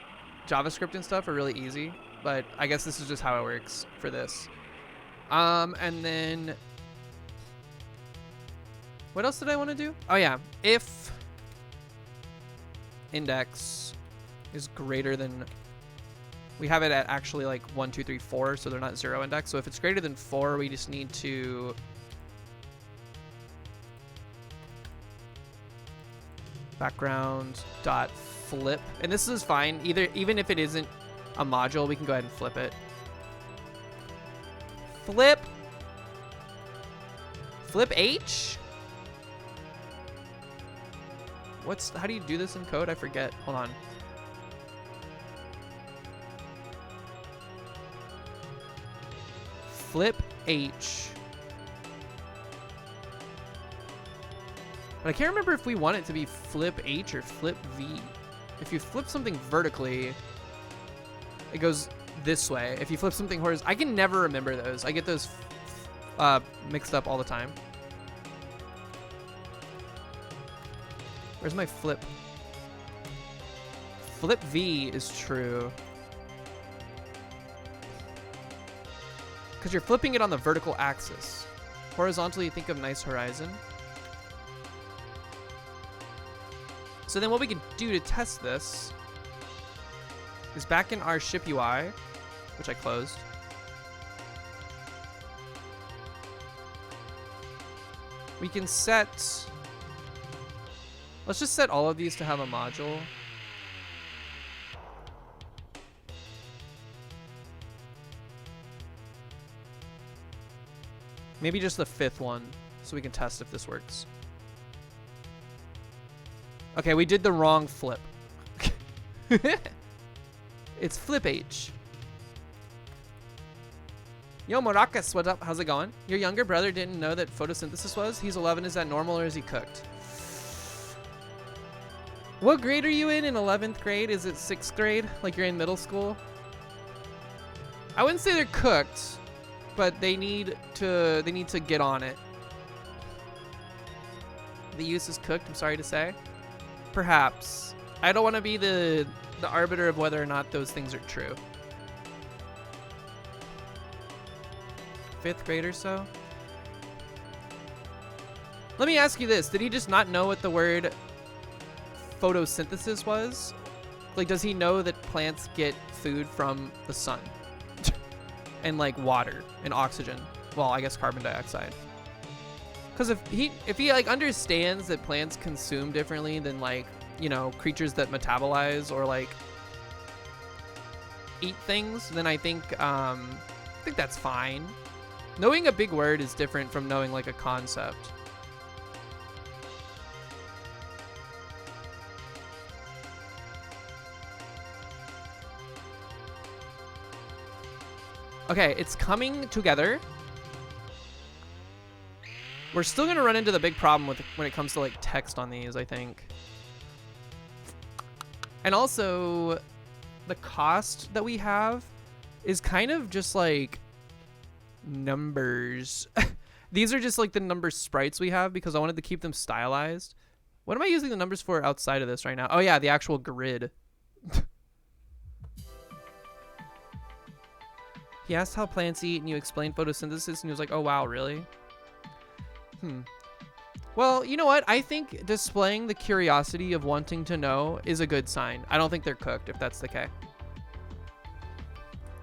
JavaScript and stuff are really easy, but I guess this is just how it works for this. And then... What else did I want to do? Oh yeah, if index is greater than, we have it at actually like 1, 2, 3, 4, so they're not 0 index. So if it's greater than 4, we just need to background dot flip, and this is fine. Even if it isn't a module, we can go ahead and flip it. Flip H. How do you do this in code? I forget. Hold on. Flip H. But I can't remember if we want it to be flip H or flip V. If you flip something vertically, it goes this way. If you flip something horizontal, I can never remember those. I get those mixed up all the time. Where's my flip? Flip V is true. Because you're flipping it on the vertical axis. Horizontally, think of nice horizon. So then what we can do to test this is back in our ship UI, which I closed. We can set, let's just set all of these to have a module. Maybe just the 5th one, so we can test if this works. Okay, we did the wrong flip. It's flip H. Yo, Maracas, what up? How's it going? Your younger brother didn't know that photosynthesis was? He's 11. Is that normal or is he cooked? What grade are you in 11th grade? Is it 6th grade? Like you're in middle school? I wouldn't say they're cooked, but they need to get on it. The use is cooked, I'm sorry to say. Perhaps. I don't want to be the arbiter of whether or not those things are true. 5th grade or so. Let me ask you this. Did he just not know what the word photosynthesis was? Like, does he know that plants get food from the sun? And like water and oxygen. Well, I guess carbon dioxide. Because if he like understands that plants consume differently than like, you know, creatures that metabolize or like eat things, then I think that's fine. Knowing a big word is different from knowing like a concept. Okay, it's coming together. We're still gonna run into the big problem with when it comes to like text on these, I think. And also, the cost that we have is kind of just like numbers. These are just like the number sprites we have because I wanted to keep them stylized. What am I using the numbers for outside of this right now? Oh yeah, the actual grid. He asked how plants eat and you explained photosynthesis and he was like, oh wow, really? Well, you know what? I think displaying the curiosity of wanting to know is a good sign. I don't think they're cooked if that's the case.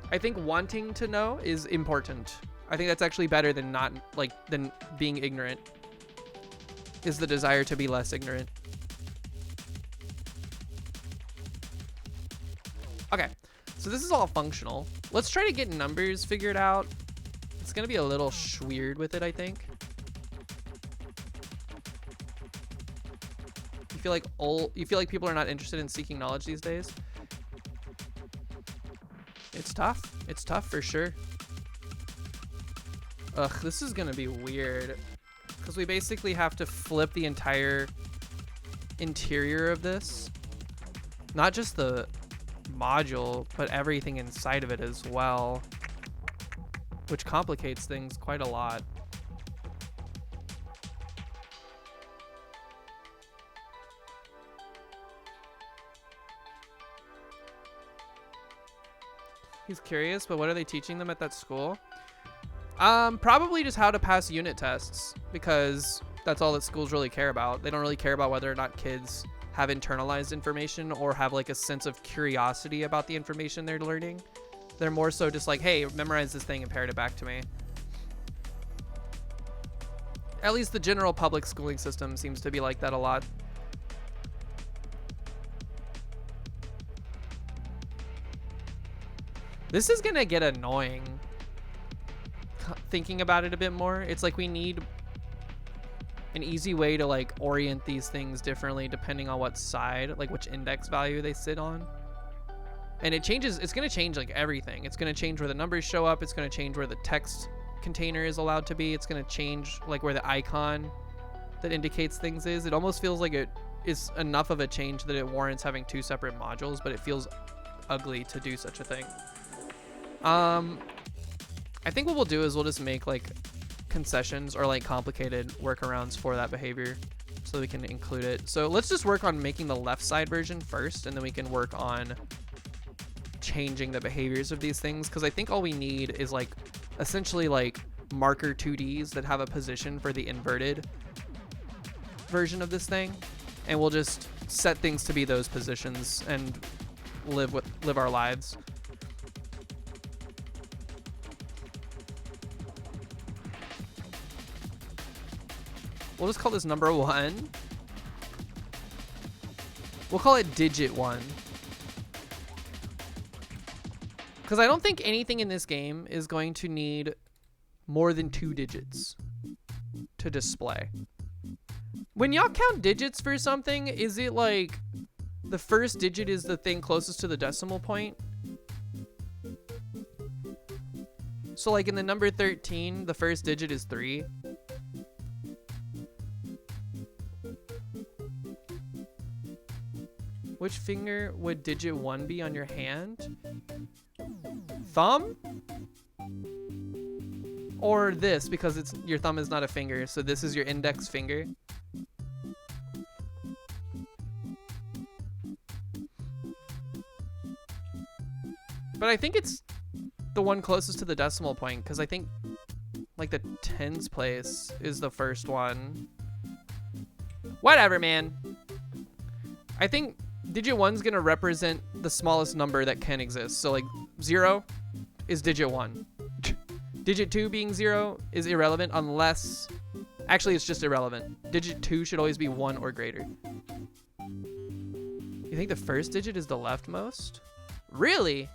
I think wanting to know is important. I think that's actually better than than being ignorant. Is the desire to be less ignorant. Okay. So this is all functional. Let's try to get numbers figured out. It's gonna be a little weird with it, I think. You feel like people are not interested in seeking knowledge these days? It's tough. It's tough for sure. Ugh, this is gonna be weird. Because we basically have to flip the entire interior of this. Not just the module, but everything inside of it as well, which complicates things quite a lot. He's curious, but what are they teaching them at that school? Probably just how to pass unit tests, because that's all that schools really care about. They don't really care about whether or not kids have internalized information or have like a sense of curiosity about the information they're learning. They're more so just like, hey, memorize this thing and parrot it back to me. At least the general public schooling system seems to be like that a lot. This is gonna get annoying. Thinking about it a bit more, it's like we need an easy way to like orient these things differently depending on what side, like which index value they sit on. And it changes, it's gonna change like everything. It's gonna change where the numbers show up. It's gonna change where the text container is allowed to be. It's gonna change like where the icon that indicates things is. It almost feels like it is enough of a change that it warrants having 2 separate modules, but it feels ugly to do such a thing. I think what we'll do is we'll just make like concessions or like complicated workarounds for that behavior so we can include it. So let's just work on making the left side version first, and then we can work on changing the behaviors of these things, because I think all we need is like essentially like marker 2Ds that have a position for the inverted version of this thing, and we'll just set things to be those positions and live our lives. We'll just call this number 1. We'll call it digit 1. Because I don't think anything in this game is going to need more than 2 digits to display. When y'all count digits for something, is it like the first digit is the thing closest to the decimal point? So like in the number 13, the first digit is 3. Which finger would digit 1 be on your hand? Thumb? Or this, because it's your thumb is not a finger, so this is your index finger. But I think it's the one closest to the decimal point, because I think like the tens place is the first one. Whatever, man. I think digit 1's gonna represent the smallest number that can exist. So like 0 is digit 1. Digit 2 being 0 is irrelevant unless, actually it's just irrelevant. Digit 2 should always be 1 or greater. You think the first digit is the leftmost? Really?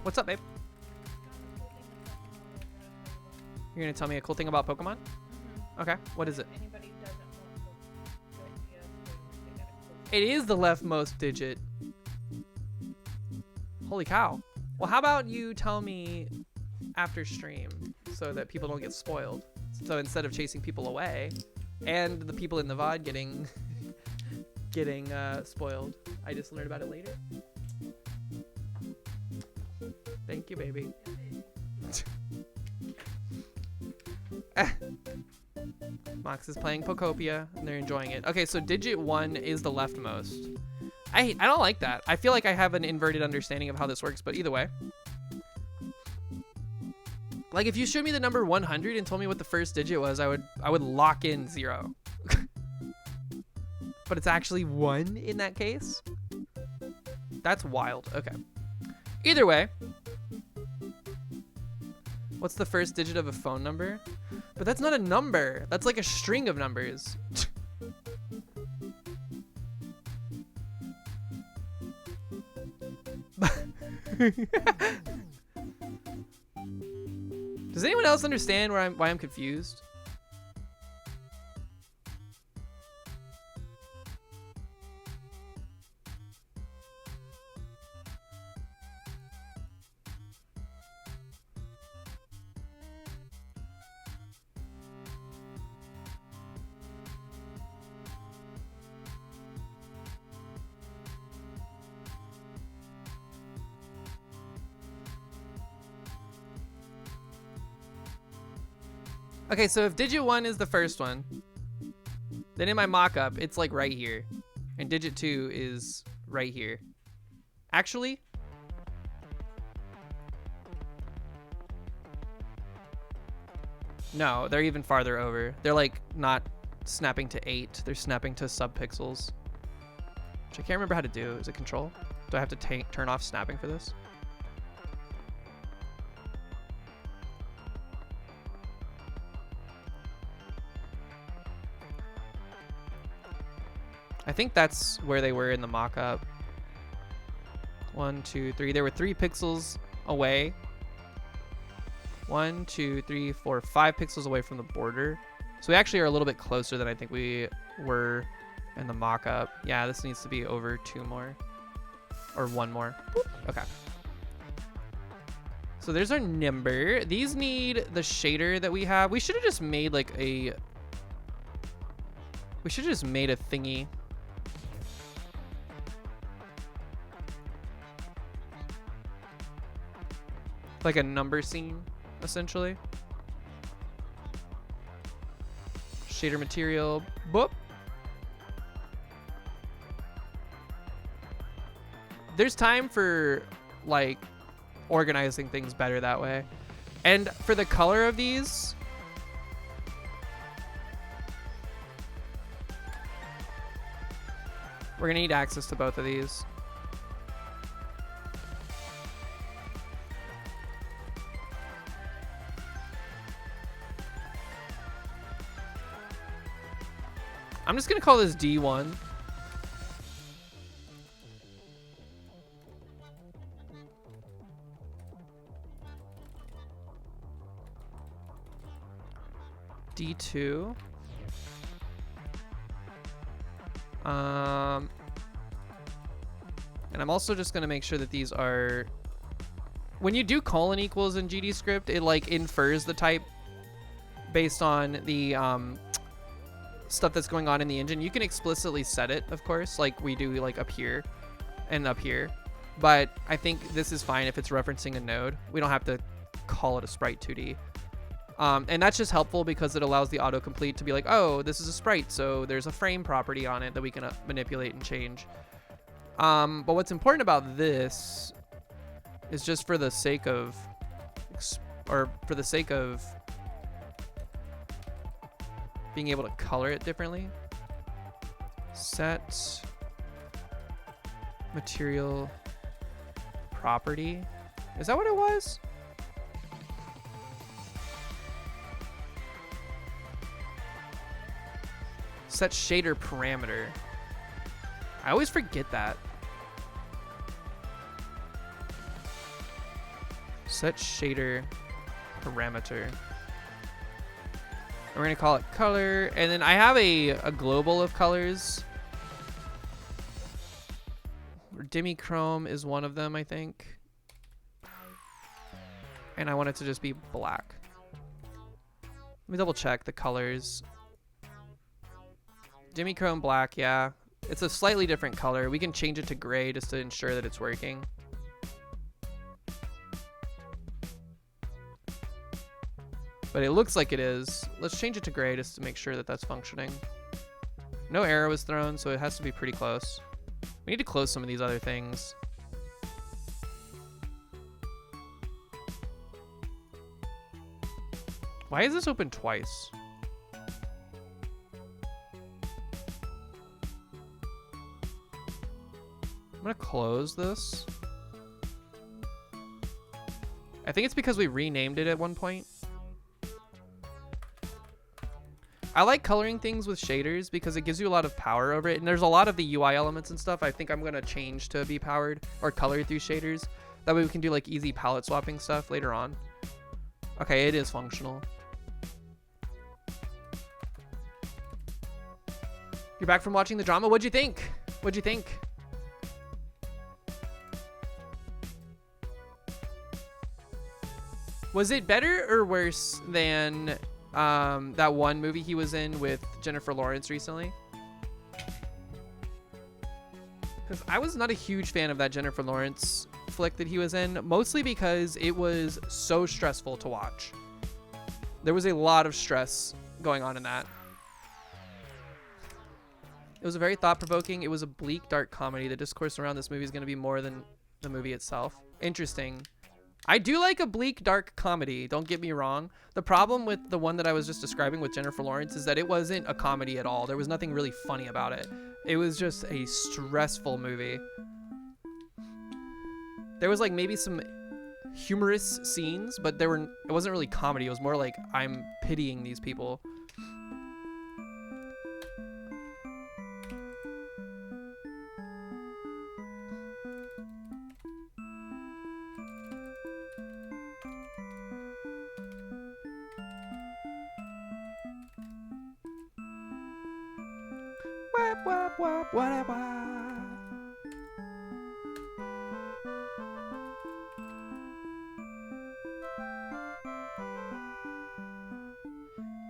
What's up, babe? You're gonna tell me a cool thing about Pokemon? Okay, what is it? Anybody doesn't want to go to get a cool It is the leftmost digit. Holy cow. Well, how about you tell me after stream so that people don't get spoiled? So instead of chasing people away and the people in the VOD getting spoiled, I just learned about it later. Thank you, baby. Mox is playing Pokopia and they're enjoying it. Okay, so digit 1 is the leftmost. I don't like that. I feel like I have an inverted understanding of how this works, but either way. Like if you showed me the number 100 and told me what the first digit was, I would lock in 0. But it's actually 1 in that case? That's wild. Okay. Either way. What's the first digit of a phone number? But that's not a number. That's like a string of numbers. Does anyone else understand why I'm confused? Okay, so if digit 1 is the first one, then in my mock-up, it's like right here. And digit 2 is right here. Actually, no, they're even farther over. They're like not snapping to 8, they're snapping to subpixels. Which I can't remember how to do. Is it control? Do I have to turn off snapping for this? I think that's where they were in the mock-up. 1, 2, 3. They were 3 pixels away. 1, 2, 3, 4, 5 pixels away from the border. So we actually are a little bit closer than I think we were in the mock-up. Yeah, this needs to be over 2 more. Or 1 more. Boop. Okay. So there's our number. These need the shader that we have. We should have just made like a... We should have just made a thingy. Like a number scene, essentially. Shader material. Boop. There's time for like organizing things better that way. And for the color of these, we're gonna need access to both of these. I'm just gonna call this D1. D2. And I'm also just gonna make sure that these are, when you do colon equals in GDScript, it like infers the type based on the stuff that's going on in the engine. You can explicitly set it, of course, like we do like up here and up here. But I think this is fine if it's referencing a node. We don't have to call it a sprite 2D. And that's just helpful because it allows the autocomplete to be like, oh, this is a sprite, so there's a frame property on it that we can manipulate and change. But what's important about this is just for the sake of, being able to color it differently. Set material property. Is that what it was? Set shader parameter. I always forget that. Set shader parameter. We're gonna call it color, and then I have a global of colors. Demichrome is one of them, I think. And I want it to just be black. Let me double check the colors. Demichrome black, yeah. It's a slightly different color. We can change it to gray just to ensure that it's working. But it looks like it is. Let's change it to gray just to make sure that that's functioning. No error was thrown, so it has to be pretty close. We need to close some of these other things. Why is this open twice? I'm gonna close this. I think it's because we renamed it at one point. I like coloring things with shaders because it gives you a lot of power over it. And there's a lot of the UI elements and stuff I think I'm going to change to be powered or colored through shaders. That way we can do like easy palette swapping stuff later on. Okay, it is functional. You're back from watching the drama. What'd you think? What'd you think? Was it better or worse than that one movie he was in with Jennifer Lawrence recently? Because I was not a huge fan of that Jennifer Lawrence flick that he was in, mostly because it was so stressful to watch. There was a lot of stress going on in that. It was a very thought-provoking. It was a bleak, dark comedy. The discourse around this movie is going to be more than the movie itself. Interesting. I do like a bleak, dark comedy. Don't get me wrong. The problem with the one that I was just describing with Jennifer Lawrence is that it wasn't a comedy at all. There was nothing really funny about it. It was just a stressful movie. There was like maybe some humorous scenes, but it wasn't really comedy. It was more like I'm pitying these people. Wap, wap, wap, wap, wap.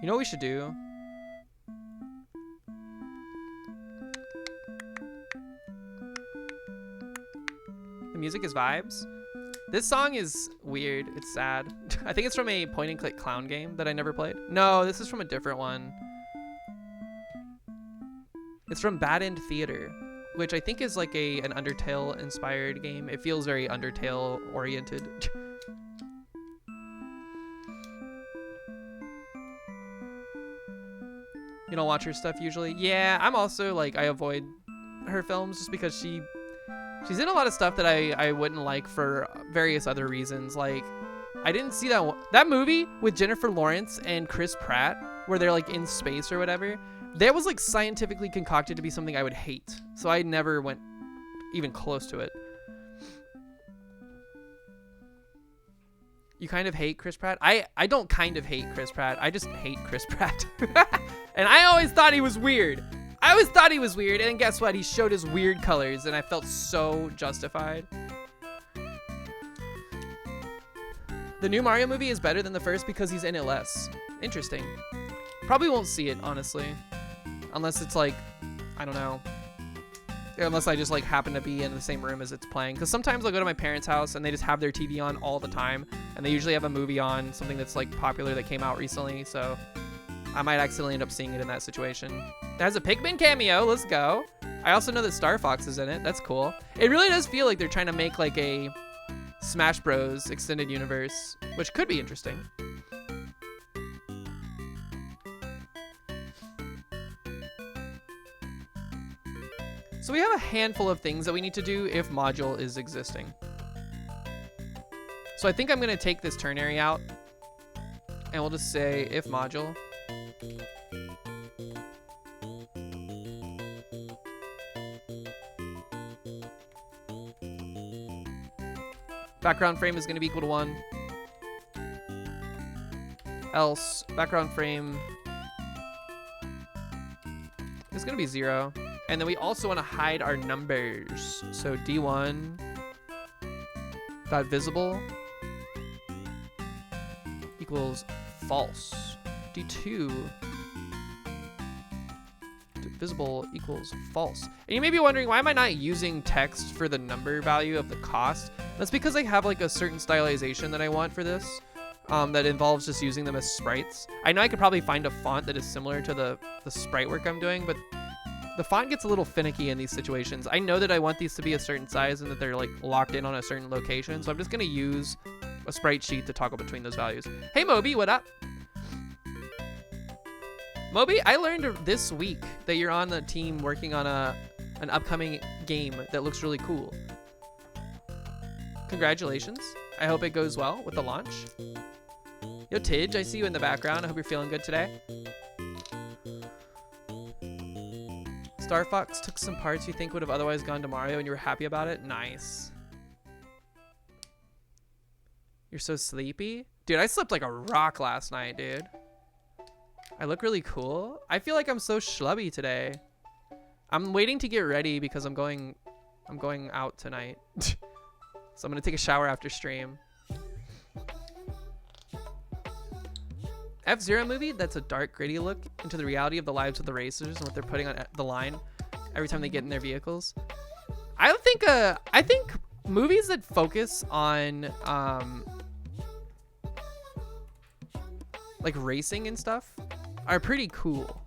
You know what we should do? The music is vibes. This song is weird. It's sad. I think it's from a point and click clown game that I never played. No, this is from a different one. It's from Bad End Theater, which I think is like an Undertale inspired game. It feels very Undertale oriented. You don't watch her stuff usually? Yeah, I'm also like, I avoid her films just because she's in a lot of stuff that I wouldn't like for various other reasons. Like, I didn't see that movie with Jennifer Lawrence and Chris Pratt where they're like in space or whatever. That was like scientifically concocted to be something I would hate. So I never went even close to it. You kind of hate Chris Pratt? I don't kind of hate Chris Pratt. I just hate Chris Pratt. And I always thought he was weird. I always thought he was weird, and guess what? He showed his weird colors, and I felt so justified. The new Mario movie is better than the first because he's in it less. Interesting. Probably won't see it, honestly. Unless it's like, I don't know. Unless I just like happen to be in the same room as it's playing. Because sometimes I'll go to my parents' house and they just have their TV on all the time. And they usually have a movie on, something that's like popular that came out recently. So I might accidentally end up seeing it in that situation. It has a Pikmin cameo. Let's go. I also know that Star Fox is in it. That's cool. It really does feel like they're trying to make like a Smash Bros. Extended universe, which could be interesting. So we have a handful of things that we need to do if module is existing. So I think I'm going to take this ternary out and we'll just say if module. Background frame is going to be equal to 1. Else background frame is going to be 0. And then we also want to hide our numbers. So D1 dot visible equals false. D2 visible equals false. And you may be wondering, why am I not using text for the number value of the cost? That's because I have like a certain stylization that I want for this that involves just using them as sprites. I know I could probably find a font that is similar to the sprite work I'm doing, but the font gets a little finicky in these situations. I know that I want these to be a certain size and that they're like locked in on a certain location. So I'm just going to use a sprite sheet to toggle between those values. Hey, Moby, what up? Moby, I learned this week that you're on the team working on an upcoming game that looks really cool. Congratulations. I hope it goes well with the launch. Yo, Tidge, I see you in the background. I hope you're feeling good today. Star Fox took some parts you think would have otherwise gone to Mario and you were happy about it? Nice. You're so sleepy? Dude, I slept like a rock last night, dude. I look really cool. I feel like I'm so schlubby today. I'm waiting to get ready because I'm going out tonight. So I'm gonna take a shower after stream. F-Zero movie, that's a dark, gritty look into the reality of the lives of the racers and what they're putting on the line every time they get in their vehicles. I think movies that focus on like racing and stuff are pretty cool.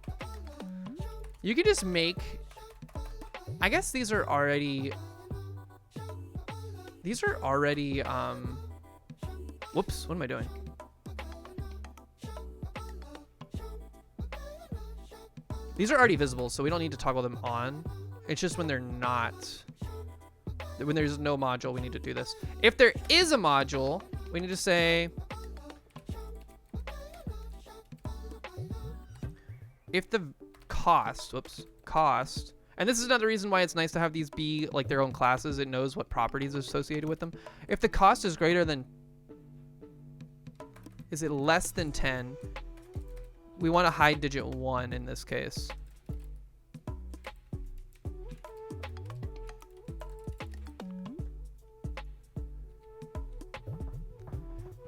You could just make, I guess these are already whoops, what am I doing? These are already visible, so we don't need to toggle them on. It's just when they're not, when there's no module, we need to do this. If there is a module, we need to say, if the cost, and this is another reason why it's nice to have these be like their own classes. It knows what properties are associated with them. If the cost is greater than, is it less than 10? We want to hide digit 1 in this case.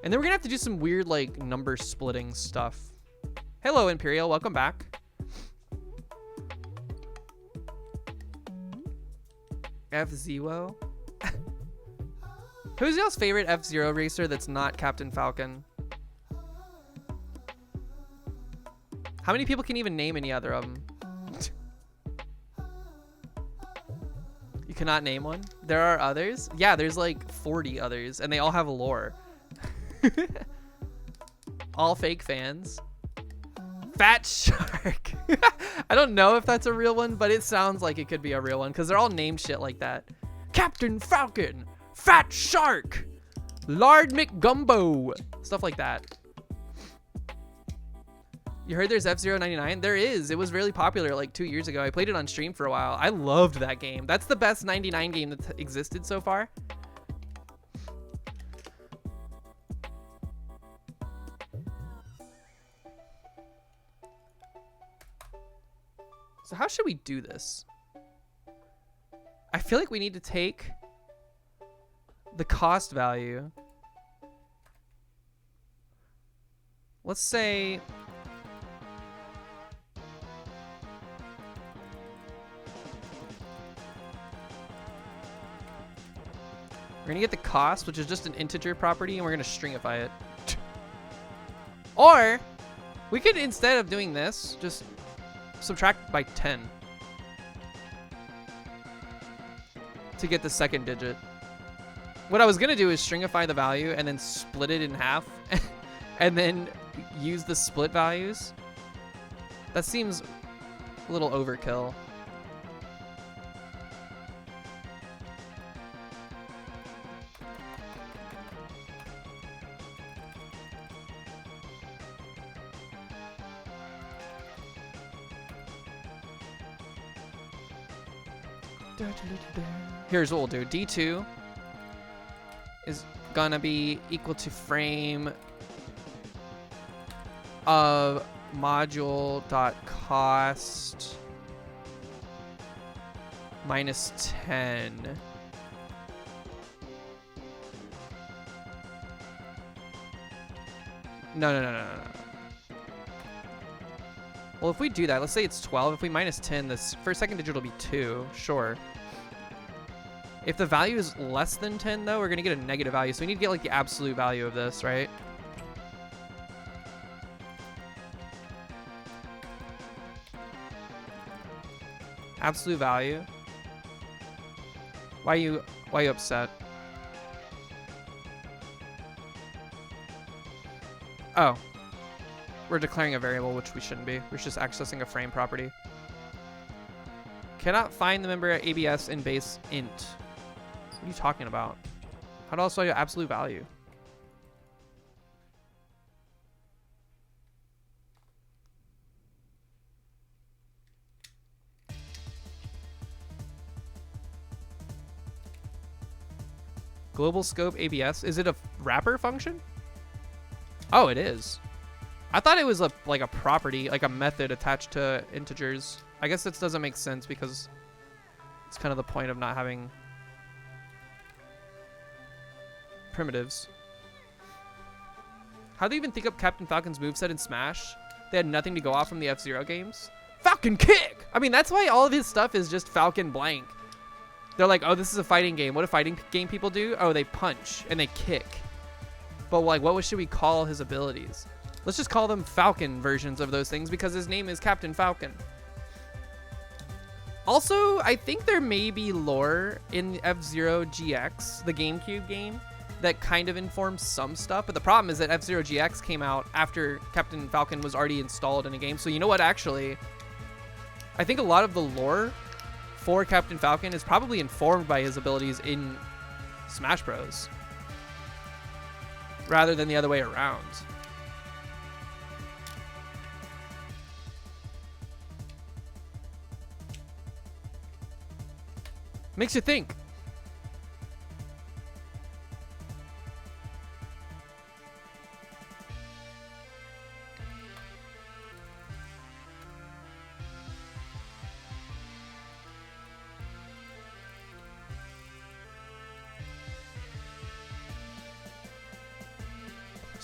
And then we're gonna have to do some weird like number splitting stuff. Hello, Imperial, welcome back. F-Zero. Who's y'all's favorite F-Zero racer that's not Captain Falcon? How many people can even name any other of them? You cannot name one? There are others? Yeah, there's like 40 others, and they all have lore. All fake fans. Fat Shark. I don't know if that's a real one, but it sounds like it could be a real one because they're all named shit like that. Captain Falcon, Fat Shark, Lard McGumbo, stuff like that. You heard there's F-Zero 99? There is. It was really popular like 2 years ago. I played it on stream for a while. I loved that game. That's the best 99 game that's existed so far. So how should we do this? I feel like we need to take the cost value. Let's say we're gonna get the cost, which is just an integer property, and we're gonna stringify it. Or we could, instead of doing this, just subtract by 10 to get the second digit. What I was gonna do is stringify the value and then split it in half and then use the split values. That seems a little overkill. Here's what we'll do. D2 is gonna be equal to frame of module dot cost minus 10. No. Well, if we do that, let's say it's 12. If we minus 10, this first second digit will be 2. Sure. If the value is less than 10, though, we're going to get a negative value. So we need to get, like, the absolute value of this, right? Absolute value. Why are you upset? Oh. We're declaring a variable, which we shouldn't be. We're just accessing a frame property. Cannot find the member at ABS in base int. What are you talking about? How do I also get absolute value? Global scope ABS. Is it a wrapper function? Oh, it is. I thought it was like a property, like a method attached to integers. I guess this doesn't make sense because it's kind of the point of not having primitives. How do they even think up Captain Falcon's moveset in Smash? They had nothing to go off from the F-Zero games. Falcon kick! I mean, that's why all of his stuff is just Falcon blank. They're like, oh, this is a fighting game. What do fighting game people do? Oh, they punch and they kick. But like, what should we call his abilities? Let's just call them Falcon versions of those things because his name is Captain Falcon. Also, I think there may be lore in F-Zero GX, the GameCube game, that kind of informs some stuff. But the problem is that F-Zero GX came out after Captain Falcon was already installed in a game. So you know what, actually, I think a lot of the lore for Captain Falcon is probably informed by his abilities in Smash Bros. Rather than the other way around. Makes you think.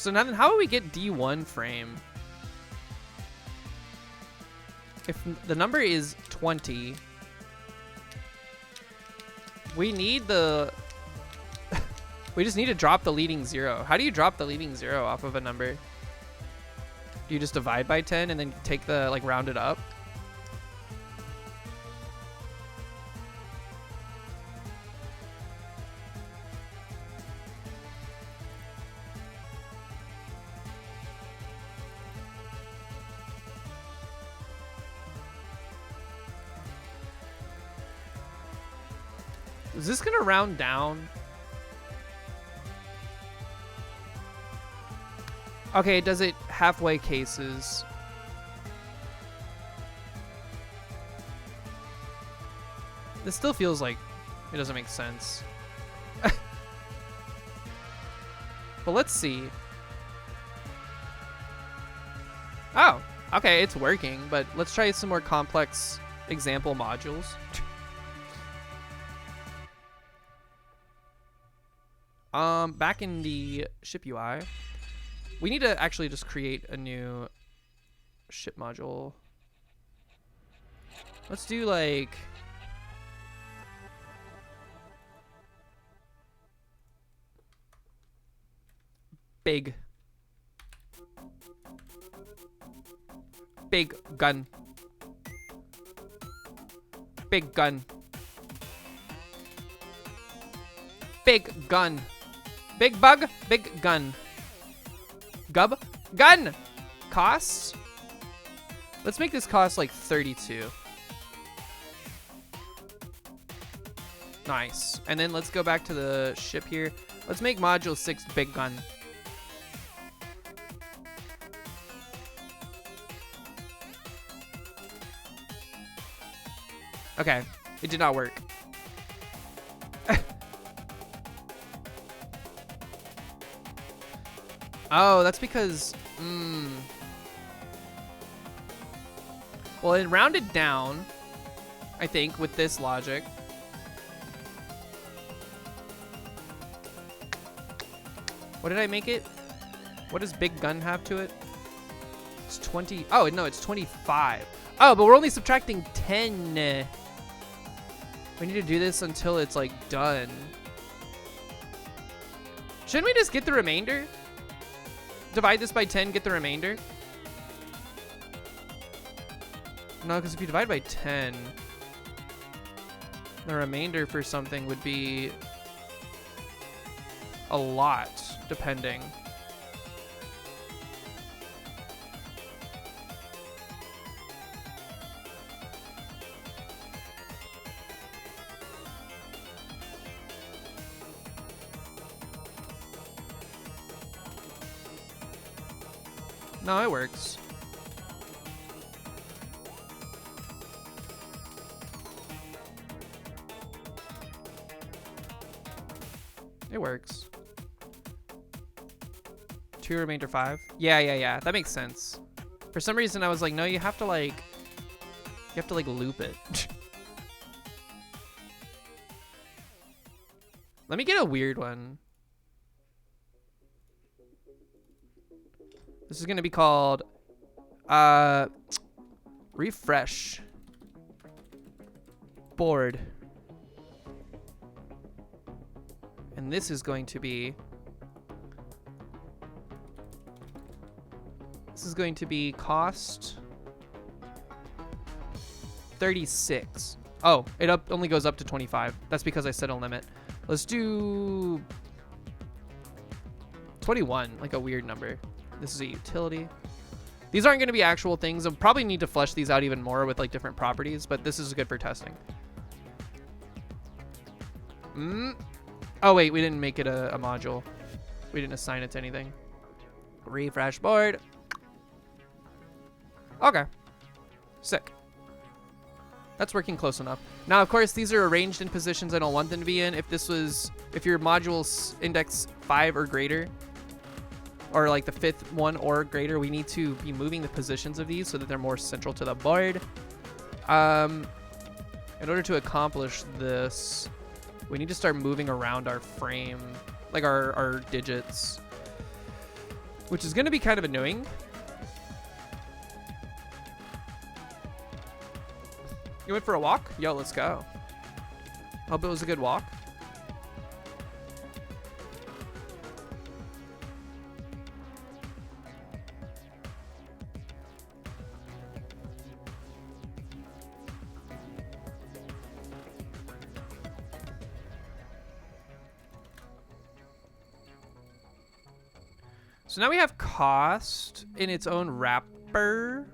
So now then, how do we get D1 frame? If the number is 20, we need the... we just need to drop the leading 0. How do you drop the leading 0 off of a number? Do you just divide by 10 and then take the, like, round it up? Is this gonna round down? Okay, it does it halfway cases. This still feels like it doesn't make sense. But let's see. Oh, okay, it's working, but let's try some more complex example modules. Back in the ship UI, we need to actually just create a new ship module. Let's do like big gun. Big gun. Big gun. Big bug, big gun. Gub, gun. Cost? Let's make this cost like 32. Nice. And then let's go back to the ship here. Let's make module 6 big gun. Okay, it did not work. Oh, that's because, well, it rounded down, I think, with this logic. What did I make it? What does big gun have to it? It's 20. Oh, no, it's 25. Oh, but we're only subtracting 10. We need to do this until it's, like, done. Shouldn't we just get the remainder? Divide this by 10, get the remainder? No, because if you divide by 10, the remainder for something would be a lot, depending. No, it works. It works. 2 remainder 5. Yeah. That makes sense. For some reason, I was like, no, you have to like loop it. Let me get a weird one. This is gonna be called refresh board. And this is going to be cost 36. Oh, it only goes up to 25. That's because I set a limit. Let's do 21, like a weird number. This is a utility. These aren't going to be actual things. I'll probably need to flesh these out even more with like different properties, but this is good for testing. Oh wait, we didn't make it a module. We didn't assign it to anything. Refresh board. Okay. Sick. That's working close enough. Now, of course, these are arranged in positions I don't want them to be in. If your module's index 5 or greater, or like the 5th one or greater, we need to be moving the positions of these so that they're more central to the board. In order to accomplish this, we need to start moving around our frame, like our digits. which is going to be kind of annoying. You went for a walk? Yo, let's go. Hope it was a good walk. So now we have cost in its own wrapper.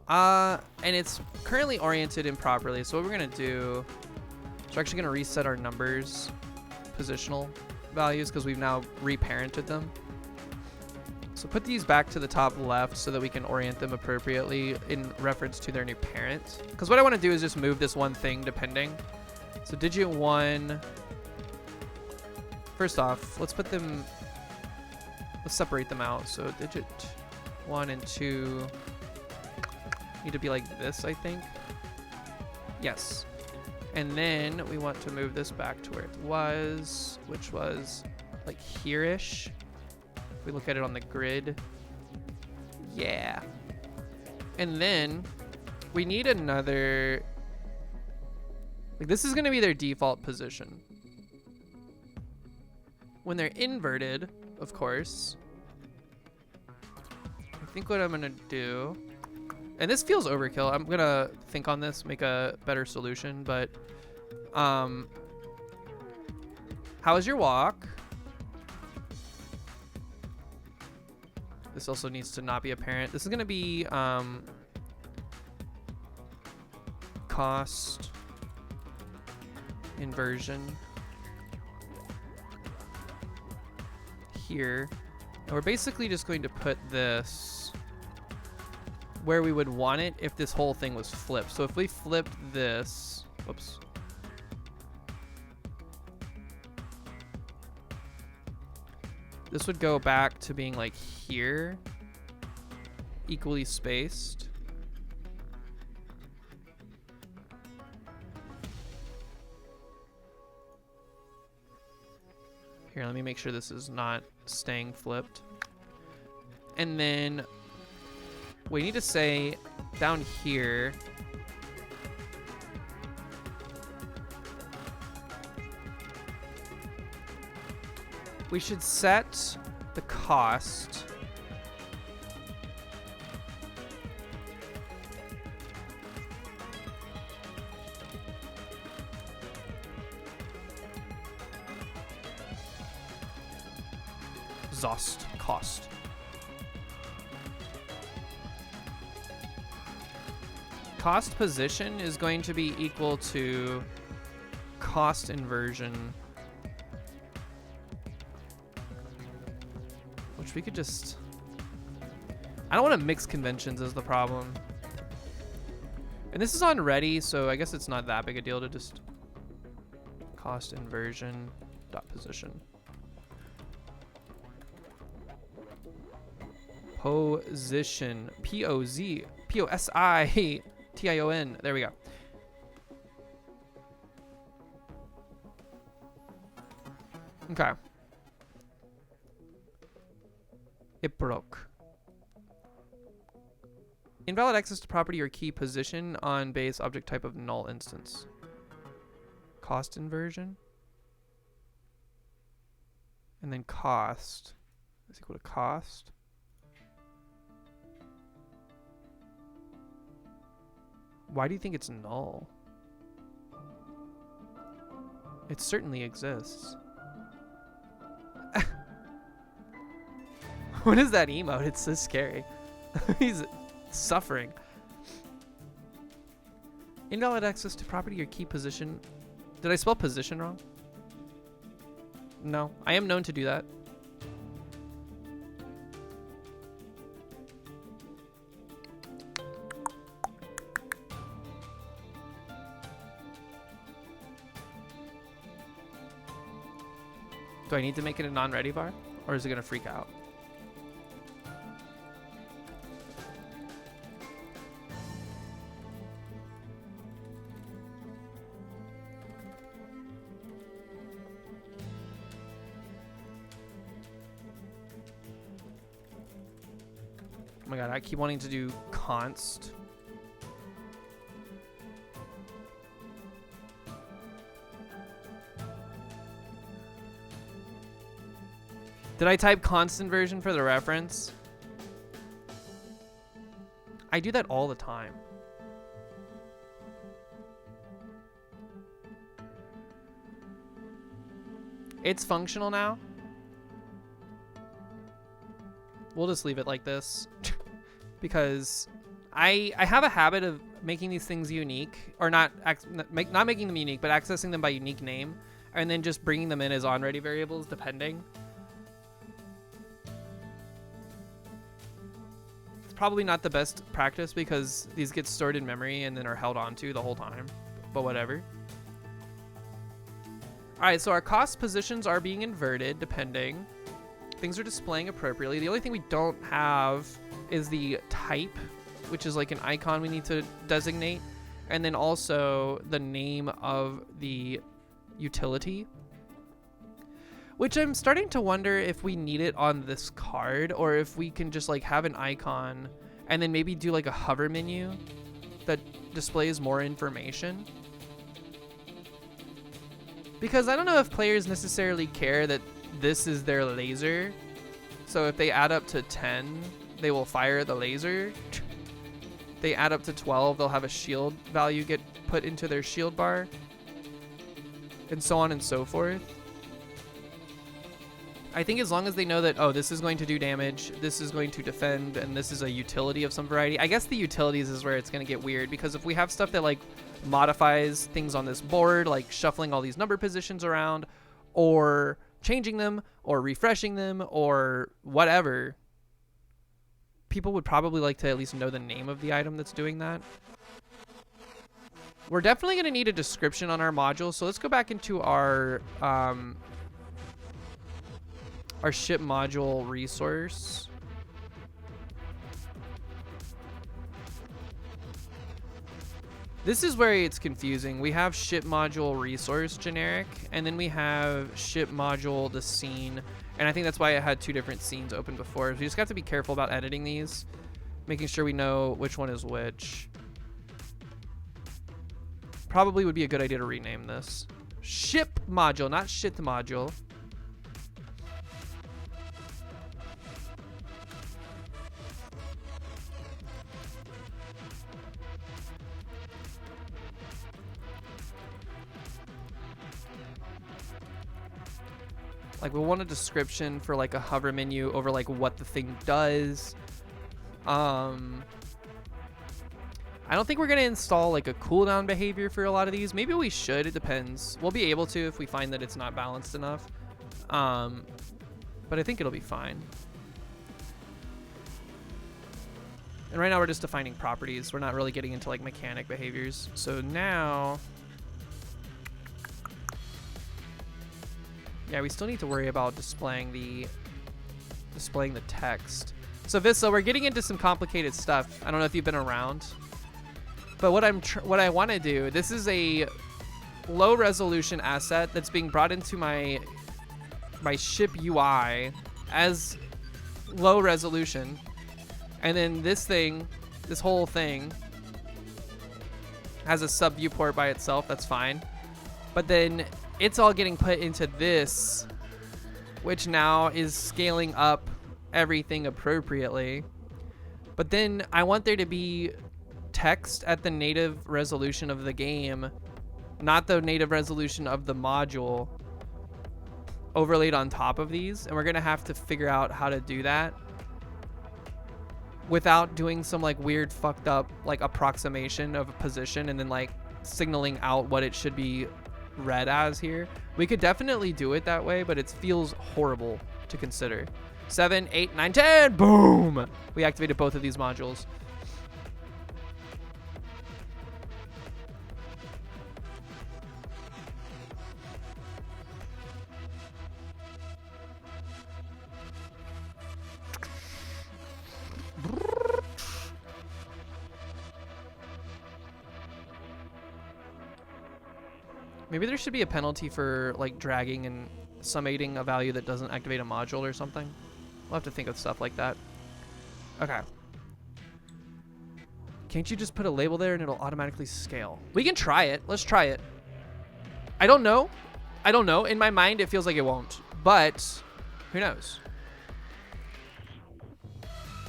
And it's currently oriented improperly. So what we're gonna do is we're actually gonna reset our numbers positional values because we've now reparented them. So put these back to the top left so that we can orient them appropriately in reference to their new parent. Because what I want to do is just move this one thing depending. So digit 1. First off, let's separate them out. So digit 1 and 2 need to be like this, I think. Yes. And then we want to move this back to where it was, which was like here-ish. If we look at it on the grid. Yeah. And then we need another, like this is gonna be their default position. When they're inverted, of course, I think what I'm gonna do, and this feels overkill, I'm gonna think on this, make a better solution, but how was your walk? This also needs to not be apparent. This is gonna be cost inversion here. And we're basically just going to put this where we would want it if this whole thing was flipped. So if we flipped this, whoops. This would go back to being like here, equally spaced. Here, let me make sure this is not staying flipped. And then we need to say down here, we should set the cost Zost cost. Cost position is going to be equal to cost inversion, which we could just, I don't want to mix conventions is the problem. And this is on ready, so I guess it's not that big a deal to just cost inversion dot position. Position, P-O-Z, P-O-S-I-T-I-O-N. There we go. Okay. It broke. Invalid access to property or key position on base object type of null instance. Cost inversion. And then cost is equal to cost. Why do you think it's null? It certainly exists. What is that emote? It's so scary. He's suffering. Invalid access to property or key position. Did I spell position wrong? No, I am known to do that. Do I need to make it a non-ready var? Or is it going to freak out? Oh my god, I keep wanting to do const. Did I type constant version for the reference? I do that all the time. It's functional now. We'll just leave it like this because I have a habit of making these things unique, or not making them unique, but accessing them by unique name, and then just bringing them in as onReady variables depending. It's probably not the best practice because these get stored in memory and then are held onto the whole time, but whatever. All right, so our cost positions are being inverted depending. Things are displaying appropriately. The only thing we don't have is the type, which is like an icon we need to designate, and then also the name of the utility, which I'm starting to wonder if we need it on this card or if we can just like have an icon and then maybe do like a hover menu that displays more information. Because I don't know if players necessarily care that this is their laser. So if they add up to 10, they will fire the laser. They add up to 12, they'll have a shield value get put into their shield bar. And so on and so forth. I think as long as they know that, oh, this is going to do damage, this is going to defend, and this is a utility of some variety. I guess the utilities is where it's going to get weird, because if we have stuff that like modifies things on this board, like shuffling all these number positions around, or changing them, or refreshing them, or whatever, people would probably like to at least know the name of the item that's doing that. We're definitely going to need a description on our module, so let's go back into our ship module resource. This is where it's confusing. We have ship module resource generic, and then we have ship module the scene, and I think that's why I had two different scenes open before. So we just got to be careful about editing these, making sure we know which one is which. Probably would be a good idea to rename this ship module, not shit module. Like, we'll want a description for like a hover menu over like what the thing does. I don't think we're gonna install like a cooldown behavior for a lot of these. Maybe we should, it depends. We'll be able to if we find that it's not balanced enough. But I think it'll be fine. And right now we're just defining properties. We're not really getting into like mechanic behaviors. So now, yeah, we still need to worry about displaying the text. So Vissa, we're getting into some complicated stuff. I don't know if you've been around, but what I want to do, this is a low resolution asset that's being brought into my ship UI as low resolution, and then this whole thing has a sub viewport by itself. That's fine, but then it's all getting put into this, which now is scaling up everything appropriately. But then I want there to be text at the native resolution of the game, not the native resolution of the module, overlaid on top of these. And we're gonna have to figure out how to do that without doing some like weird fucked up like approximation of a position and then like signaling out what it should be read as here. We could definitely do it that way, but it feels horrible to consider. 7, 8, 9, 10, boom! We activated both of these modules. Maybe there should be a penalty for like dragging and summating a value that doesn't activate a module or something. We'll have to think of stuff like that. Okay. Can't you just put a label there and it'll automatically scale? We can try it. Let's try it. I don't know. I don't know. In my mind, it feels like it won't. But who knows?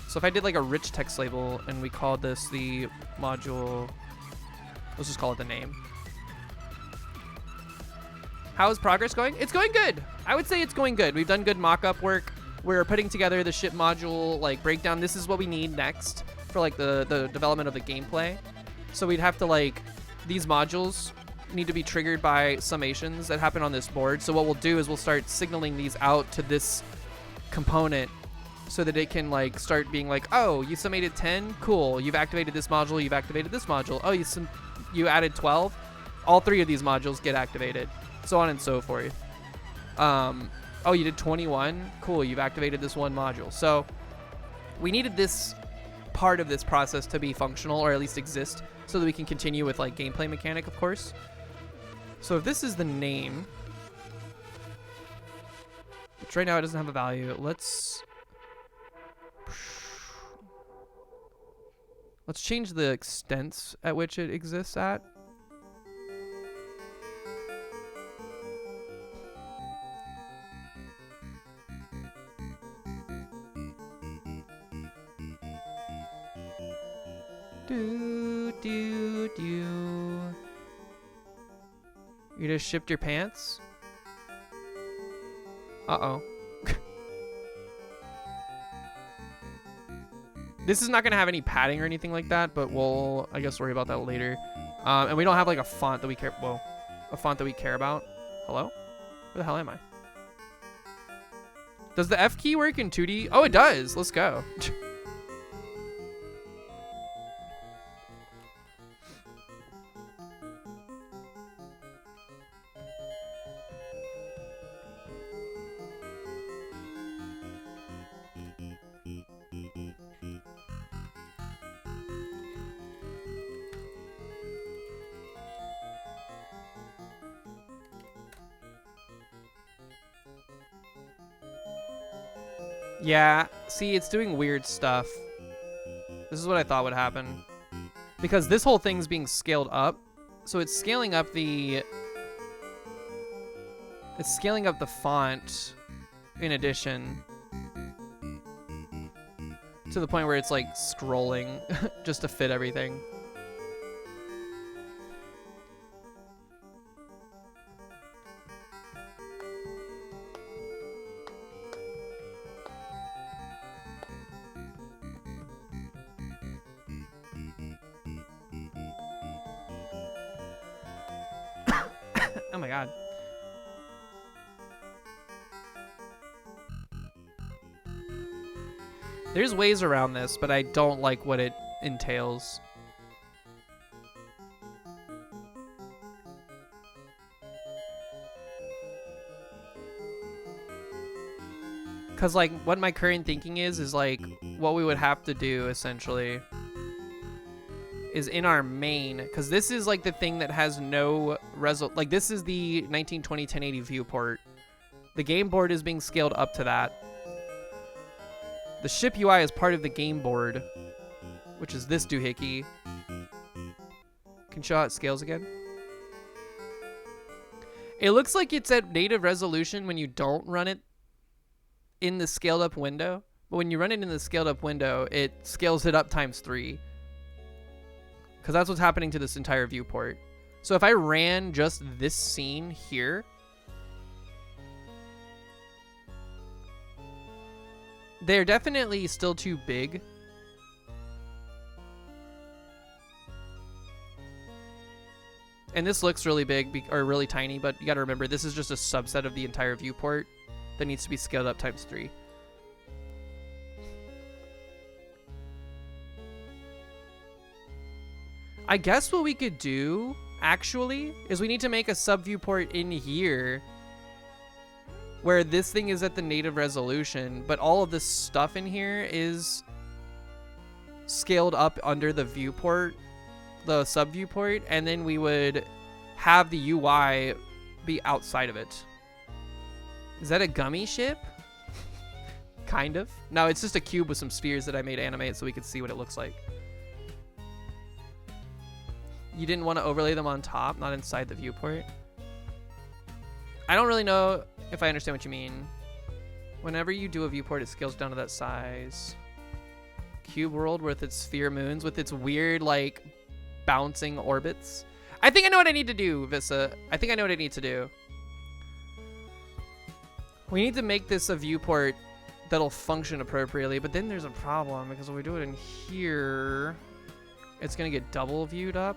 So if I did like a rich text label and we called this the module, let's just call it the name. How is progress going? It's going good. I would say it's going good. We've done good mock-up work. We're putting together the ship module like breakdown. This is what we need next for like the development of the gameplay. So we'd have to like, these modules need to be triggered by summations that happen on this board. So what we'll do is we'll start signaling these out to this component so that it can like start being like, oh, you summated 10, cool. You've activated this module, you've activated this module. Oh, you added 12. All 3 of these modules get activated, so on and so forth. Oh, you did 21, cool. You've activated this one module. So we needed this part of this process to be functional, or at least exist, so that we can continue with like gameplay mechanic, of course. So if this is the name, which right now it doesn't have a value, let's change the extents at which it exists at. You just shipped your pants? Uh-oh. This is not going to have any padding or anything like that, but we'll, I guess, worry about that later. And we don't have, like, a font that we care... Well, a font that we care about. Hello? Where the hell am I? Does the F key work in 2D? Oh, it does. Let's go. Yeah, see, it's doing weird stuff. This is what I thought would happen. Because this whole thing's being scaled up. So it's scaling up the... It's scaling up the font in addition. To the point where it's like scrolling just to fit everything. Oh my god. There's ways around this, but I don't like what it entails. Cause like what my current thinking is like what we would have to do essentially is in our main, because this is like the thing that has no like this is the 1920 1080 viewport. The game board is being scaled up to that. The ship UI is part of the game board, which is this doohickey. Can you show how it scales again? It looks like it's at native resolution when you don't run it in the scaled up window, but when you run it in the scaled up window, it scales it up ×3. Because that's what's happening to this entire viewport. So if I ran just this scene here, they're definitely still too big. And this looks really big or really tiny, but you gotta remember this is just a subset of the entire viewport that needs to be scaled up ×3. I guess what we could do, actually, is we need to make a sub-viewport in here where this thing is at the native resolution, but all of this stuff in here is scaled up under the viewport, the sub-viewport, and then we would have the UI be outside of it. Is that a gummy ship? Kind of. No, it's just a cube with some spheres that I made animate so we could see what it looks like. You didn't want to overlay them on top, not inside the viewport. I don't really know if I understand what you mean. Whenever you do a viewport, it scales down to that size. Cube world with its sphere moons, with its weird, like, bouncing orbits. I think I know what I need to do, Vissa. I think I know what I need to do. We need to make this a viewport that'll function appropriately, but then there's a problem because if we do it in here, it's gonna get double viewed up.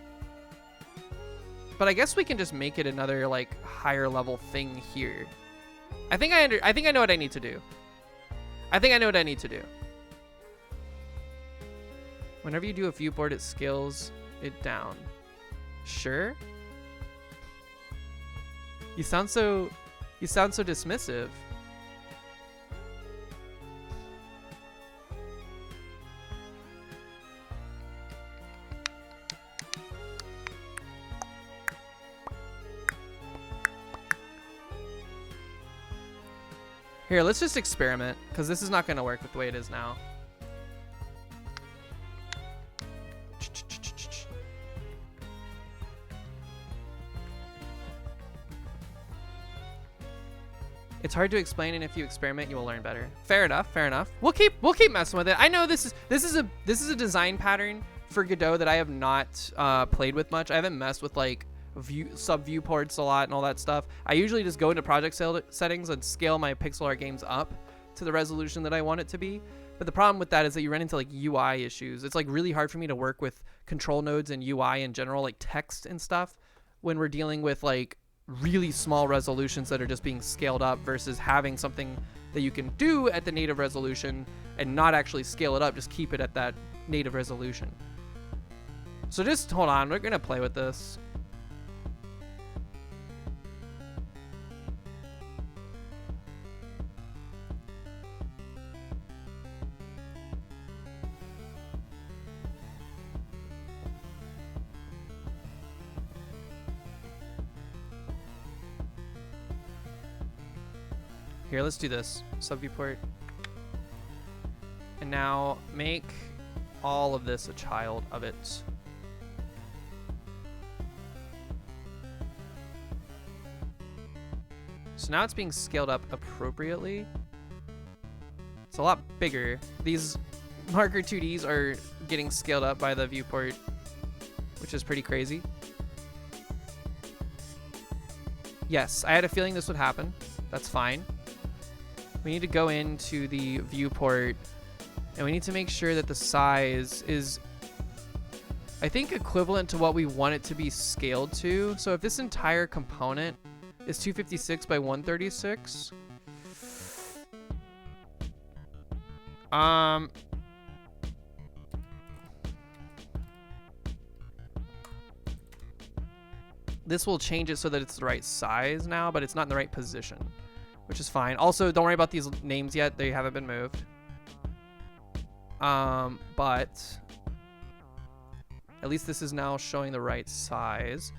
But I guess we can just make it another like higher level thing here. I think I know what I need to do. I think I know what I need to do. Whenever you do a viewport, it scales it down. Sure. You sound so dismissive. Here, let's just experiment, because this is not going to work with the way it is now. It's hard to explain, and if you experiment, you will learn better. Fair enough, fair enough. We'll keep messing with it. I know this is a design pattern for Godot that I have not played with much. I haven't messed with like sub viewports a lot and all that stuff. I usually just go into project settings and scale my pixel art games up to the resolution that I want it to be. But the problem with that is that you run into like UI issues. It's like really hard for me to work with control nodes and UI in general, like text and stuff, when we're dealing with like really small resolutions that are just being scaled up versus having something that you can do at the native resolution and not actually scale it up, just keep it at that native resolution. So just hold on, we're gonna play with this. Here, let's do this. Sub viewport. And now make all of this a child of it. So now it's being scaled up appropriately. It's a lot bigger. These marker 2Ds are getting scaled up by the viewport, which is pretty crazy. Yes, I had a feeling this would happen. That's fine. We need to go into the viewport and we need to make sure that the size is, I think, equivalent to what we want it to be scaled to. So if this entire component is 256 by 136, this will change it so that it's the right size now, but it's not in the right position, which is fine. Also, don't worry about these names yet. They haven't been moved. But at least this is now showing the right size.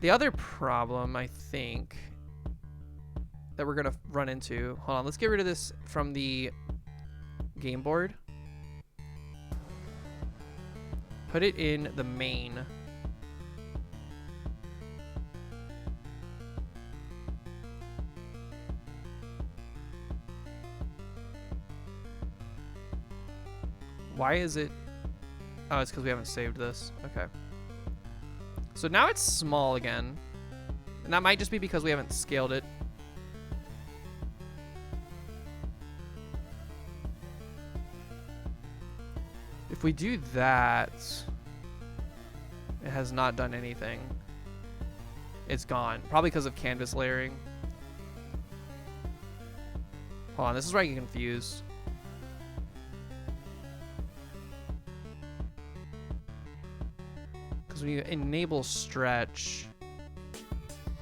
The other problem, I think, that we're gonna run into, hold on, let's get rid of this from the game board. Put it in the main. Why is it? Oh, it's because we haven't saved this. Okay. So now it's small again. And that might just be because we haven't scaled it. If we do that, it has not done anything. It's gone. Probably because of canvas layering. Hold on, this is where I get confused. When you enable stretch,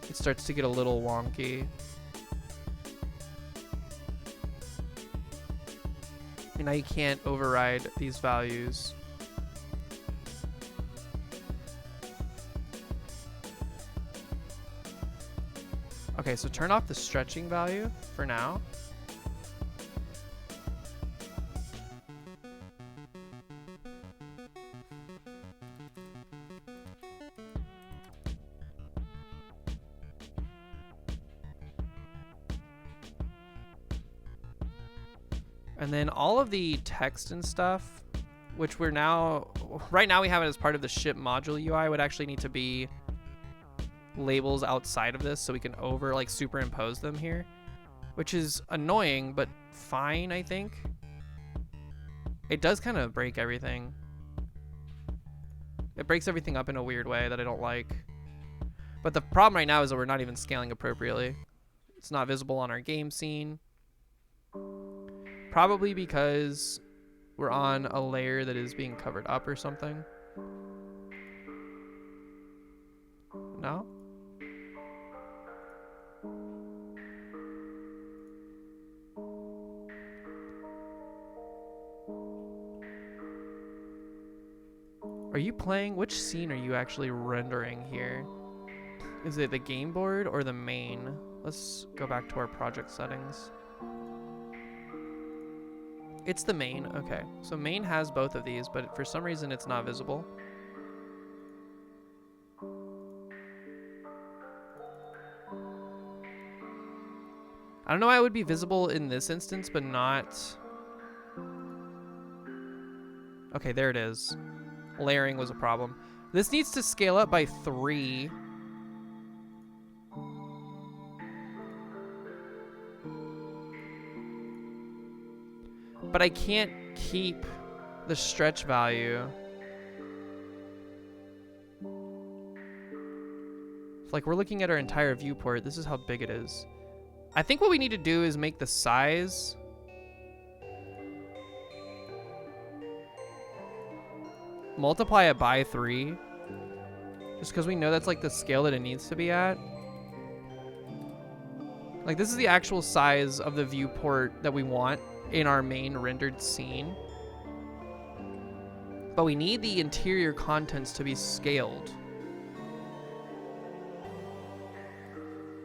it starts to get a little wonky. And now you can't override these values. Okay, so turn off the stretching value for now. And then all of the text and stuff, which we're now, right now we have it as part of the ship module UI, would actually need to be labels outside of this so we can superimpose them here, which is annoying, but fine, I think. It does kind of break everything. It breaks everything up in a weird way that I don't like. But the problem right now is that we're not even scaling appropriately. It's not visible on our game scene. Probably because we're on a layer that is being covered up or something. No? Are you playing? Which scene are you actually rendering here? Is it the game board or the main? Let's go back to our project settings. It's the main. Okay. So main has both of these, but for some reason it's not visible. I don't know why it would be visible in this instance, but not... Okay, there it is. Layering was a problem. This needs to scale up by 3. But I can't keep the stretch value. Like, we're looking at our entire viewport. This is how big it is. I think what we need to do is make the size... multiply it by 3. Just because we know that's like the scale that it needs to be at. Like, this is the actual size of the viewport that we want in our main rendered scene. But we need the interior contents to be scaled.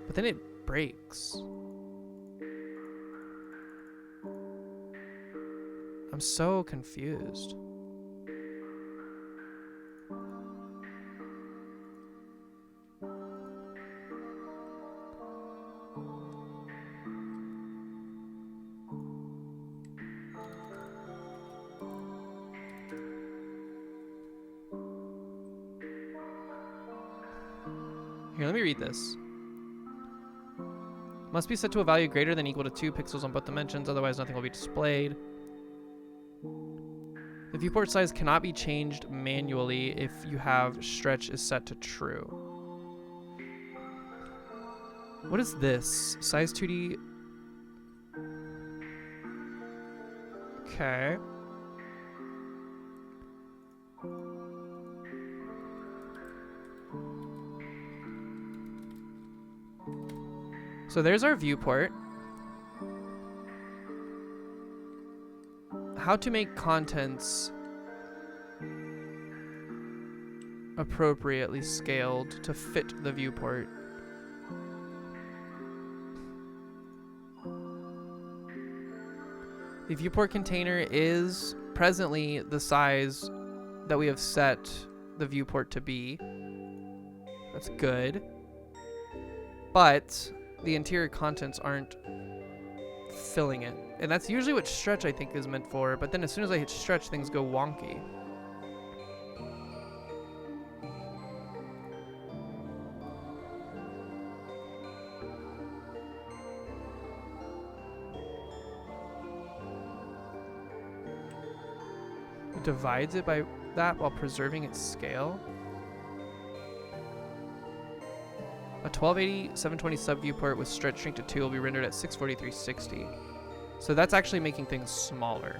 But then it breaks. I'm so confused. Here, let me read this. Must be set to a value greater than or equal to 2 pixels on both dimensions, otherwise nothing will be displayed. The viewport size cannot be changed manually if you have stretch is set to true. What is this? Size 2D. Okay. So there's our viewport. How to make contents appropriately scaled to fit the viewport. The viewport container is presently the size that we have set the viewport to be. That's good. But the interior contents aren't filling it. And that's usually what stretch I think is meant for, but then as soon as I hit stretch, things go wonky. It divides it by that while preserving its scale. A 1280-720 sub viewport with stretch shrink to 2 will be rendered at 643/60. So that's actually making things smaller.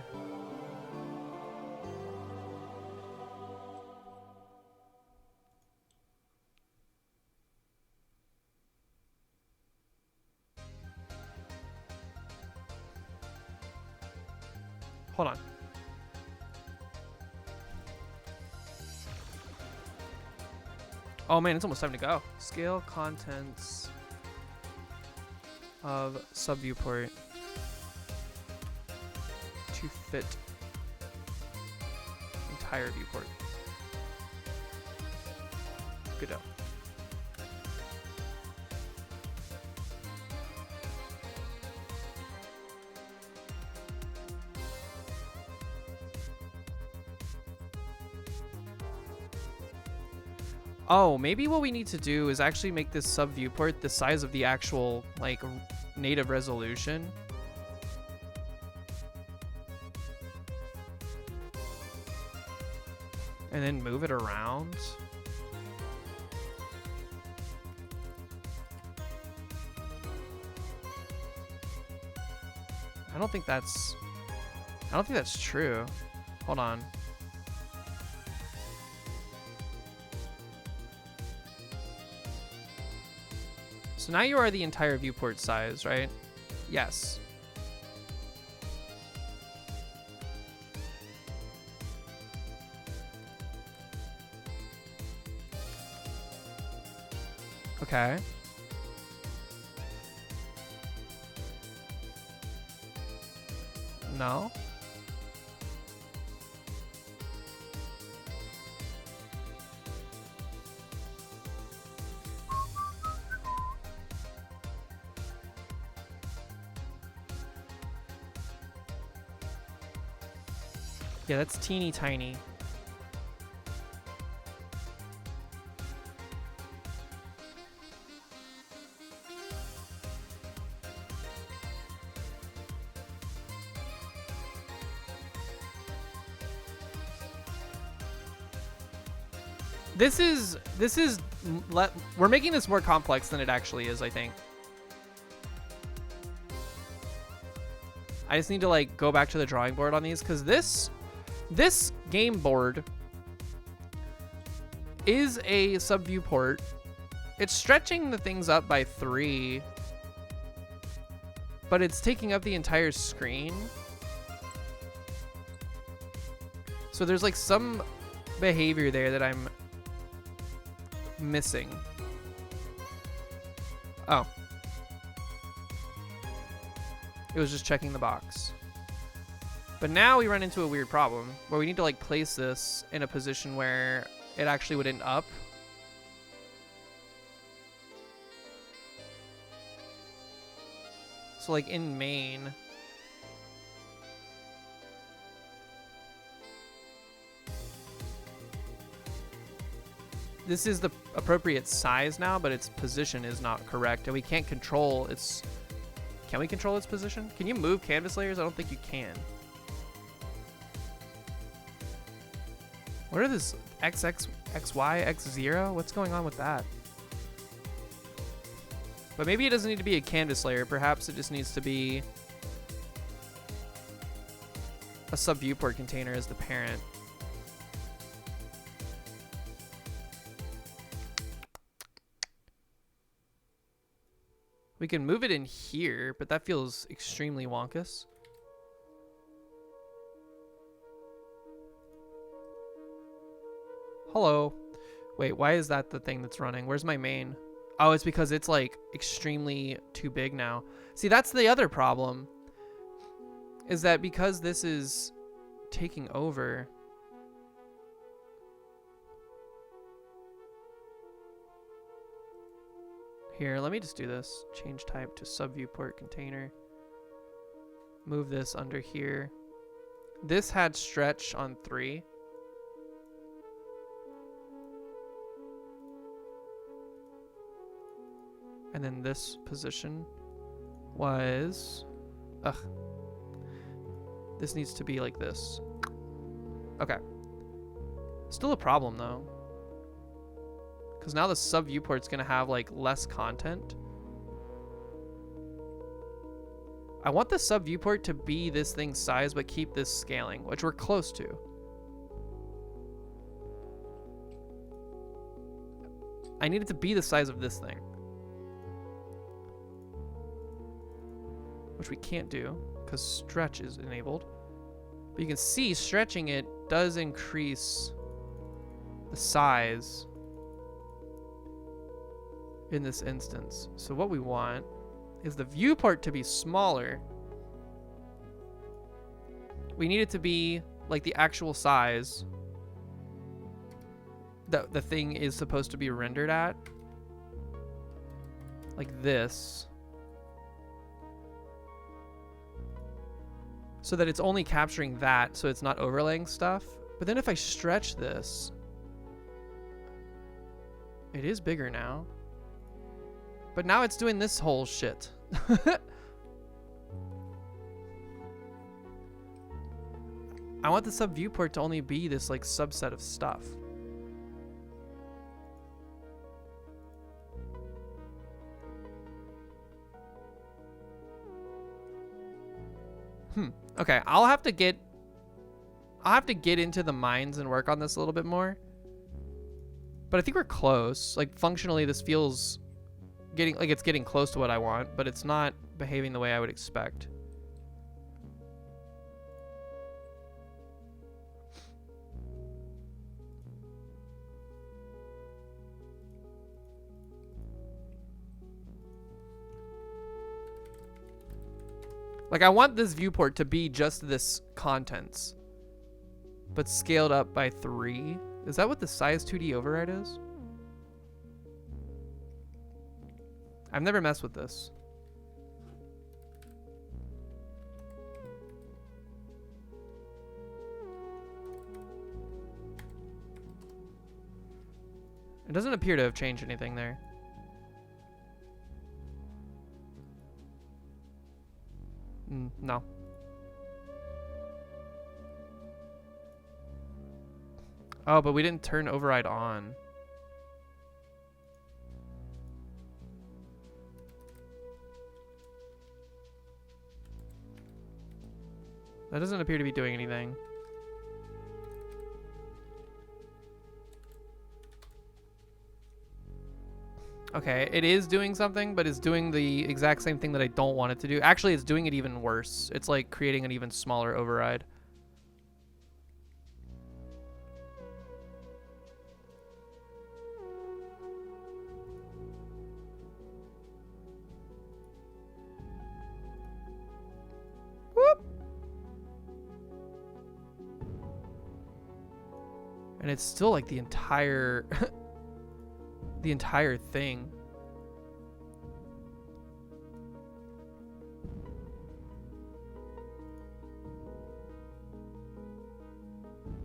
Hold on. Oh man, it's almost time to go. Scale contents of sub viewport to fit entire viewport. Good job. Oh, maybe what we need to do is actually make this sub viewport the size of the actual like native resolution. And then move it around. I don't think that's true. Hold on. So now you are the entire viewport size, right? Yes. Okay. No. Yeah, that's teeny tiny. We're making this more complex than it actually is, I think. I just need to like go back to the drawing board on these, because this game board is a sub viewport. It's stretching the things up by 3, but it's taking up the entire screen. So there's like some behavior there that I'm missing. Oh. It was just checking the box. But now we run into a weird problem where we need to like place this in a position where it actually would end up. So like in main. This is the appropriate size now, but its position is not correct, and we can't control its... Can we control its position? Can you move canvas layers? I don't think you can. What are this XX, XY, X0? What's going on with that? But maybe it doesn't need to be a canvas layer. Perhaps it just needs to be a sub viewport container as the parent. We can move it in here, but that feels extremely wonkus. Hello. Wait, why is that the thing that's running? Where's my main? Oh, it's because it's like extremely too big now. See, that's the other problem. Is that because this is taking over. Here, let me just do this. Change type to sub viewport container. Move this under here. This had stretch on 3. And then this position was... Ugh. This needs to be like this. Okay. Still a problem though. Because now the sub viewport's gonna have like less content. I want the sub viewport to be this thing's size, but keep this scaling, which we're close to. I need it to be the size of this thing. Which we can't do because stretch is enabled. But you can see stretching it does increase the size in this instance. So what we want is the viewport to be smaller. We need it to be like the actual size that the thing is supposed to be rendered at. Like this. So that it's only capturing that, so it's not overlaying stuff. But then if I stretch this, It is bigger now. But now it's doing this whole shit. I want the sub viewport to only be this like subset of stuff. Okay, I'll have to get into the mines and work on this a little bit more. But I think we're close. Like functionally this feels it's getting close to what I want, but it's not behaving the way I would expect. Like I want this viewport to be just this contents, but scaled up by 3. Is that what the size 2D override is? I've never messed with this. It doesn't appear to have changed anything there. No. Oh, but we didn't turn override on. That doesn't appear to be doing anything. Okay, it is doing something, but it's doing the exact same thing that I don't want it to do. Actually, it's doing it even worse. It's like creating an even smaller override. Whoop. And it's still like the entire the entire thing.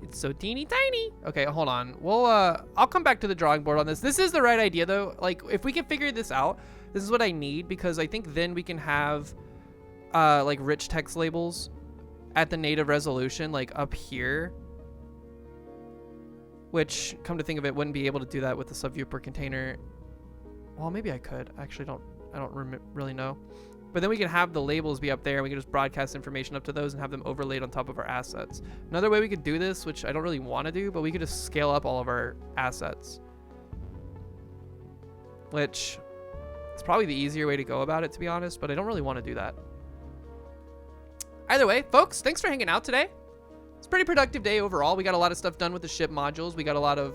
It's so teeny tiny. Okay, hold on. We'll I'll come back to the drawing board on this. This is the right idea though. Like if we can figure this out, this is what I need, because I think then we can have like rich text labels at the native resolution, like up here. Which, come to think of it, wouldn't be able to do that with the sub viewport container. Well, maybe I could. I actually don't really know. But then we can have the labels be up there, and we can just broadcast information up to those and have them overlaid on top of our assets. Another way we could do this, which I don't really want to do, but we could just scale up all of our assets. Which is probably the easier way to go about it, to be honest, but I don't really want to do that. Either way, folks, thanks for hanging out today. It's a pretty productive day overall. We got a lot of stuff done with the ship modules. We got a lot of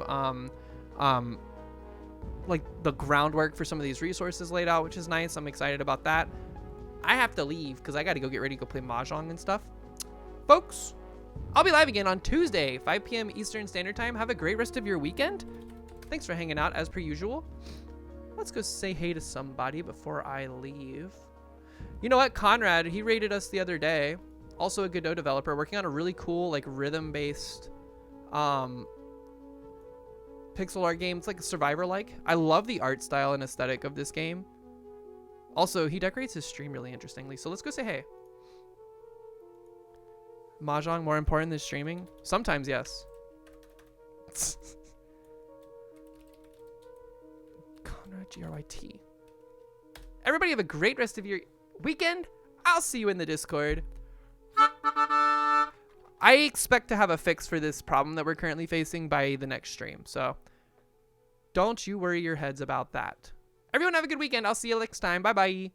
like the groundwork for some of these resources laid out, which is nice. I'm excited about that. I have to leave because I got to go get ready to go play Mahjong and stuff. Folks, I'll be live again on Tuesday, 5 p.m. Eastern Standard Time. Have a great rest of your weekend. Thanks for hanging out as per usual. Let's go say hey to somebody before I leave. You know what? Conrad, he rated us the other day. Also a Godot developer, working on a really cool like rhythm-based pixel art game. It's like a survivor-like. I love the art style and aesthetic of this game. Also, he decorates his stream really interestingly. So let's go say hey. Mahjong more important than streaming? Sometimes, yes. Conrad GRYT. Everybody have a great rest of your weekend. I'll see you in the Discord. I expect to have a fix for this problem that we're currently facing by the next stream. So don't you worry your heads about that. Everyone have a good weekend. I'll see you next time. Bye-bye.